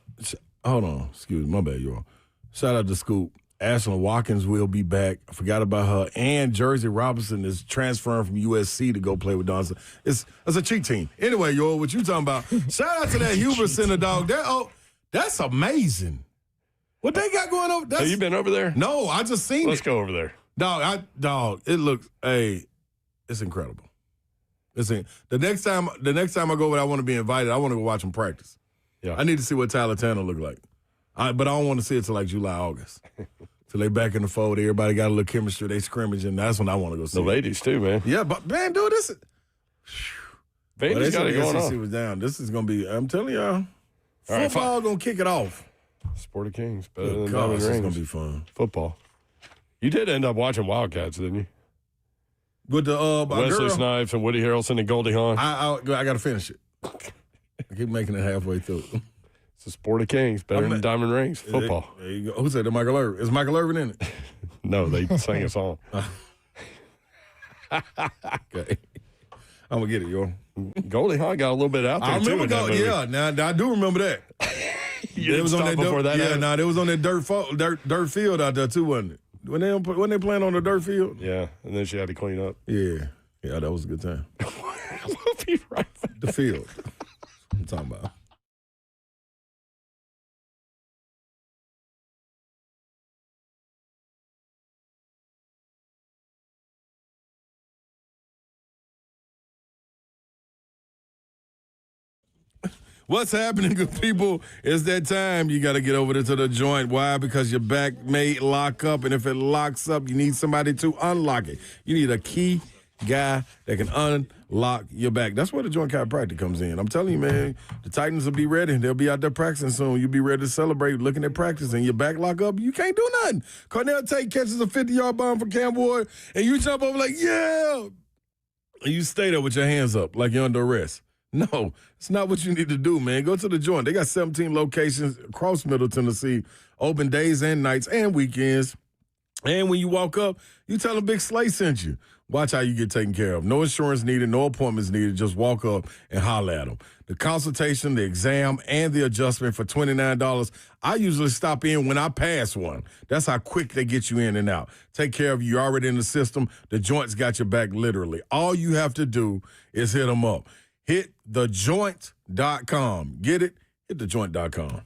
hold on. Excuse me. My bad, y'all. Shout out to Scoop. Ashlyn Watkins will be back. I forgot about her. And Jersey Robinson is transferring from USC to go play with Donson. It's a cheat team. Anyway, yo, what you talking about? Shout out to that Huber Center, dog. That's amazing. What they got going over? Have you been over there? No, I just seen Let's go over there. Dog, it looks, it's incredible. The next time I go, I want to be invited. I want to go watch them practice. Yeah. I need to see what Tyler Tanner look like. But I don't want to see it till like July, August. till they back in the fold. Everybody got a little chemistry. They scrimmage, and that's when I want to go see The ladies, too, man. Yeah, but, man, dude, this is. Vandy's got it going SEC on. was down. This is going to be, I'm telling y'all, All right, football going to kick it off. Sport of Kings. Better Good than God, Diamond this is Rings. going to be fun. Football. You did end up watching Wildcats, didn't you? With the Wesley girl, Snipes and Woody Harrelson and Goldie Hawn. I got to finish it. I keep making it halfway through. It's the Sport of Kings. Better than Diamond Rings. Football. There you go. Who said that? Michael Irvin. Is Michael Irvin in it? No, they sang a song. Okay. I'm going to get it, yo. Goldie Hawn got a little bit out there, I remember too. Yeah, now I do remember that. You didn't stop before that Yeah, happened? they was on that dirt field out there, too, wasn't it? When they playing on the dirt field? Yeah, and then she had to clean up. Yeah. Yeah, that was a good time. We'll be right back. The field. I'm talking about. What's happening, good people? It's that time. You got to get over to the joint. Why? Because your back may lock up, and if it locks up, you need somebody to unlock it. You need a key guy that can unlock your back. That's where the joint chiropractic comes in. I'm telling you, man, the Titans will be ready. They'll be out there practicing soon. You'll be ready to celebrate looking at practice, and your back lock up, you can't do nothing. Cornell Tate catches a 50-yard bomb from Cam Ward, and you jump over like, yeah! And you stay there with your hands up like you're under arrest. No, it's not what you need to do, man. Go to the joint. They got 17 locations across Middle Tennessee, open days and nights and weekends. And when you walk up, you tell them Big Slay sent you. Watch how you get taken care of. No insurance needed, no appointments needed. Just walk up and holler at them. The consultation, the exam, and the adjustment for $29. I usually stop in when I pass one. That's how quick they get you in and out. Take care of you. You're already in the system. The joint's got your back literally. All you have to do is hit them up. Hit thejoint.com. Get it? Hit thejoint.com.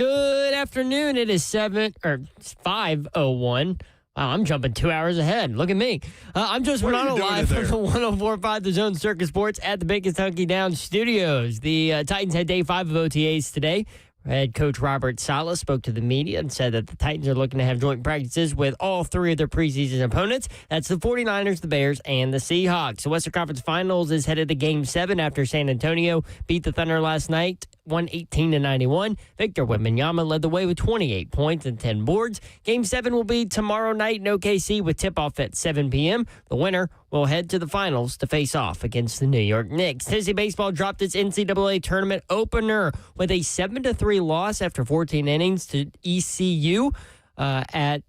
Good afternoon. It is 5:01. Wow, I'm jumping 2 hours ahead. Look at me. I'm just What are on you doing live there? from the 104.5 The Zone Circus Sports at the Big Kentucky Downs Studios. The Titans had day 5 of OTAs today. Head coach Robert Saleh spoke to the media and said that the Titans are looking to have joint practices with all 3 of their preseason opponents. That's the 49ers, the Bears, and the Seahawks. The Western Conference Finals is headed to Game 7 after San Antonio beat the Thunder last night, 118-91. Victor Wembanyama led the way with 28 points and 10 boards. Game 7 will be tomorrow night in OKC with tip-off at 7 p.m. The winner will head to the finals to face off against the New York Knicks. Tennessee baseball dropped its NCAA tournament opener with a 7-3 loss after 14 innings to ECU at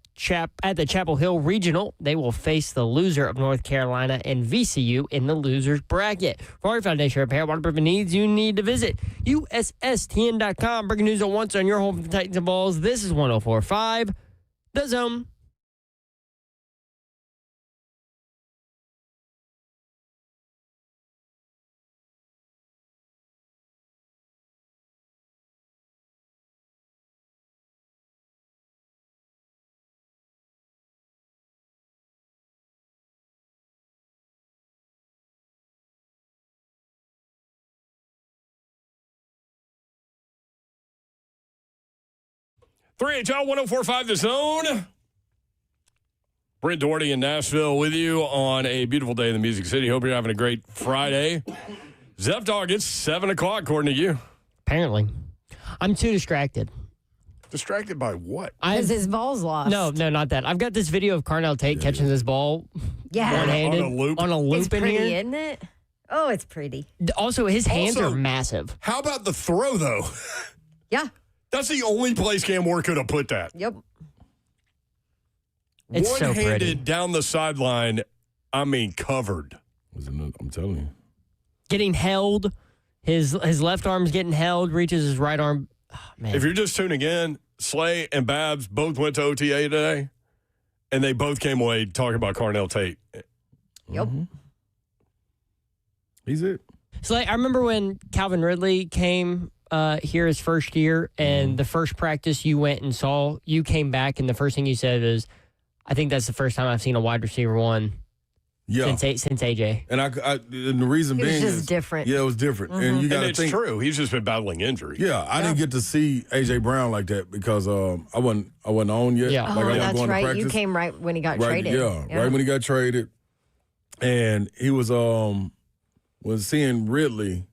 the Chapel Hill Regional. They will face the loser of North Carolina and VCU in the losers bracket. For our foundation repair, waterproofing needs, you need to visit USSTN.com. Breaking news at once on your home for the Titans and Vols. This is 104.5 The Zone. Three HL 104.5 The Zone. Brent Doherty in Nashville with you on a beautiful day in the Music City. Hope you're having a great Friday. Zeph Dog, it's 7 o'clock according to you. Apparently. I'm too distracted. Distracted by what? Because his Vols lost. No, not that. I've got this video of Carnell Tate catching this ball Yeah. one-handed On a loop? on a loop It's in pretty, here. isn't it? Oh, it's pretty. Also, his hands Also- are massive. How about the throw, though? Yeah. That's the only place Cam Ward could have put that. Yep. It's so pretty. One-handed down the sideline, I mean, covered. I'm telling you. Getting held, his left arm's getting held, reaches his right arm. Oh, man. If you're just tuning in, Slay and Babs both went to OTA today, and they both came away talking about Carnell Tate. Yep. He's it. So, I remember when Calvin Ridley came here his first year, and the first practice you went and saw, you came back, and the first thing you said is, I think that's the first time I've seen a wide receiver one since AJ. And and the reason It was being just is different. Yeah, it was different. And you got And to it's think true. He's just been battling injury. Yeah, I didn't get to see AJ Brown like that because I wasn't on yet. Yeah. Like, Oh, I was that's going to right. practice. You came right when he got right, traded. right when he got traded. And he was seeing Ridley.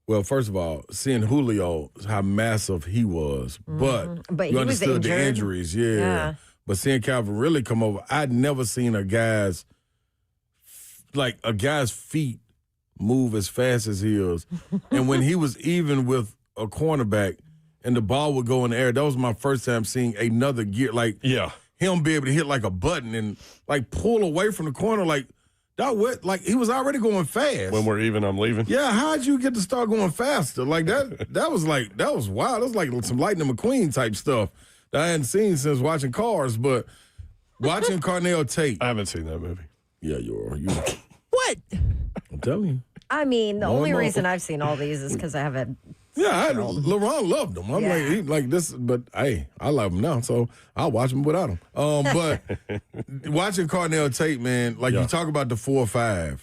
Well, first of all, seeing Julio, how massive he was, but But you he was understood the injured. injuries, Yeah. But seeing Calvin really come over, I'd never seen a guy's feet move as fast as his. And when he was even with a cornerback and the ball would go in the air, that was my first time seeing another gear, him be able to hit like a button and like pull away from the corner he was already going fast. When we're even, I'm leaving. Yeah, how'd you get to start going faster? Like that was wild. That was like some Lightning McQueen type stuff that I hadn't seen since watching Cars, but watching Carnell Tate. I haven't seen that movie. Yeah, you are. What? I'm telling you. I mean, the No, only no. reason I've seen all these is because I have a. Yeah, LeBron loved him. I'm Yeah. he like this, but hey, I love him now, so I'll watch him without him. But watching Carnell Tate, man, you talk about the 4-5.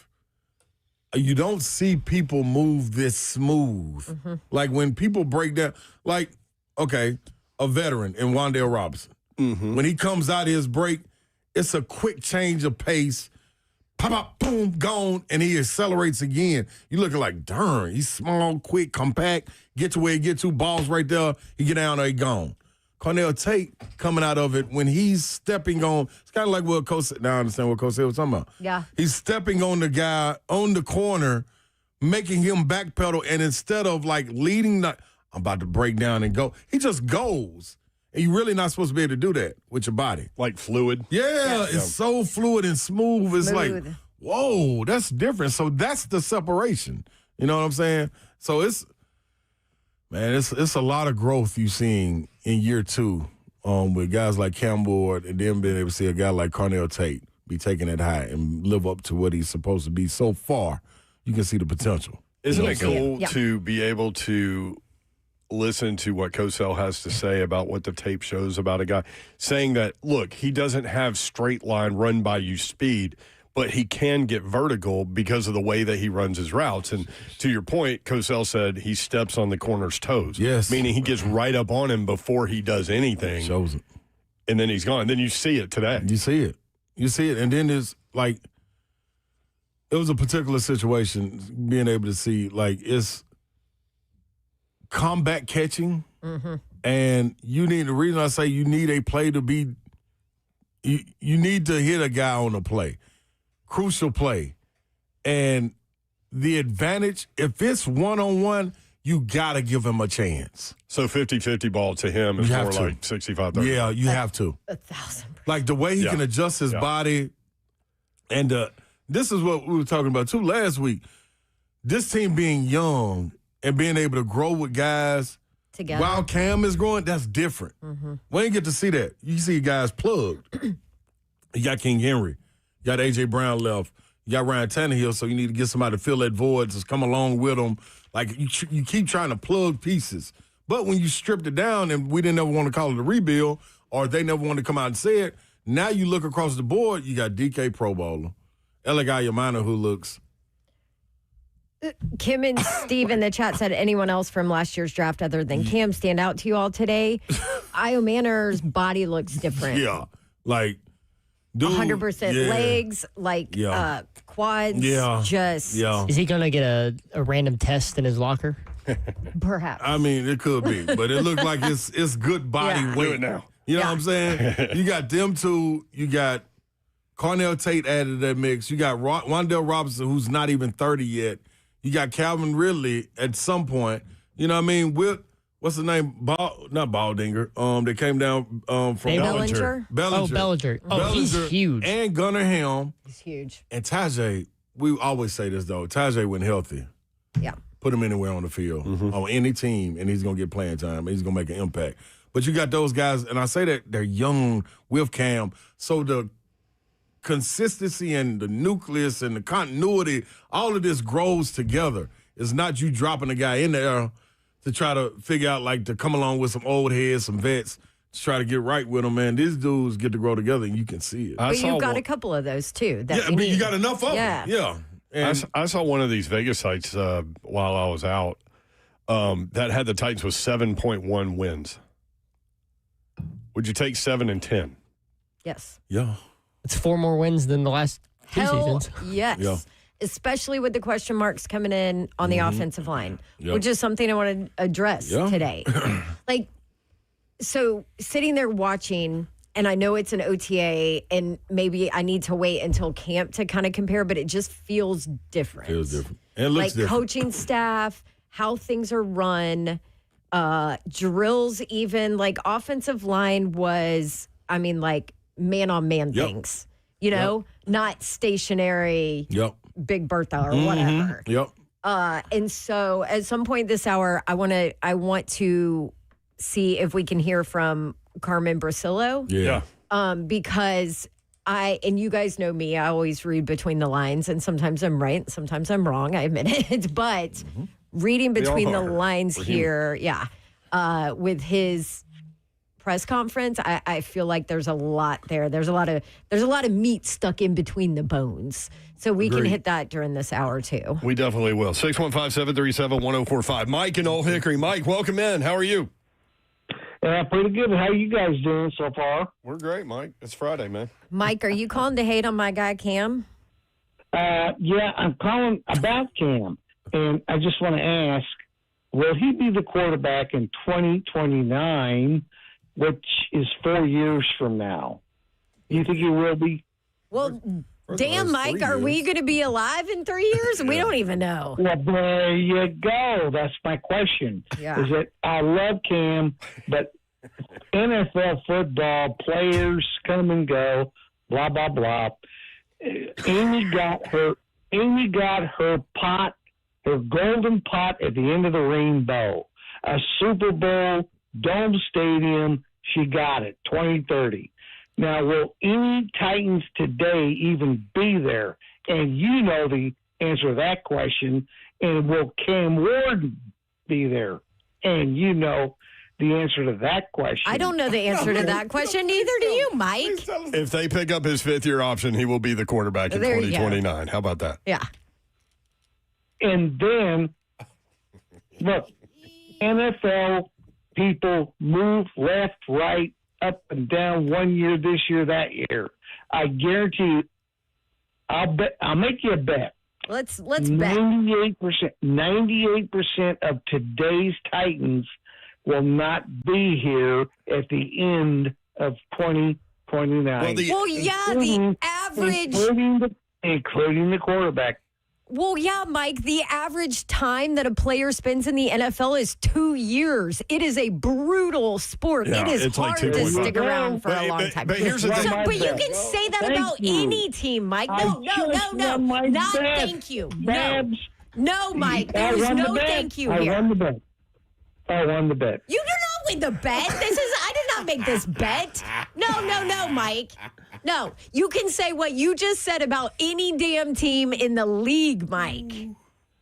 You don't see people move this smooth. Like when people break down, a veteran in Wan'Dale Robinson. When he comes out of his break, it's a quick change of pace. Pop, pop, boom, gone, and he accelerates again. You looking like, darn, he's small, quick, compact, get to where he get to, balls right there, he get down there, he gone. Carnell Tate coming out of it, when he's stepping on, it's kind of like what Coach said. Now I understand what Coach said was talking about. Yeah. He's stepping on the guy on the corner, making him backpedal, and instead of leading, I'm about to break down and go, he just goes. And you're really not supposed to be able to do that with your body. Like fluid. Yeah, it's so fluid and smooth. It's like, Smooth. whoa, that's different. So that's the separation. You know what I'm saying? So it's a lot of growth you're seeing in year 2 with guys like Cam Ward and then being able to see a guy like Carnell Tate be taking it high and live up to what he's supposed to be. So far, you can see the potential. Isn't it cool Yeah. to be able to listen to what Cosell has to say about what the tape shows about a guy, saying that, look, he doesn't have straight line run by you speed, but he can get vertical because of the way that he runs his routes. And to your point, Cosell said he steps on the corner's toes. Yes. Meaning he gets right up on him before he does anything. Shows it. And then he's gone. Then you see it today. You see it. You see it. And then it's like, it was a particular situation, being able to see, like, it's combat catching. Mm-hmm. And the reason I say you need a play to be, you need to hit a guy on a play. Crucial play. And the advantage, if it's one-on-one, you got to give him a chance. So 50-50 ball to him is more like 65-30. Yeah, you have to. 1,000%. Like the way he can adjust his body. And this is what we were talking about, too, last week. This team being young and being able to grow with guys together while Cam is growing, that's different. Mm-hmm. We ain't get to see that. You see guys plugged. You got King Henry. You got A.J. Brown left. You got Ryan Tannehill, so you need to get somebody to fill that void, just come along with them. Like, you keep trying to plug pieces. But when you stripped it down, and we didn't ever want to call it a rebuild, or they never wanted to come out and say it, now you look across the board, you got DK Pro Bowler, Eligay Yamana, who looks... Kim and Steve in the chat said, anyone else from last year's draft other than Cam stand out to you all today? Io Manor's body looks different. Yeah, like... 100% legs, like quads. Just Is he gonna get a random test in his locker? Perhaps. I mean, it could be, but it looked like it's good body weight. Do it now. You know what I'm saying? You got them two. You got Cornell Tate added to that mix. You got Wandale Robinson, who's not even 30 yet. You got Calvin Ridley at some point. You know what I mean? What's the name? Not Baldinger. They came down from Bellinger. Bellinger. Oh, he's huge. And Gunnar Helm. He's huge. And Tajay, we always say this, though. Tajay, when healthy, put him anywhere on the field, on any team, and he's going to get playing time, and he's going to make an impact. But you got those guys, and I say that they're young with Cam, so the consistency and the nucleus and the continuity, all of this grows together. It's not you dropping a guy in there to try to figure out, like, to come along with some old heads, some vets, to try to get right with them, man. These dudes get to grow together, and you can see it. But you've got a couple of those, too. But you got enough of them. Yeah. And I saw one of these Vegas sites while I was out that had the Titans with 7.1 wins. Would you take 7 and 10? Yes. Yeah. It's 4 more wins than the last two Hell, seasons. yes. Yeah. Especially with the question marks coming in on the offensive line, which is something I want to address today. Like, so sitting there watching, and I know it's an OTA, and maybe I need to wait until camp to kind of compare, but it just feels different. Feels different. And it looks like different. Coaching staff, how things are run, drills even, like offensive line was, I mean, like man-on-man things, you know, not stationary Big Bertha or whatever. And so at some point this hour, I want to see if we can hear from Carmen Brasillo. Because and you guys know me, I always read between the lines, and sometimes I'm right, and sometimes I'm wrong, I admit it. But reading between the lines here, with his press conference, I feel like there's a lot there. There's a lot of meat stuck in between the bones. So we can hit that during this hour too. We definitely will. 615-737-1045. Mike in Old Hickory. Mike, welcome in. How are you? Yeah, pretty good. How you guys doing so far? We're great, Mike. It's Friday, man. Mike, are you calling to hate on my guy Cam? Yeah, I'm calling about Cam. And I just want to ask, will he be the quarterback in 2029, which is 4 years from now? Do you think he will be? Well, damn, Mike, are we going to be alive in 3 years? We don't even know. Well, there you go. That's my question. Yeah. Is that I love Cam, but NFL football players come and go, blah, blah, blah. Amy got her pot, her golden pot at the end of the rainbow. A Super Bowl, Dome Stadium, she got it, 2030. Now, will any Titans today even be there? And you know the answer to that question. And will Cam Ward be there? And you know the answer to that question. I don't know the answer to that question. Neither do you, Mike. If they pick up his fifth-year option, he will be the quarterback in There you go. 2029. How about that? Yeah. And then, look, NFL people move left, right, up and down 1 year, this year, that year. I guarantee you, I'll make you a bet. Let's bet. 98% of today's Titans will not be here at the end of 2029. Well, yeah, the average. Including the quarterback. Well, yeah, Mike, the average time that a player spends in the NFL is 2 years. It is a brutal sport. Yeah, it is it's like hard to 2.5. stick around for a long time. But here's the thing. But you can say that Thank about you. any team, Mike. I No. just won my Not bet. thank you. Babs. No, Mike. I There's won the no bet. thank you I here. won the bet. I won the bet. You do not win the bet. I did not make this bet. No, Mike. No, you can say what you just said about any damn team in the league, Mike.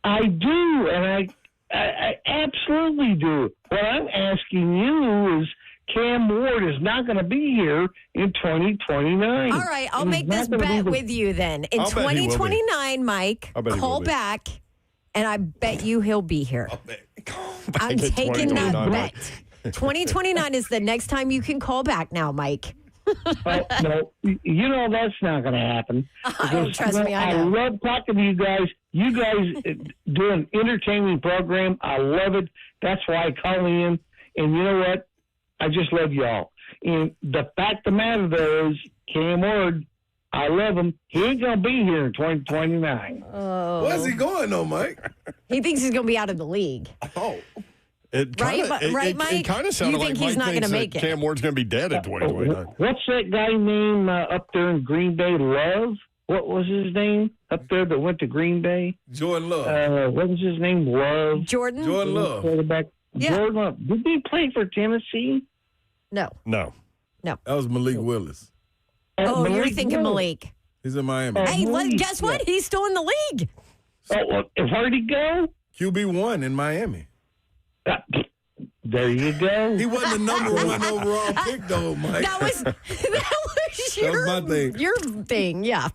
I do, and I absolutely do. What I'm asking you is, Cam Ward is not going to be here in 2029. All right, I'll He's make not this gonna be bet the- with you then. In I'll bet he will be. 2029, Mike, I bet he will call be. back, and I bet you he'll be here. I'm in taking that 2029, bet. 2029 is the next time you can call back now, Mike. Oh, no, you know that's not going to happen. Oh, trust me, I know. love talking to you guys. You guys do an entertaining program. I love it. That's why I call in. And you know what? I just love y'all. And the fact of the matter, though, is Cam Ward, I love him. He ain't going to be here in 2029. Where's he going, though, Mike? He thinks he's going to be out of the league. Oh. It Right, kinda, Mike? It kind of sounded You think like he's Mike not thinks gonna that make it? Cam Ward's going to be dead in 2029. What's that guy named up there in Green Bay? Love? What was his name up there that went to Green Bay? Jordan Love. What was his name? Love. Jordan? Jordan Love. Quarterback. Yeah. Jordan Love. Did he play for Tennessee? No. No. That was Malik Willis. Oh, you're Malik thinking Willis. Malik. He's in Miami. Hey, Malik, guess what? yeah. He's still in the league. Oh, where'd he go? QB1 in Miami. There you go. He wasn't the number one overall pick, though, Mike. That was my thing. your thing, yeah.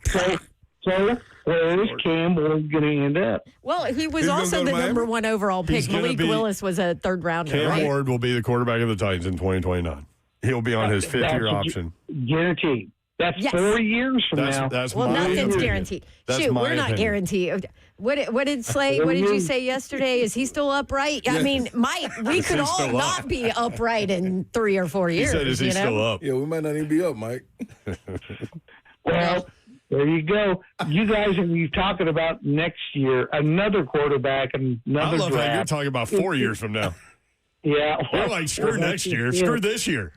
So where is Cam Ward going to end up? Well, he was He's gonna also go to the Miami? number one overall He's pick. gonna Malik be- Willis was a third rounder, Cam right? Ward will be the quarterback of the Titans in 2029. He'll be on his fifth-year That's option. Guaranteed. That's Yes. 4 years from now. That's Well, my nothing's opinion. guaranteed. That's Shoot, my we're not opinion. guaranteed. What did Slay? What did you say yesterday? Is he still upright? I mean, Mike, we could He's all still not up. be upright in 3 or 4 He years. said, is he you know? still up? Yeah, we might not even be up, Mike. Well, there you go. You guys are you talking about next year, another quarterback, and I another love how you're draft. talking about 4 years from now. Yeah. We're like, screw next year. Screw this year.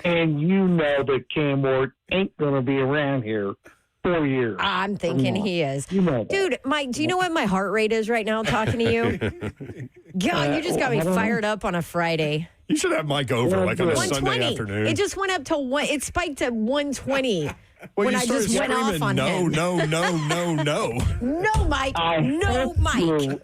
And you know that Cam Ward ain't going to be around here 4 years. I'm thinking he is. You know that. Dude, Mike, do you know what my heart rate is right now talking to you? God, you just got me I don't know. fired up on a Friday. You should have Mike over like on a Sunday 120. afternoon. It just went up to one. It spiked to 120 well, when you I started just went screaming, off on no, him. no. No, Mike. No, Mike.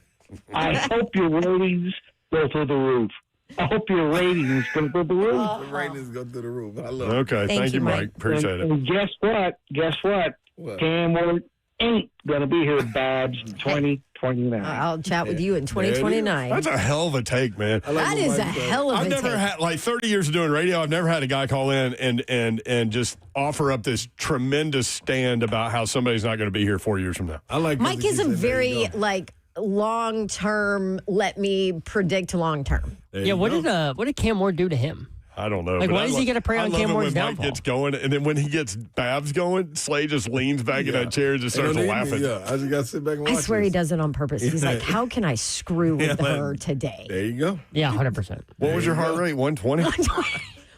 I hope your ratings go through the roof. I hope your ratings go through the roof. The ratings go through the roof. I love it. Okay, thank you, Mike. Appreciate it. And guess what? What? Cam Ward ain't going to be here, Babs, in 2029. I'll chat with you in 2029. That's a hell of a take, man. I like That what is a Mike said. hell of I've a never take. had, like 30 years of doing radio, I've never had a guy call in and just offer up this tremendous stand about how somebody's not going to be here 4 years from now. I like Mike this. is a He said, there you very go. like long term. Let me predict long term. There Yeah, you what go. did Cam Ward do to him? I don't know. Like, but why I is he lo- gonna prey I on love Cam it Ward's when Mike downfall? gets going, and then when he gets Babs going, Slade just leans back in that chair and just They starts don't need me, laughing. Yeah, I just got to sit back and I watch swear he this. does it on purpose. He's like, how can I screw with Yeah, her today? There you go. Yeah, 100%. What was your heart rate? 120?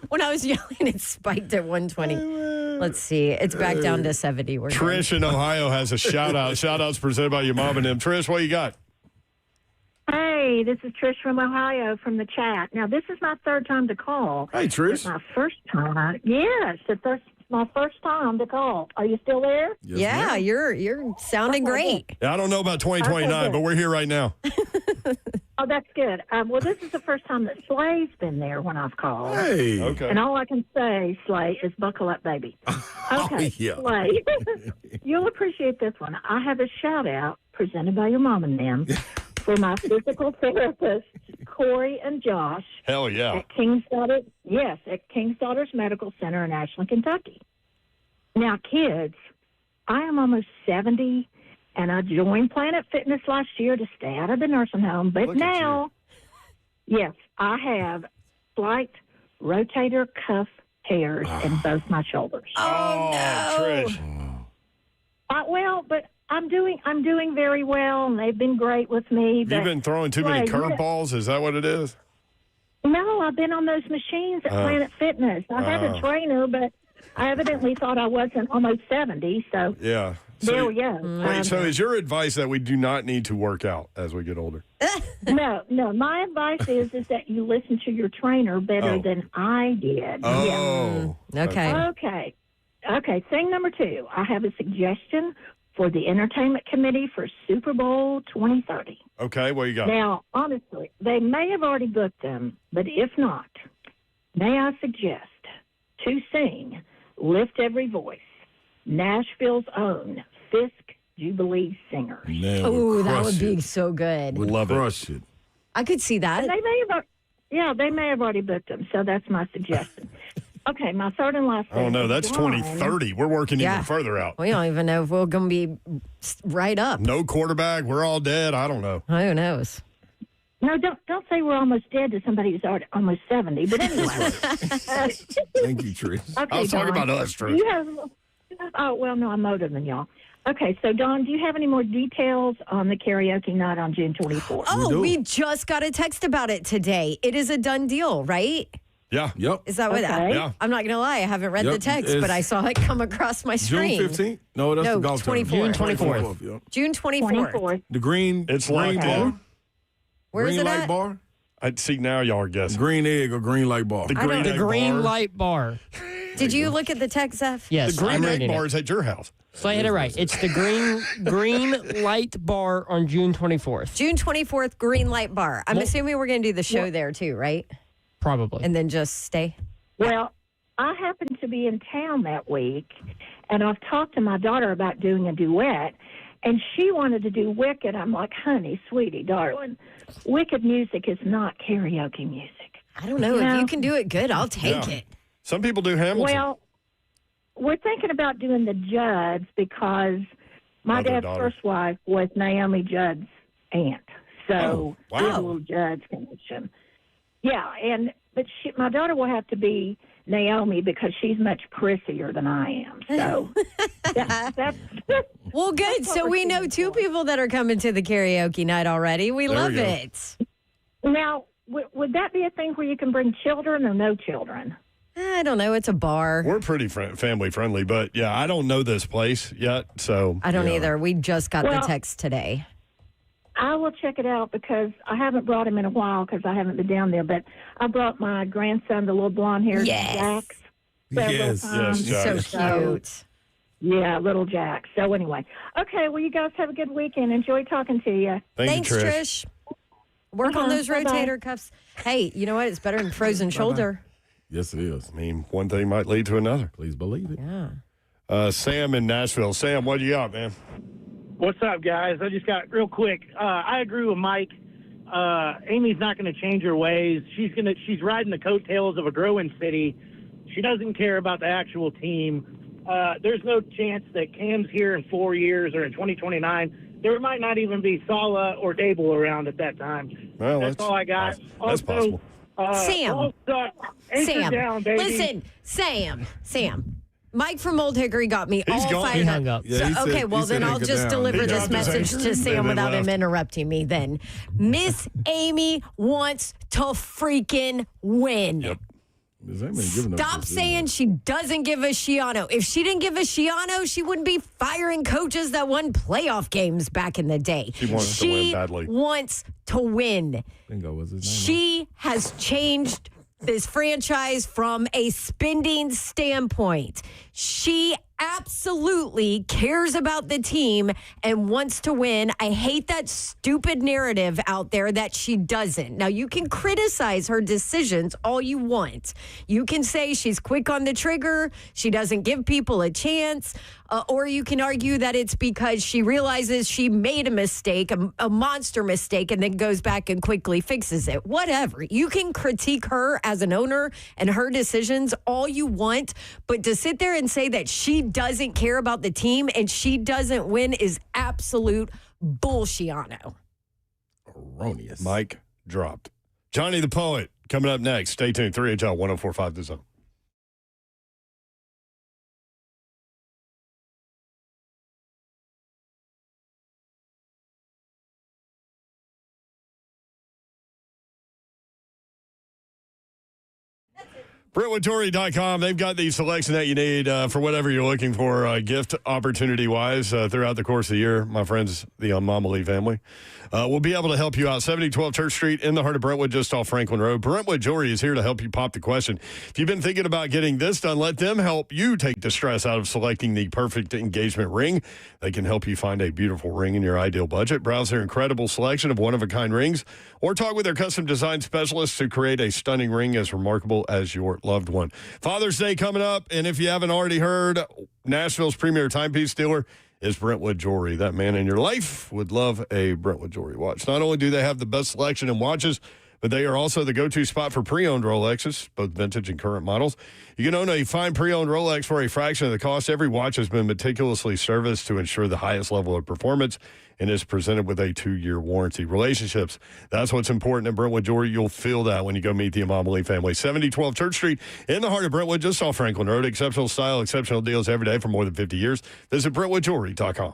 When I was yelling, it spiked at 120. Let's see. It's back down to 70. We're good. Trish in Ohio has a shout out. Shout outs presented by your mom and them. Trish, what you got? Hey, this is Trish from Ohio from the chat. Now, this is my third time to call. Hey, Trish. It's my first time. Yes, my first time to call. Are you still there? Yes, Yeah, ma'am. you're sounding great. Yeah, I don't know about 2029, Okay. but we're here right now. Oh, that's good. Well, this is the first time that Slay's been there when I've called. Hey. Okay. And all I can say, Slay, is buckle up, baby. Okay, yeah. Slay. You'll appreciate this one. I have a shout-out presented by your mom and them for my physical therapists, Corey and Josh. Hell yeah. At King's Daughters Medical Center in Ashland, Kentucky. Now, kids, I am almost 70, and I joined Planet Fitness last year to stay out of the nursing home. But now, yes, I have slight rotator cuff tears in both my shoulders. Oh, no. Trish. Well, but I'm doing very well, and they've been great with me. You've been throwing too many curveballs? Is that what it is? No, I've been on those machines at Planet Fitness. I have a trainer, but I evidently thought I wasn't almost 70, so yeah. There we go. Wait, so is your advice that we do not need to work out as we get older? No. My advice is that you listen to your trainer better than I did. Oh. Yeah. Okay. Thing number 2, I have a suggestion for the entertainment committee for Super Bowl 2030. Okay, what you got? Now, honestly, they may have already booked them, but if not, may I suggest to sing Lift Every Voice, Nashville's own Fisk Jubilee Singer. Oh, that would be so good. Love it. I could see that. And they may have already booked them, so that's my suggestion. Okay, my third and last thing. Oh, no, that's Dawn. 2030. We're working even further out. We don't even know if we're going to be right up. No quarterback. We're all dead. I don't know. Who knows? No, don't say we're almost dead to somebody who's already almost 70. But anyway. Thank you, Trish. Okay, I was talking Dawn, about us, Trish. Oh, well, no, I'm older than y'all. Okay, so, Dawn, do you have any more details on the karaoke night on June 24th? Oh, we just got a text about it today. It is a done deal, right? Yeah. Yep. Is that what? Yeah. I'm not going to lie. I haven't read the text, but I saw it come across my screen. June 15th? No, that's the golf tournament. June 24th. Yep. June 24th. The green. It's green locked bar. in. Where is green it light at? bar. I'd see now y'all are guessing. Green egg or green light bar. The green, The egg green bar. light bar. Did you look at the text, Zeph? Yes, The green I'm egg reading bar it. is at your house. So I hit it right. It's the green light bar on June 24th. June 24th, green light bar. I'm assuming we're going to do the show there too, right? Probably. And then just stay. Well, I happen to be in town that week, and I've talked to my daughter about doing a duet, and she wanted to do Wicked. I'm like, honey, sweetie, darling, Wicked music is not karaoke music. I don't know. If you can do it good, I'll take it. Some people do Hamilton. Well, we're thinking about doing the Judds because my Mother, dad's daughter. first wife was Naomi Judd's aunt. So wow. there's a little Judd's connection. Yeah, but my daughter will have to be Naomi because she's much prissier than I am. So that's well, good. So we know 2 people that are coming to the karaoke night already. We love we go. it. Now, would that be a thing where you can bring children or no children? I don't know. It's a bar. We're pretty family friendly, but yeah, I don't know this place yet, so I don't either. We just got the text today. I will check it out because I haven't brought him in a while because I haven't been down there. But I brought my grandson, the little blonde-haired Jax. Yes, Jax. So cute. Yeah, little Jack. So anyway, okay. Well, you guys have a good weekend. Enjoy talking to you. Thanks, Trish. Work on those Bye-bye. rotator cuffs. Hey, you know what? It's better than frozen shoulder. Yes, it is. I mean, one thing might lead to another. Please believe it. Yeah. Sam in Nashville. Sam, what do you got, man? What's up, guys? I just got real quick. I agree with Mike. Amy's not going to change her ways. She's riding the coattails of a growing city. She doesn't care about the actual team. There's no chance that Cam's here in 4 years or in 2029. There might not even be Sala or Dable around at that time. Well, that's all I got. That's possible. Sam. Anchor down, baby. Listen, Sam. Mike from Old Hickory got me all gone. fired He up. hung up. Yeah, he So, okay, said- well, he said then I'll anchor just down. deliver He this dropped his message anchor to and Sam then without him left. interrupting me then. Miss Amy wants to freaking win. Yep. Stop saying she doesn't give a Shiano. If she didn't give a Shiano, she wouldn't be firing coaches that won playoff games back in the day. She wants to win badly. Wants to win. Bingo was his name. She has changed this franchise from a spending standpoint. She absolutely cares about the team and wants to win. I hate that stupid narrative out there that she doesn't. Now, you can criticize her decisions all you want. You can say she's quick on the trigger, she doesn't give people a chance, or you can argue that it's because she realizes she made a mistake, a monster mistake, and then goes back and quickly fixes it. Whatever. You can critique her as an owner and her decisions all you want, but to sit there and say that she doesn't care about the team and she doesn't win is absolute bullshiano. Erroneous. Mike dropped. Johnny the Poet coming up next. Stay tuned. 3HL 1045 The Zone. BrentwoodJewelry.com. They've got the selection that you need for whatever you're looking for, gift opportunity-wise, throughout the course of the year. My friends, the Mama Lee family, will be able to help you out. 7012 Church Street in the heart of Brentwood, just off Franklin Road. Brentwood Jewelry is here to help you pop the question. If you've been thinking about getting this done, let them help you take the stress out of selecting the perfect engagement ring. They can help you find a beautiful ring in your ideal budget. Browse their incredible selection of one-of-a-kind rings, or talk with their custom design specialists to create a stunning ring as remarkable as your loved one. Father's Day coming up, and if you haven't already heard, Nashville's premier timepiece dealer is Brentwood Jewelry. That man in your life would love a Brentwood Jewelry watch. Not only do they have the best selection in watches, but they are also the go-to spot for pre-owned Rolexes, both vintage and current models. You can own a fine pre-owned Rolex for a fraction of the cost. Every watch has been meticulously serviced to ensure the highest level of performance and is presented with a 2-year warranty. Relationships, that's what's important at Brentwood Jewelry. You'll feel that when you go meet the Amamali family. 7012 Church Street in the heart of Brentwood, just off Franklin Road. Exceptional style, exceptional deals every day for more than 50 years. Visit BrentwoodJewelry.com.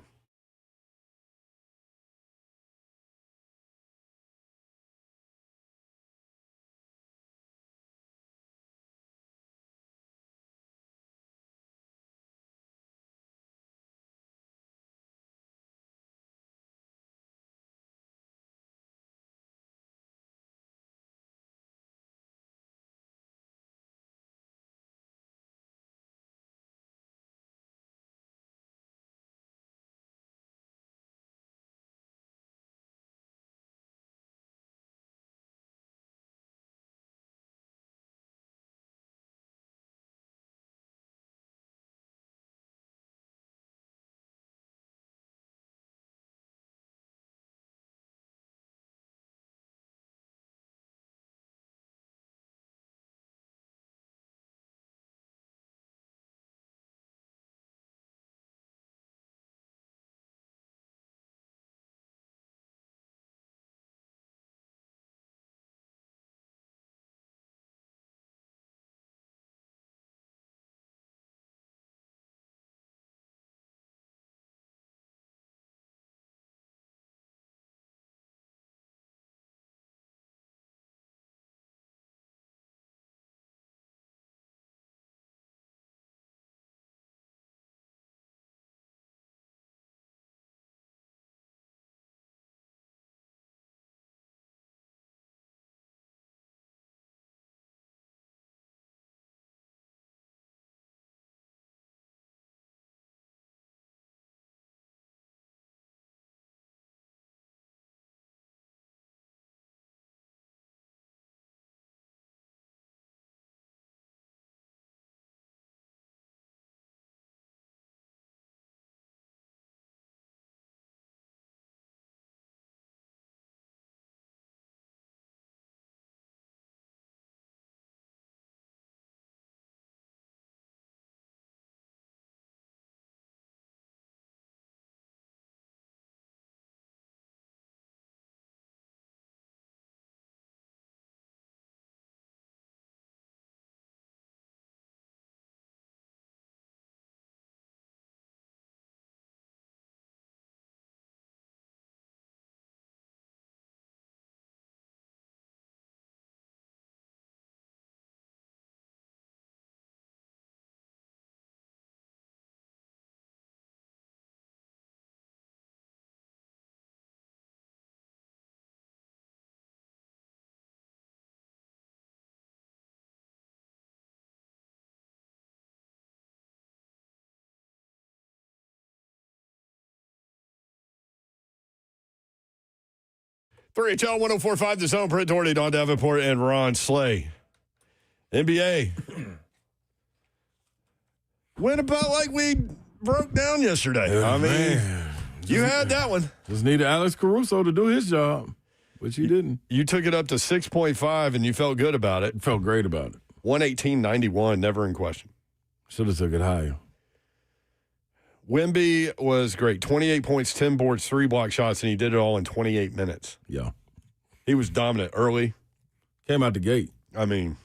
3HL 104.5 The Zone. Brent Doherty, Don Davenport, and Ron Slay. NBA. Went about like we broke down yesterday. I mean, you had that one. Just needed Alex Caruso to do his job, which he didn't. You took it up to 6.5, and you felt good about it. Felt great about it. 118.91, never in question. Should have took it higher. Wemby was great. 28 points, 10 boards, 3 block shots, and he did it all in 28 minutes. Yeah. He was dominant early. Came out the gate. I mean,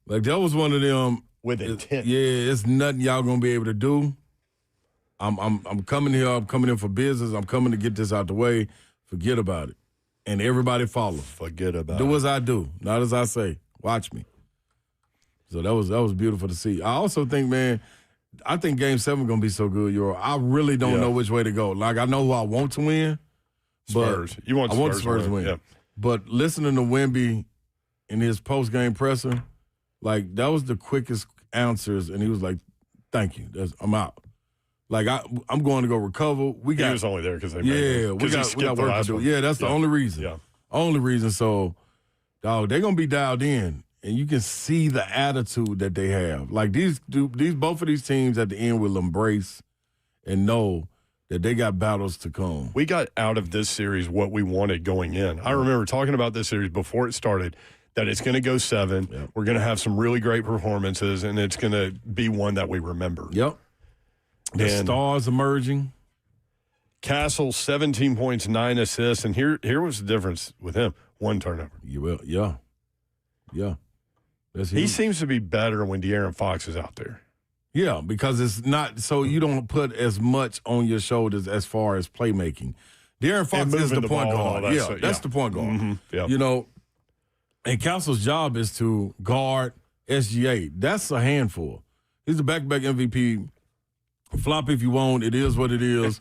like that was one of them. With intent. Yeah, it's nothing y'all going to be able to do. I'm coming here. I'm coming in for business. I'm coming to get this out the way. Forget about it. And everybody follow. Forget about it. Do as I do, not as I say. Watch me. So that was beautiful to see. I also think, man, I think Game 7 going to be so good, Euro. I really don't know which way to go. Like, I know who I want to win. Spurs. But You want I want Spurs to win. Yeah. But listening to Wemby in his post-game presser, like, that was the quickest answers, and he was like, thank you. I'm out. Like, I'm going to go recover. He was only there because they made him. we got work to do. One. Yeah, that's the only reason. Yeah. Only reason. So, dog, they're going to be dialed in. And you can see the attitude that they have. Like both of these teams at the end will embrace and know that they got battles to come. We got out of this series what we wanted going in. I remember talking about this series before it started, that it's going to go 7. Yep. We're going to have some really great performances, and it's going to be one that we remember. Yep. The stars emerging. Castle, 17 points, 9 assists. And here was the difference with him. 1 turnover. Yeah. He seems to be better when De'Aaron Fox is out there. Yeah, because it's not so you don't put as much on your shoulders as far as playmaking. De'Aaron Fox is the point guard. That's the point guard. Mm-hmm. Yep. You know, and Castle's job is to guard SGA. That's a handful. He's a back-to-back MVP. Flop if you want. It is what it is.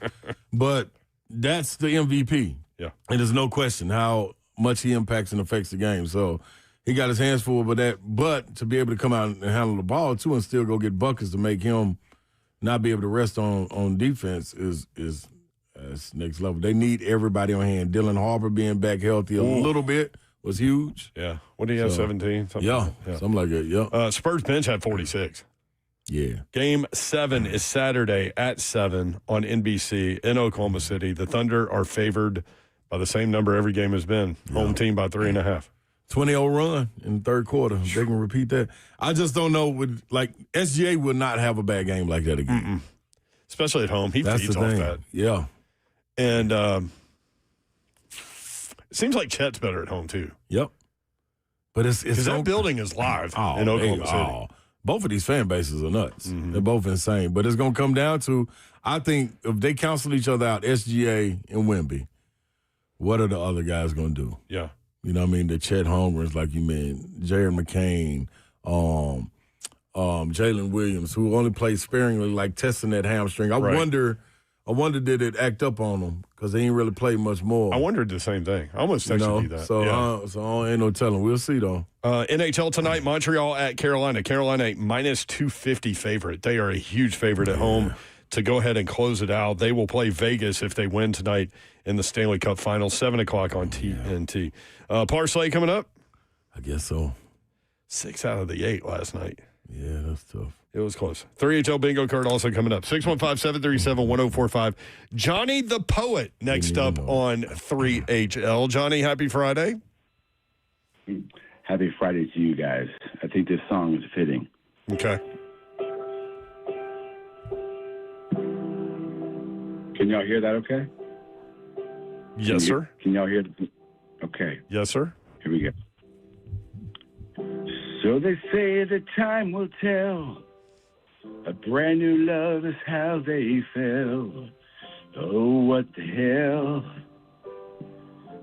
But that's the MVP. Yeah. And there's no question how much he impacts and affects the game. So he got his hands full with that. But to be able to come out and handle the ball, too, and still go get buckets to make him not be able to rest on defense is next level. They need everybody on hand. Dylan Harper being back healthy a little bit was huge. Yeah. What do you have, 17? Something like that, yeah. Spurs bench had 46. Yeah. Game 7 is Saturday at 7 on NBC in Oklahoma City. The Thunder are favored by the same number every game has been. Home team by 3.5. 20-0 run in the third quarter. They can repeat that. I just don't know. SGA would not have a bad game like that again. Mm-mm. Especially at home. He feeds off that. Yeah. And it seems like Chet's better at home, too. Yep. But it's because that building is live in Oklahoma City. Both of these fan bases are nuts. Mm-hmm. They're both insane. But it's going to come down to, I think, if they cancel each other out, SGA and Wemby, what are the other guys going to do? Yeah. You know what I mean? The Chet Holmgrens, like you meant, Jared McCain, Jalen Williams, who only played sparingly, like testing that hamstring. I wonder, did it act up on them? Because they ain't really played much more. I wondered the same thing. I almost texted you that. So ain't no telling. We'll see, though. NHL tonight, Montreal at Carolina. Carolina, -250 favorite. They are a huge favorite at home to go ahead and close it out. They will play Vegas if they win tonight in the Stanley Cup Final, 7 o'clock on TNT. Parsley coming up? I guess so. 6 out of the 8 last night. Yeah, that's tough. It was close. 3HL bingo card also coming up. 615-737-1045. Johnny the Poet next up on 3HL. Johnny, happy Friday. Happy Friday to you guys. I think this song is fitting. Okay. Can y'all hear that okay? Yes, sir. Can y'all hear? Okay. Yes, sir. Here we go. So they say that time will tell. A brand new love is how they fell. Oh, what the hell?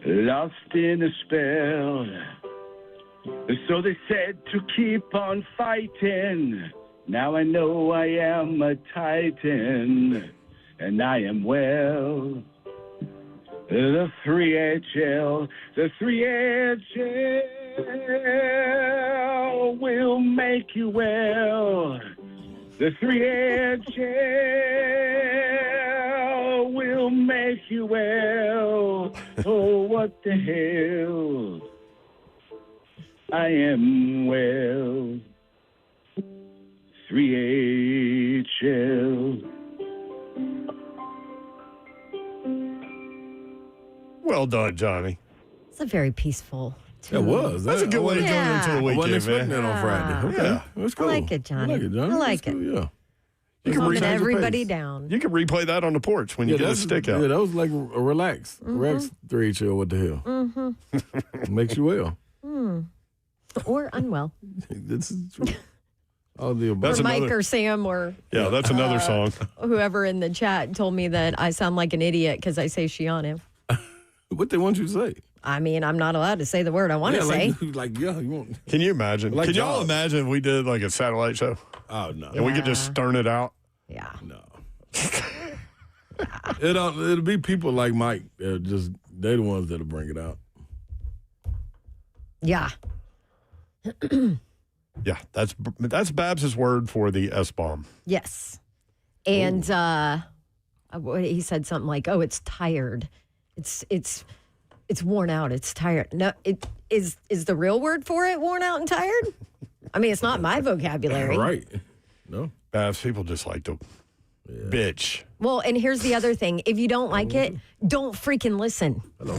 Lost in a spell. So they said to keep on fighting. Now I know I am a titan, and I am well. The 3HL, the 3HL will make you well. The 3HL will make wish you well. Oh, what the hell? I am well. 3HL. Well done, Johnny. It's a very peaceful It was. That's a good way to go into the I weekend, wasn't expecting man. that on Friday. Okay. Yeah. That's I cool. like it, Johnny. I like it, Johnny. I like That's it. cool, yeah. You can, Calming re- everybody down. you can replay that on the porch when you get a that's- stick out. Yeah, that was like a relax. Relax 3HL, what the hell? Mm-hmm. Makes you well. Or unwell. This is true. All the above. That's or Mike another- or Sam or Yeah, that's another song. whoever in the chat told me that I sound like an idiot because I say she on him. What they want you to say? I mean, I'm not allowed to say the word I want to say. You want. Can you imagine? Like Can y'all Jaws. imagine if we did like a satellite show Oh, no. and we could just stern it out? Yeah. No. It'll be people like Mike. They're the ones that'll bring it out. Yeah. Yeah, that's Babs's word for the S-bomb. Yes. And he said something like, "Oh, it's tired. It's worn out. It's tired." No, it is the real word for it worn out and tired? I mean, it's not my vocabulary. Right. No. Babs, people just like to bitch. Well, and here's the other thing. If you don't like it, don't freaking listen. Hello.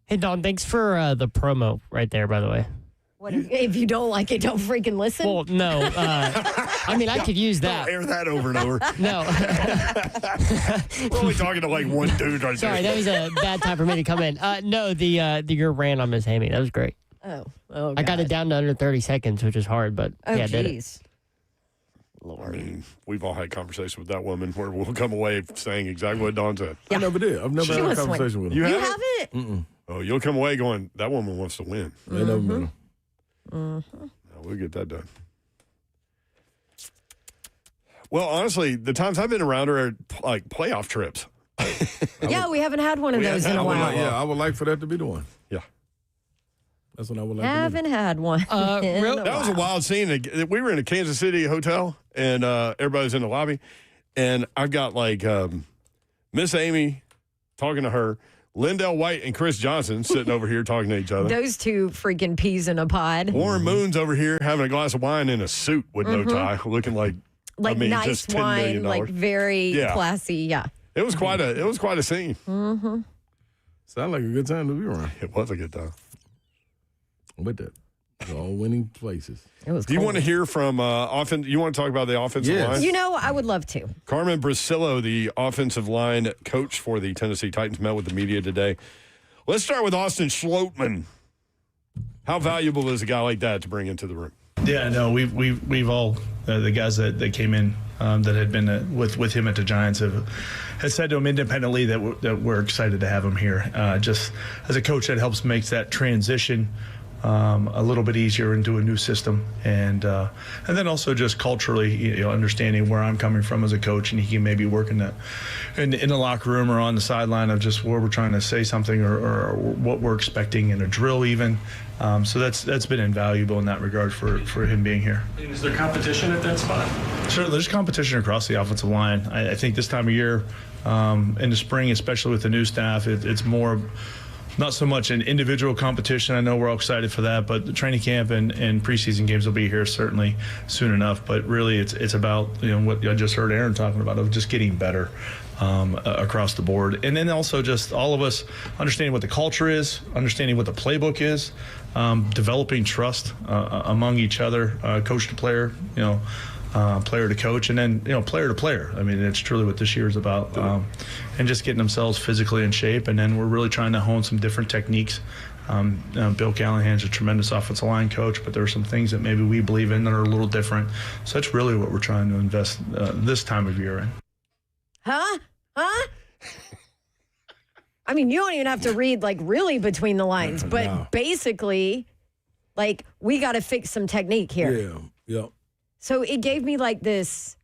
Hey, Don, thanks for the promo right there, by the way. What if you don't like it, don't freaking listen? Well, no. I mean, I could use that. Don't air that over and over. No. We're only talking to like one dude right Sorry, there. that was a bad time for me to come in. No, the your rant on Miss Amy, that was great. Oh, I got it down to under 30 seconds, which is hard, but Oh, yeah, I did it. jeez. I mean, we've all had conversations with that woman where we'll come away saying exactly what Dawn said. I never did. I've never She had a was conversation with her. You You haven't? haven't? Oh, you'll come away going, that woman wants to win. They never met her. No, we'll get that done. Well, honestly, the times I've been around her are like playoff trips. Yeah, we haven't had one of We those in haven't a had one while. like- Yeah, I would like for that to be the one. Yeah. That's what I would like Haven't had one. in a That was a while. wild scene. We were in a Kansas City hotel, and everybody's in the lobby, and I've got like Miss Amy talking to her, Lindell White and Chris Johnson sitting over here talking to each other. Those two freaking peas in a pod. Warren Moon's over here having a glass of wine in a suit with no tie, looking like Like I mean, nice just $10 wine, million. like very Yeah. classy. Yeah. It was quite a scene. Mm-hmm. Sound like a good time to be around. It was a good time. With that. It's all winning places. It was Do you cold. want to hear from you want to talk about the offensive Yes. line? You know, I would love to. Carmen Brasillo, the offensive line coach for the Tennessee Titans, met with the media today. Let's start with Austin Schlottman. How valuable is a guy like that to bring into the room? Yeah, no, we've all the guys that came in that had been with him at the Giants have said to him independently that we're excited to have him here. Just as a coach, that helps make that transition a little bit easier into a new system, and then also just culturally, understanding where I'm coming from as a coach, and he can maybe work in the locker room or on the sideline of just where we're trying to say something or what we're expecting in a drill even. So that's been invaluable in that regard for him being here. Is there competition at that spot? Sure, there's competition across the offensive line. I think this time of year, in the spring, especially with the new staff, it's more not so much an individual competition. I know we're all excited for that, but the training camp and preseason games will be here certainly soon enough. But really, it's about what I just heard Aaron talking about of just getting better across the board, and then also just all of us understanding what the culture is, understanding what the playbook is, developing trust among each other, coach to player, player to coach, and then player to player. I mean, it's truly what this year is about, and just getting themselves physically in shape. And then we're really trying to hone some different techniques. Bill Callahan's a tremendous offensive line coach, but there are some things that maybe we believe in that are a little different. So that's really what we're trying to invest this time of year in. Huh? I mean, you don't even have to read like really between the lines, but basically, like we got to fix some technique here. Yeah. So it gave me like this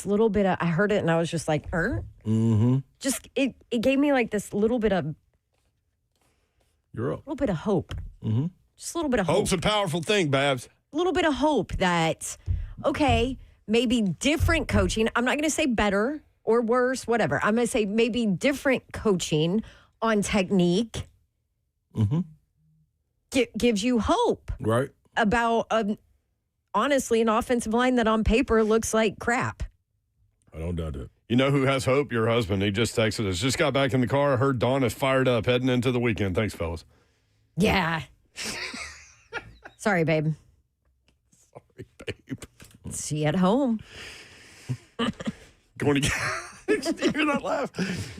little bit of. I heard it and I was just like, Mm-hmm. Just it gave me like this little bit of. You're up. Little bit of hope. Mm-hmm. Just a little bit of hope. Hope's a powerful thing, Babs. A little bit of hope that okay, maybe different coaching. I'm not going to say better or worse, whatever. I'm going to say maybe different coaching on technique gives you hope. Right. About, honestly, an offensive line that on paper looks like crap. I don't doubt that. You know who has hope? Your husband. He just texted us. Just got back in the car. Heard Dawn is fired up heading into the weekend. Thanks, fellas. Yeah. Sorry, babe. Sorry, babe. See you at home. Going to get... You hear that laugh?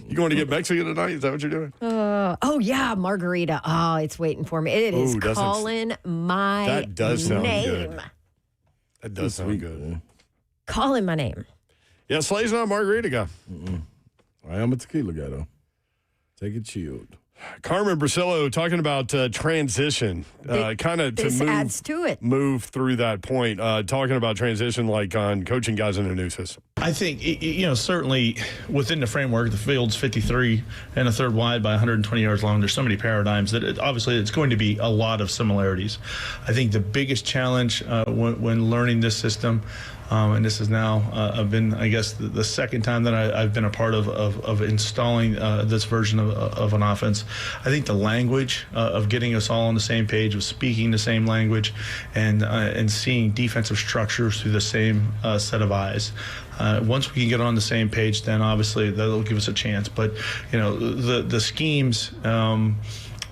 You going to get Mexican tonight? Is that what you're doing? Oh, yeah, margarita. Oh, it's waiting for me. It is calling my name. That does sound good. That does sound good. Calling my name. Yeah, Slay's not a margarita guy. I am a tequila guy, though. Take it chilled. Carmen Brasillo talking about transition, kind of to adds to it. Move through that point, talking about transition like on coaching guys in a new system. I think, certainly within the framework, the field's 53 and a third wide by 120 yards long. There's so many paradigms that obviously it's going to be a lot of similarities. I think the biggest challenge when learning this system, and this is now I've been, I guess, the second time that I've been a part of installing this version of an offense. I think the language of getting us all on the same page, of speaking the same language, and seeing defensive structures through the same set of eyes. Once we can get on the same page, then obviously that'll give us a chance. But the schemes.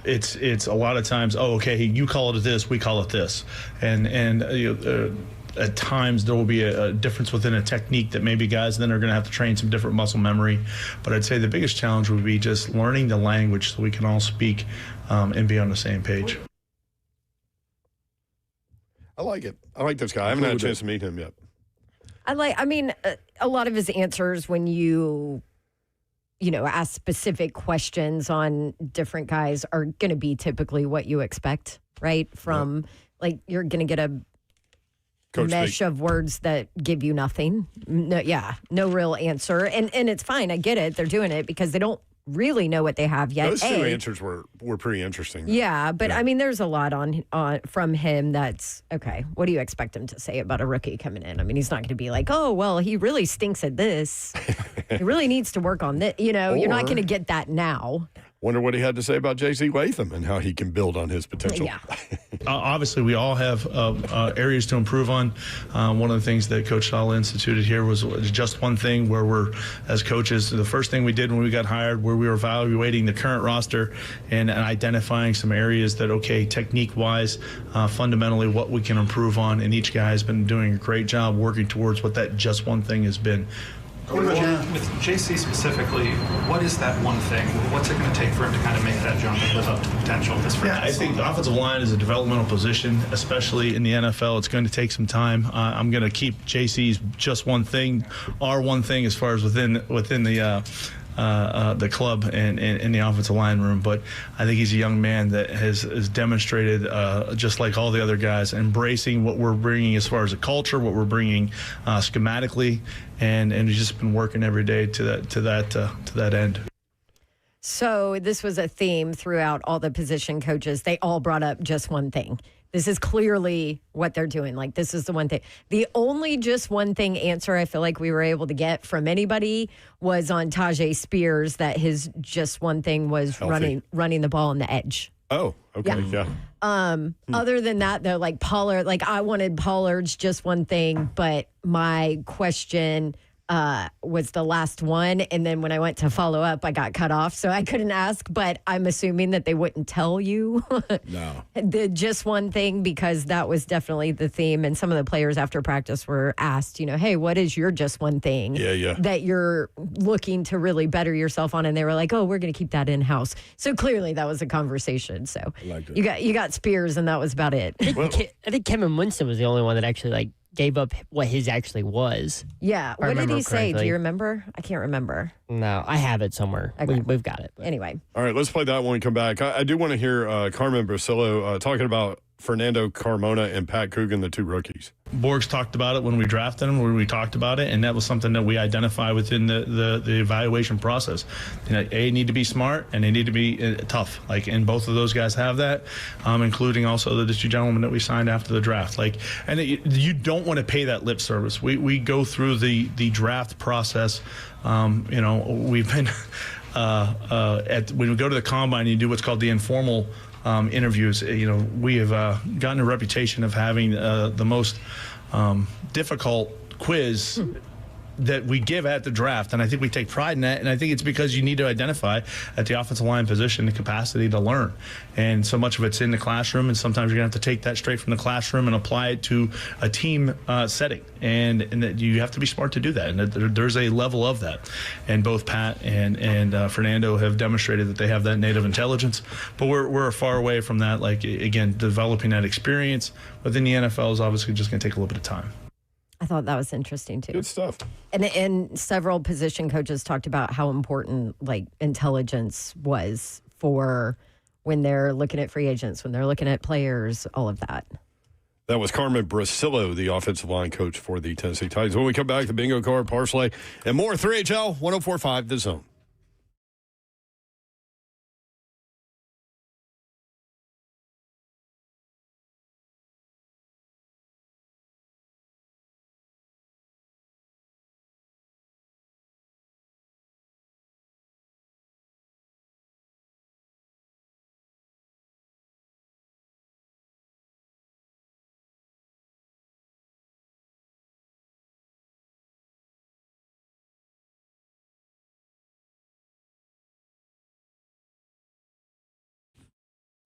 It's a lot of times, you call it this, we call it this, and at times there will be a difference within a technique that maybe guys then are going to have to train some different muscle memory. But I'd say the biggest challenge would be just learning the language so we can all speak and be on the same page. I like it. I like this guy. I haven't had a chance to meet him yet. A lot of his answers when you ask specific questions on different guys are going to be typically what you expect, right? From you're going to get a mesh of words that give you nothing. No real answer. And it's fine. I get it. They're doing it because they don't really know what they have yet. Those two answers were pretty interesting. Yeah, but there's a lot on from him that's okay. What do you expect him to say about a rookie coming in? He's not going to be like, oh, well, he really stinks at this. He really needs to work on this. You're not going to get that now. Wonder what he had to say about J.C. Latham and how he can build on his potential. Yeah. Obviously, we all have areas to improve on. One of the things that Coach Sala instituted here was just one thing where we're, as coaches, the first thing we did when we got hired, where we were evaluating the current roster and identifying some areas that, technique-wise, fundamentally what we can improve on. And each guy has been doing a great job working towards what that just one thing has been. With JC specifically, what is that one thing? What's it going to take for him to kind of make that jump and live up to the potential of this franchise? Yeah, I think the offensive line is a developmental position, especially in the NFL. It's going to take some time. I'm going to keep JC's just one thing, our one thing as far as within the club and in the offensive line room. But I think he's a young man that has demonstrated, just like all the other guys, embracing what we're bringing as far as a culture, what we're bringing schematically, and he's just been working every day to that end. So this was a theme throughout all the position coaches. They all brought up just one thing. This is clearly what they're doing. This is the one thing. The only just one thing answer I feel like we were able to get from anybody was on Tajay Spears, that his just one thing was running the ball on the edge. Oh, okay, yeah. Other than that, though, Pollard, I wanted Pollard's just one thing, but my question was the last one. And then when I went to follow up, I got cut off. So I couldn't ask, but I'm assuming that they wouldn't tell you the just one thing, because that was definitely the theme. And some of the players after practice were asked, hey, what is your just one thing that you're looking to really better yourself on? And they were like, oh, we're going to keep that in-house. So clearly that was a conversation. So you got Spears, and that was about it. I think Kevin Winston was the only one that actually gave up what his actually was. Yeah. What did he say? Do you remember? I can't remember. No, I have it somewhere. Okay. We've got it. But. Anyway. All right, let's play that when we come back. I do want to hear Carmen Brasillo talking about Fernando Carmona and Pat Coogan, the two rookies. Borg's talked about it when we drafted him, when we talked about it, and that was something that we identified within the evaluation process. They need to be smart and they need to be tough. And both of those guys have that, including also the two gentlemen that we signed after the draft. You don't want to pay that lip service. We go through the draft process. We've been when we go to the combine, you do what's called the informal interviews. We have gotten a reputation of having the most difficult quiz that we give at the draft, and I think we take pride in that, and I think it's because you need to identify at the offensive line position the capacity to learn, and so much of it's in the classroom, and sometimes you're going to have to take that straight from the classroom and apply it to a team setting, and that you have to be smart to do that, and that there's a level of that, and both Pat and Fernando have demonstrated that they have that native intelligence, but we're far away from that. Again, developing that experience within the NFL is obviously just going to take a little bit of time. I thought that was interesting too. Good stuff. And several position coaches talked about how important intelligence was for when they're looking at free agents, when they're looking at players, all of that. That was Carmen Brasillo, the offensive line coach for the Tennessee Titans. When we come back, the bingo card, parlay, and more 3HL 104.5 The Zone.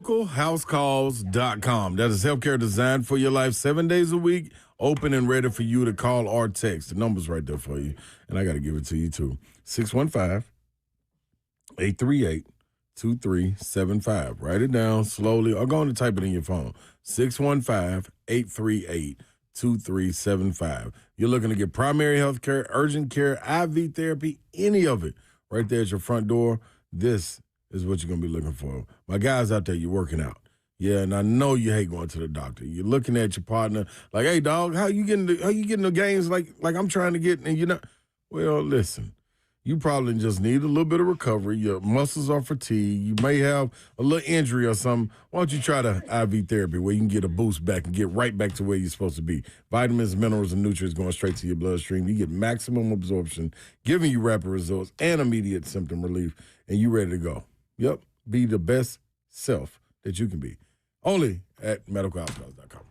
LocalHouseCalls.com. That is healthcare designed for your life 7 days a week, open and ready for you to call or text. The number's right there for you, and I got to give it to you too. 615-838-2375. Write it down slowly or go on and type it in your phone. 615-838-2375. You're looking to get primary health care, urgent care, IV therapy, any of it right there at your front door. This is what you're going to be looking for. My guys out there, you're working out. Yeah, and I know you hate going to the doctor. You're looking at your partner like, hey, dog, how you getting the gains like I'm trying to get? And well, listen, you probably just need a little bit of recovery. Your muscles are fatigued. You may have a little injury or something. Why don't you try the IV therapy where you can get a boost back and get right back to where you're supposed to be? Vitamins, minerals, and nutrients going straight to your bloodstream. You get maximum absorption, giving you rapid results and immediate symptom relief, and you ready to go. Yep, be the best self that you can be. Only at medicalhousecalls.com.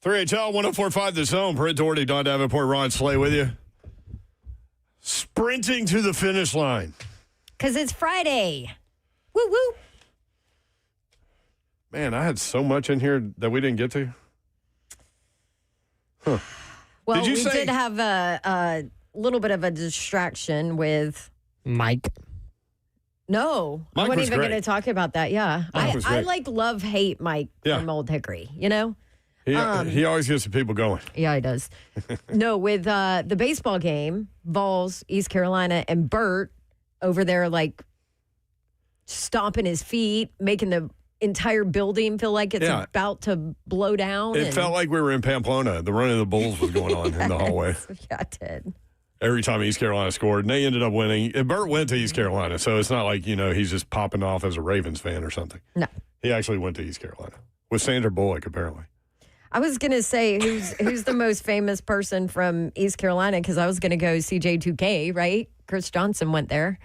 3HL 104.5 The Zone. Britt Doherty, Don Davenport, Ron Slay with you. Sprinting to the finish line. Because it's Friday. Woo woo. Man, I had so much in here that we didn't get to. Huh. Well, Did you we say- did have a little bit of a distraction with Mike. No, Mike I wasn't was even great. going to talk about that. Yeah, Mike was I great. like love hate Mike Yeah. from Old Hickory. You know. He always gets the people going. Yeah, he does. No, with the baseball game, Vols, East Carolina, and Bert over there, like stomping his feet, making the entire building feel like it's Yeah. about to blow down. It felt like we were in Pamplona. The run of the Bulls was going on in the hallway. Yeah, it did. Every time East Carolina scored, and they ended up winning. And Bert went to East Carolina, so it's not like, he's just popping off as a Ravens fan or something. No. He actually went to East Carolina with Sandra Bullock, apparently. I was gonna say who's the most famous person from East Carolina because I was gonna go CJ2K, right? Chris Johnson went there,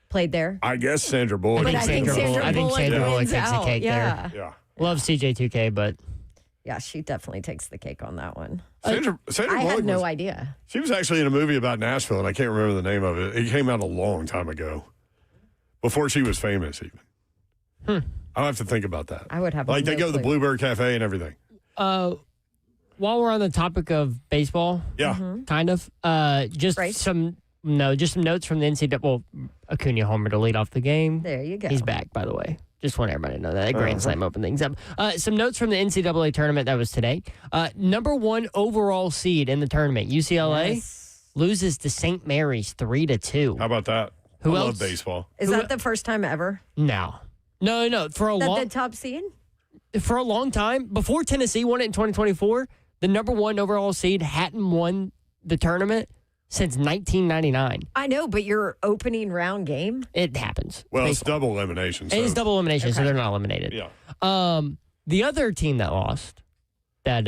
played there. I guess Sandra Bullock. But I think Sandra Bullock Bullock wins takes the out. cake Yeah. there. Yeah. Love CJ2K, but Yeah, she definitely takes the cake on that one. Sandra I Bullock had no was- idea. She was actually in a movie about Nashville, and I can't remember the name of it. It came out a long time ago, before she was famous even. I'll have to think about that. I would have Like, they no go to the clue. Bluebird Cafe and everything. while we're on the topic of baseball, Yeah. kind of, just some notes from the NCAA. Well, Acuna homer to lead off the game. There you go. He's back, by the way. Just want everybody to know that. Grand Uh-huh. Slam opened things up. Some notes from the NCAA tournament that was today. Number 1 overall seed in the tournament, UCLA, loses to St. Mary's 3-2. How about that? Who I else? love baseball. Is that the first time ever No. For a that long the top seed? for a long time, before Tennessee won it in 2024, the number 1 overall seed hadn't won the tournament since 1999. I know, but your opening round game. It happens. Well, it's Baseball. double elimination. So. It is double elimination, so Okay. they're not eliminated. Yeah. The other team that lost, that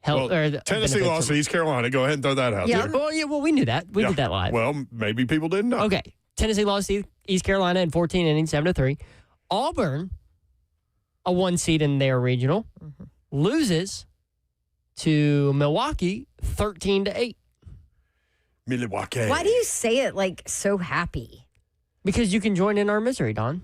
held, Well, or Tennessee benefits lost to East Carolina. Go ahead and throw that out Yeah, there. well, we knew that. We Yeah. did that live. Well, maybe people didn't know. Okay. Tennessee lost to East Carolina in 14 innings, 7-3. Auburn, a 1 seed in their regional, loses to Milwaukee 13-8. Milwaukee. Why do you say it like so happy? Because you can join in our misery, Don.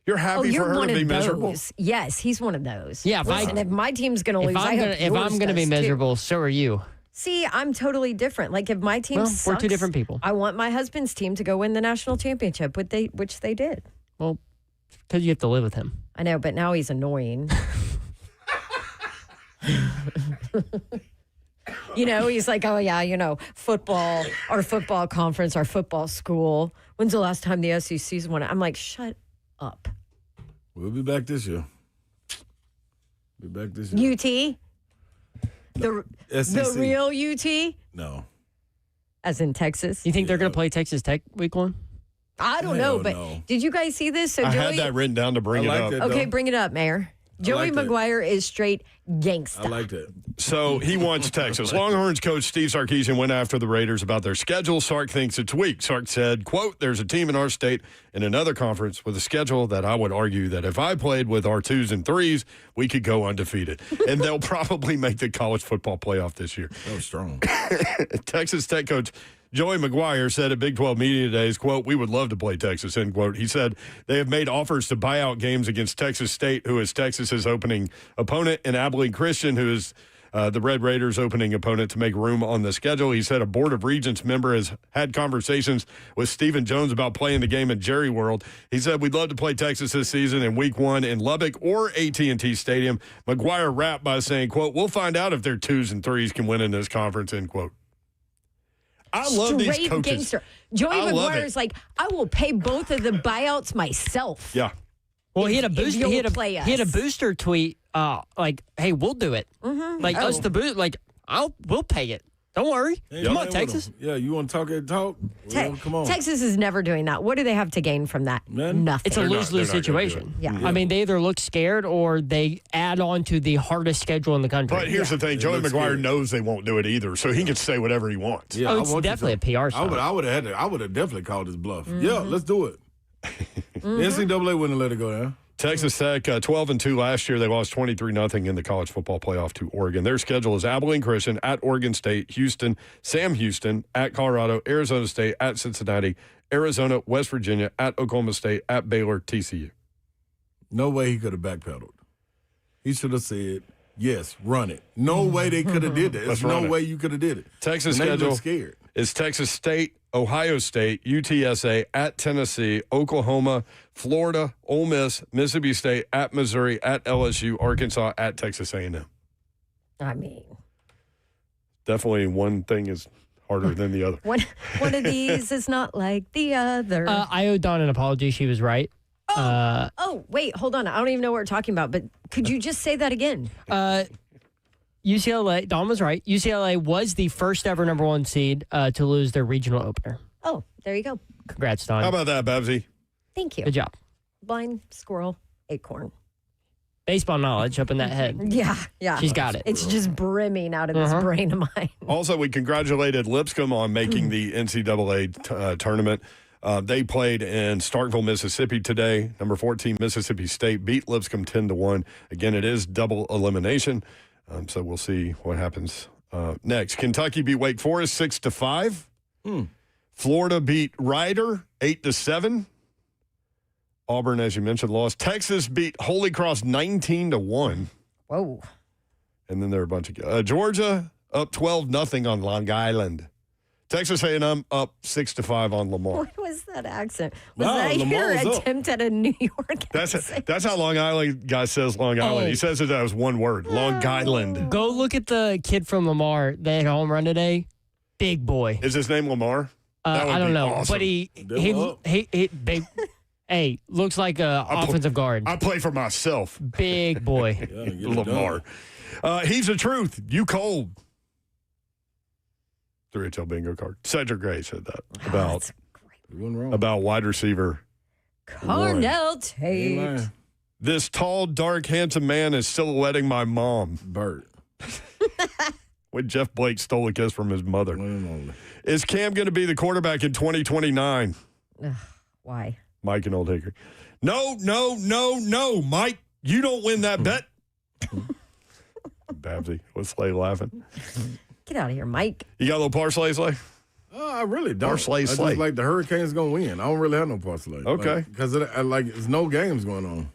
You're happy you're for her one to be of miserable? those. Yes, he's one of those. Yeah, if Listen, if my team's going to lose, I hope if yours I'm gonna be does, too. miserable, so are you. See, I'm totally different. Like if my team Well, sucks, we're two different people. I want my husband's team to go win the national championship, which they did. Well, because you have to live with him. I know, but now he's annoying. He's like, oh yeah, football, our football conference, our football school. When's the last time the SEC's won it? I'm like, shut up. We'll be back this year. Be back this year. UT, the SEC. real UT, No. as in Texas. You think they're going to play Texas Tech week 1? I don't Hell know, but no. did you guys see this? So I Joey, had that written down to bring I it like up. that. okay, though. bring it up, Mayor. Joey like that. McGuire is straight gangsta. I like that. So he wants Texas. Longhorns coach Steve Sarkisian went after the Raiders about their schedule. Sark thinks it's weak. Sark said, quote, there's a team in our state in another conference with a schedule that I would argue that if I played with our 2s and 3s, we could go undefeated. And they'll probably make the college football playoff this year. That was strong. Texas Tech coach Joey McGuire said at Big 12 Media Days, quote, we would love to play Texas, end quote. He said they have made offers to buy out games against Texas State, who is Texas's opening opponent, and Abilene Christian, who is the Red Raiders' opening opponent, to make room on the schedule. He said a Board of Regents member has had conversations with Stephen Jones about playing the game at Jerry World. He said, we'd love to play Texas this season in week 1 in Lubbock or AT&T Stadium. McGuire rapped by saying, quote, we'll find out if their 2s and 3s can win in this conference, end quote. I love these Straight coaches. gangster. Joey I love McGuire's it. like, I will pay both of the buyouts myself. Yeah. Well, he If- had a if booster. you'll He had a, play he had a us. booster tweet. Like, hey, we'll do it. Mm-hmm. Like us, the boot. Like, we'll pay it. Don't worry. Ain't Come playing on, with Texas. them. Yeah, you want to talk that talk? Well, come on. Texas is never doing that. What do they have to gain from that? None. Nothing. It's a They're not- lose-lose they're not gonna do it. situation. Yeah. I mean, they either look scared or they add on to the hardest schedule in the country. But here's the thing, Joey looks McGuire good. knows they won't do it either, so he can say whatever he wants. Yeah, Oh, I it's want you definitely to. a PR stunt. I would have definitely called his bluff. Mm-hmm. Yeah, let's do it. The NCAA wouldn't let it go down. Texas Tech, 12-2 last year. They lost 23-0 in the college football playoff to Oregon. Their schedule is Abilene Christian at Oregon State, Houston, Sam Houston at Colorado, Arizona State at Cincinnati, Arizona, West Virginia at Oklahoma State, at Baylor, TCU. No way he could have backpedaled. He should have said, yes, run it. No way they could have did that. There's no way you could have did it. Texas And they schedule look scared. is Texas State, Ohio State, UTSA, at Tennessee, Oklahoma, Florida, Ole Miss, Mississippi State, at Missouri, at LSU, Arkansas, at Texas A&M. I mean, Definitely one thing is harder than the other. one of these is not like the other. I owe Dawn an apology. She was right. Oh, wait, hold on. I don't even know what we're talking about, but could you just say that again? UCLA, Dawn was right. UCLA was the first ever number 1 seed to lose their regional opener. Oh, there you go. Congrats, Dawn. How about that, Babsy? Thank you. Good job. Blind squirrel, acorn. Baseball knowledge up in that head. Yeah. She's got it. It's just brimming out of this brain of mine. Also, we congratulated Lipscomb on making the NCAA tournament. They played in Starkville, Mississippi today. Number 14, Mississippi State beat Lipscomb 10-1. Again, it is double elimination, so we'll see what happens next. Kentucky beat Wake Forest 6-5. Florida beat Rider 8-7. Auburn, as you mentioned, lost. Texas beat Holy Cross 19-1. Whoa. And then there are a bunch of Georgia up 12-0 on Long Island. Texas A&M up 6-5 on Lamar. What was that accent? Was Wow, that Lamar your was up. attempt at a New York accent? That's how Long Island guy says Long Island. He says it as one word, Long Island. Go look at the kid from Lamar that had a home run today. Big boy. Is his name Lamar? That would I don't be know, awesome. but he big. Hey, looks like a offensive guard. I play for myself. Big boy. Lamar. He's the truth. You cold. 3HL bingo card. Cedric Gray said that about wide receiver Carnell Tate. This tall, dark, handsome man is silhouetting my mom. Bert. When Jeff Blake stole a kiss from his mother. Is Cam going to be the quarterback in 2029? Why? Mike and Old Hickory. No, Mike. You don't win that bet. Babsy, what's Slay laughing? Get out of here, Mike. You got a little parsley, Slay? I really don't. Parsley I Slay. just like the Hurricanes going to win. I don't really have no parsley. Okay. Because there's no games going on.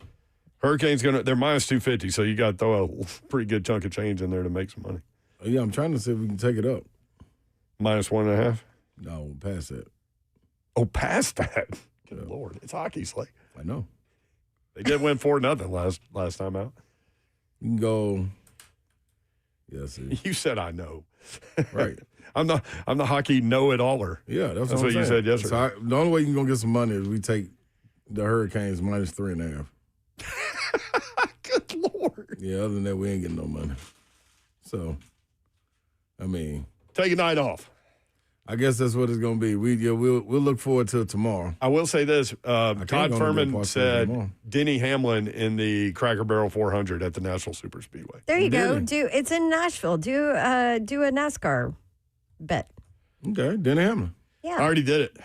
Hurricanes they're minus 250, so you got to throw a pretty good chunk of change in there to make some money. Yeah, I'm trying to see if we can take it up. Minus 1.5? No, past that. Oh, past that? Good Lord. It's hockey, Slay. I know. They did win 4-0 last time out. You can go. Yes. You said I know. Right. I'm the hockey know-it-aller. Yeah, that's what you said yesterday. So the only way you can go get some money is we take the Hurricanes minus 3.5. Good Lord. Yeah, other than that, we ain't getting no money. So, I mean. Take a night off. I guess that's what it's going to be. We'll look forward to it tomorrow. I will say this. Todd Furman said tomorrow. Denny Hamlin in the Cracker Barrel 400 at the National Super Speedway. There you go. It's in Nashville. Do a NASCAR bet. Okay, Denny Hamlin. Yeah. I already did it.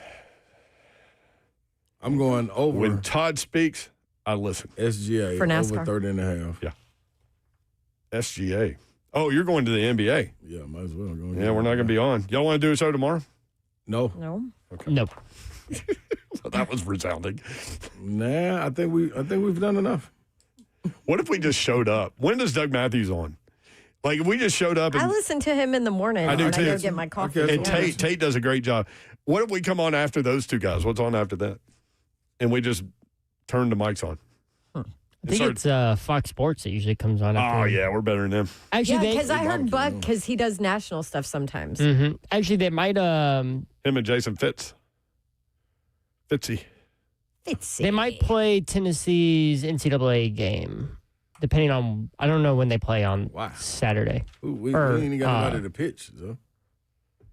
I'm going over. When Todd speaks, I listen. SGA For NASCAR. over 30.5. Yeah. SGA. Oh, you're going to the NBA. Yeah, might as well. Yeah, we're not going to be on. Y'all want to do a show tomorrow? No. Okay. Nope. Well, that was resounding. Nah, I think we've done enough. What if we just showed up? When does Doug Matthews on? Like, if we just showed up and I listen to him in the morning I do when too. I go get my coffee. And Tate does a great job. What if we come on after those two guys? What's on after that? And we just turn the mics on. I think it's Fox Sports that usually comes on. Oh, yeah, we're better than them. Actually, Yeah, because I heard Buck, because he does national stuff sometimes. Mm-hmm. Actually, they might. Him and Jason Fitzy. They might play Tennessee's NCAA game, depending on. I don't know when they play on Saturday. We ain't even got nobody to pitch. So.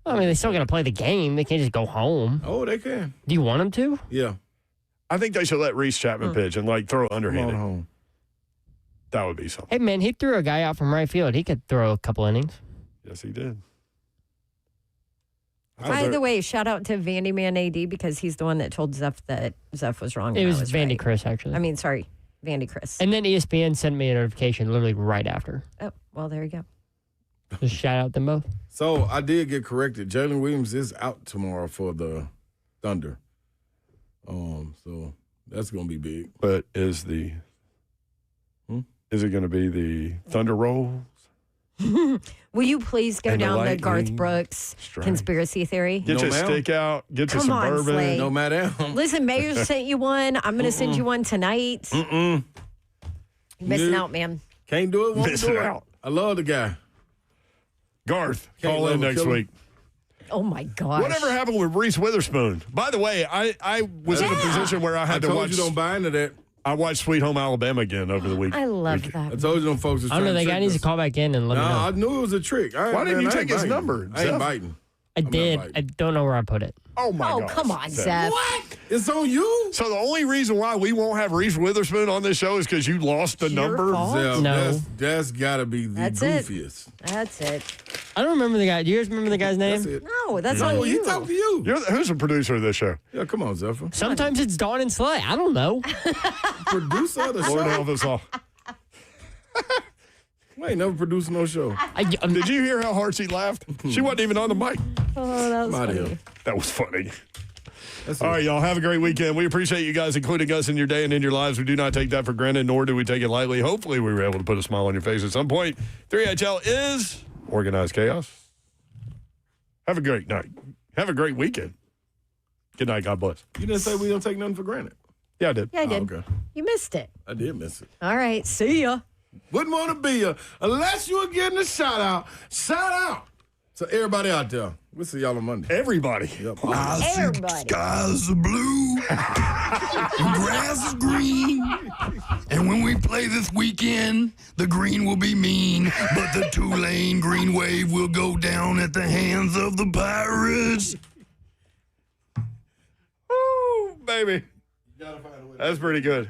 I mean, they still got to play the game. They can't just go home. Oh, they can. Do you want them to? Yeah. I think they should let Reese Chapman pitch and throw underhanded. Come on home. That would be something. Hey, man, he threw a guy out from right field. He could throw a couple innings. Yes, he did. By the way, shout out to Vandy Man AD because he's the one that told Zeph that Zeph was wrong. It and was I was Vandy right. Chris, actually. I mean, sorry. Vandy Chris. And then ESPN sent me a notification literally right after. Oh, well, there you go. Just shout out them both. So I did get corrected. Jalen Williams is out tomorrow for the Thunder. So that's gonna be big. But is it going to be the Thunder Rolls? Will you please go And the down the lightning Garth Brooks conspiracy theory? Get you a steak out. Get you some bourbon. Slade. No, madam. Listen, Mayor sent you one. I'm going to send you one tonight. You're missing out, man. Can't do it. Won't Missing do it. out. I love the guy. Garth, Can't call love in a next killer. week. Oh, my gosh. Whatever happened with Reese Witherspoon? By the way, I was in a position where I had to told watch. you don't buy into that. I watched Sweet Home Alabama again over the week. I love that. I told you them folks was I don't know. trying That to guy trick needs us. to call back in and let No, me know. I knew it was a trick. Why didn't you take his biting. number, I ain't Zeph? biting. I did. biting. I don't know where I put it. Oh, my Oh, gosh. come on, Zeph. What? It's on you. So the only reason why we won't have Reese Witherspoon on this show is because you lost the Your number? fault? Zeph, No. That's got to be the That's it. goofiest. That's it. I don't remember the guy. Do you guys remember the guy's name? That's it. No, that's No, on he you. talked to you. Who's the producer of this show? Yeah, come on, Zephyr. Sometimes it's Dawn and Slay. I don't know. Producer of the Lord show. help us all. We ain't never produced no show. Did you hear how hard she laughed? She wasn't even on the mic. Oh, that was I'm out of funny. here. That was funny. That's All it. right, y'all. Have a great weekend. We appreciate you guys including us in your day and in your lives. We do not take that for granted, nor do we take it lightly. Hopefully, we were able to put a smile on your face at some point. 3HL is organized chaos. Have a great night. Have a great weekend. Good night. God bless. You didn't say we don't take nothing for granted. Yeah, I did. Yeah, I did. Okay. You missed it. I did miss it. All right. See ya. Wouldn't want to be here unless you were getting a shout out. Shout out to everybody out there. We'll see y'all on Monday. Everybody. Yep. Everybody. Skies are blue, the grass is green, and when we play this weekend, the green will be mean, but the two-lane green wave will go down at the hands of the Pirates. Ooh, baby. That's pretty good.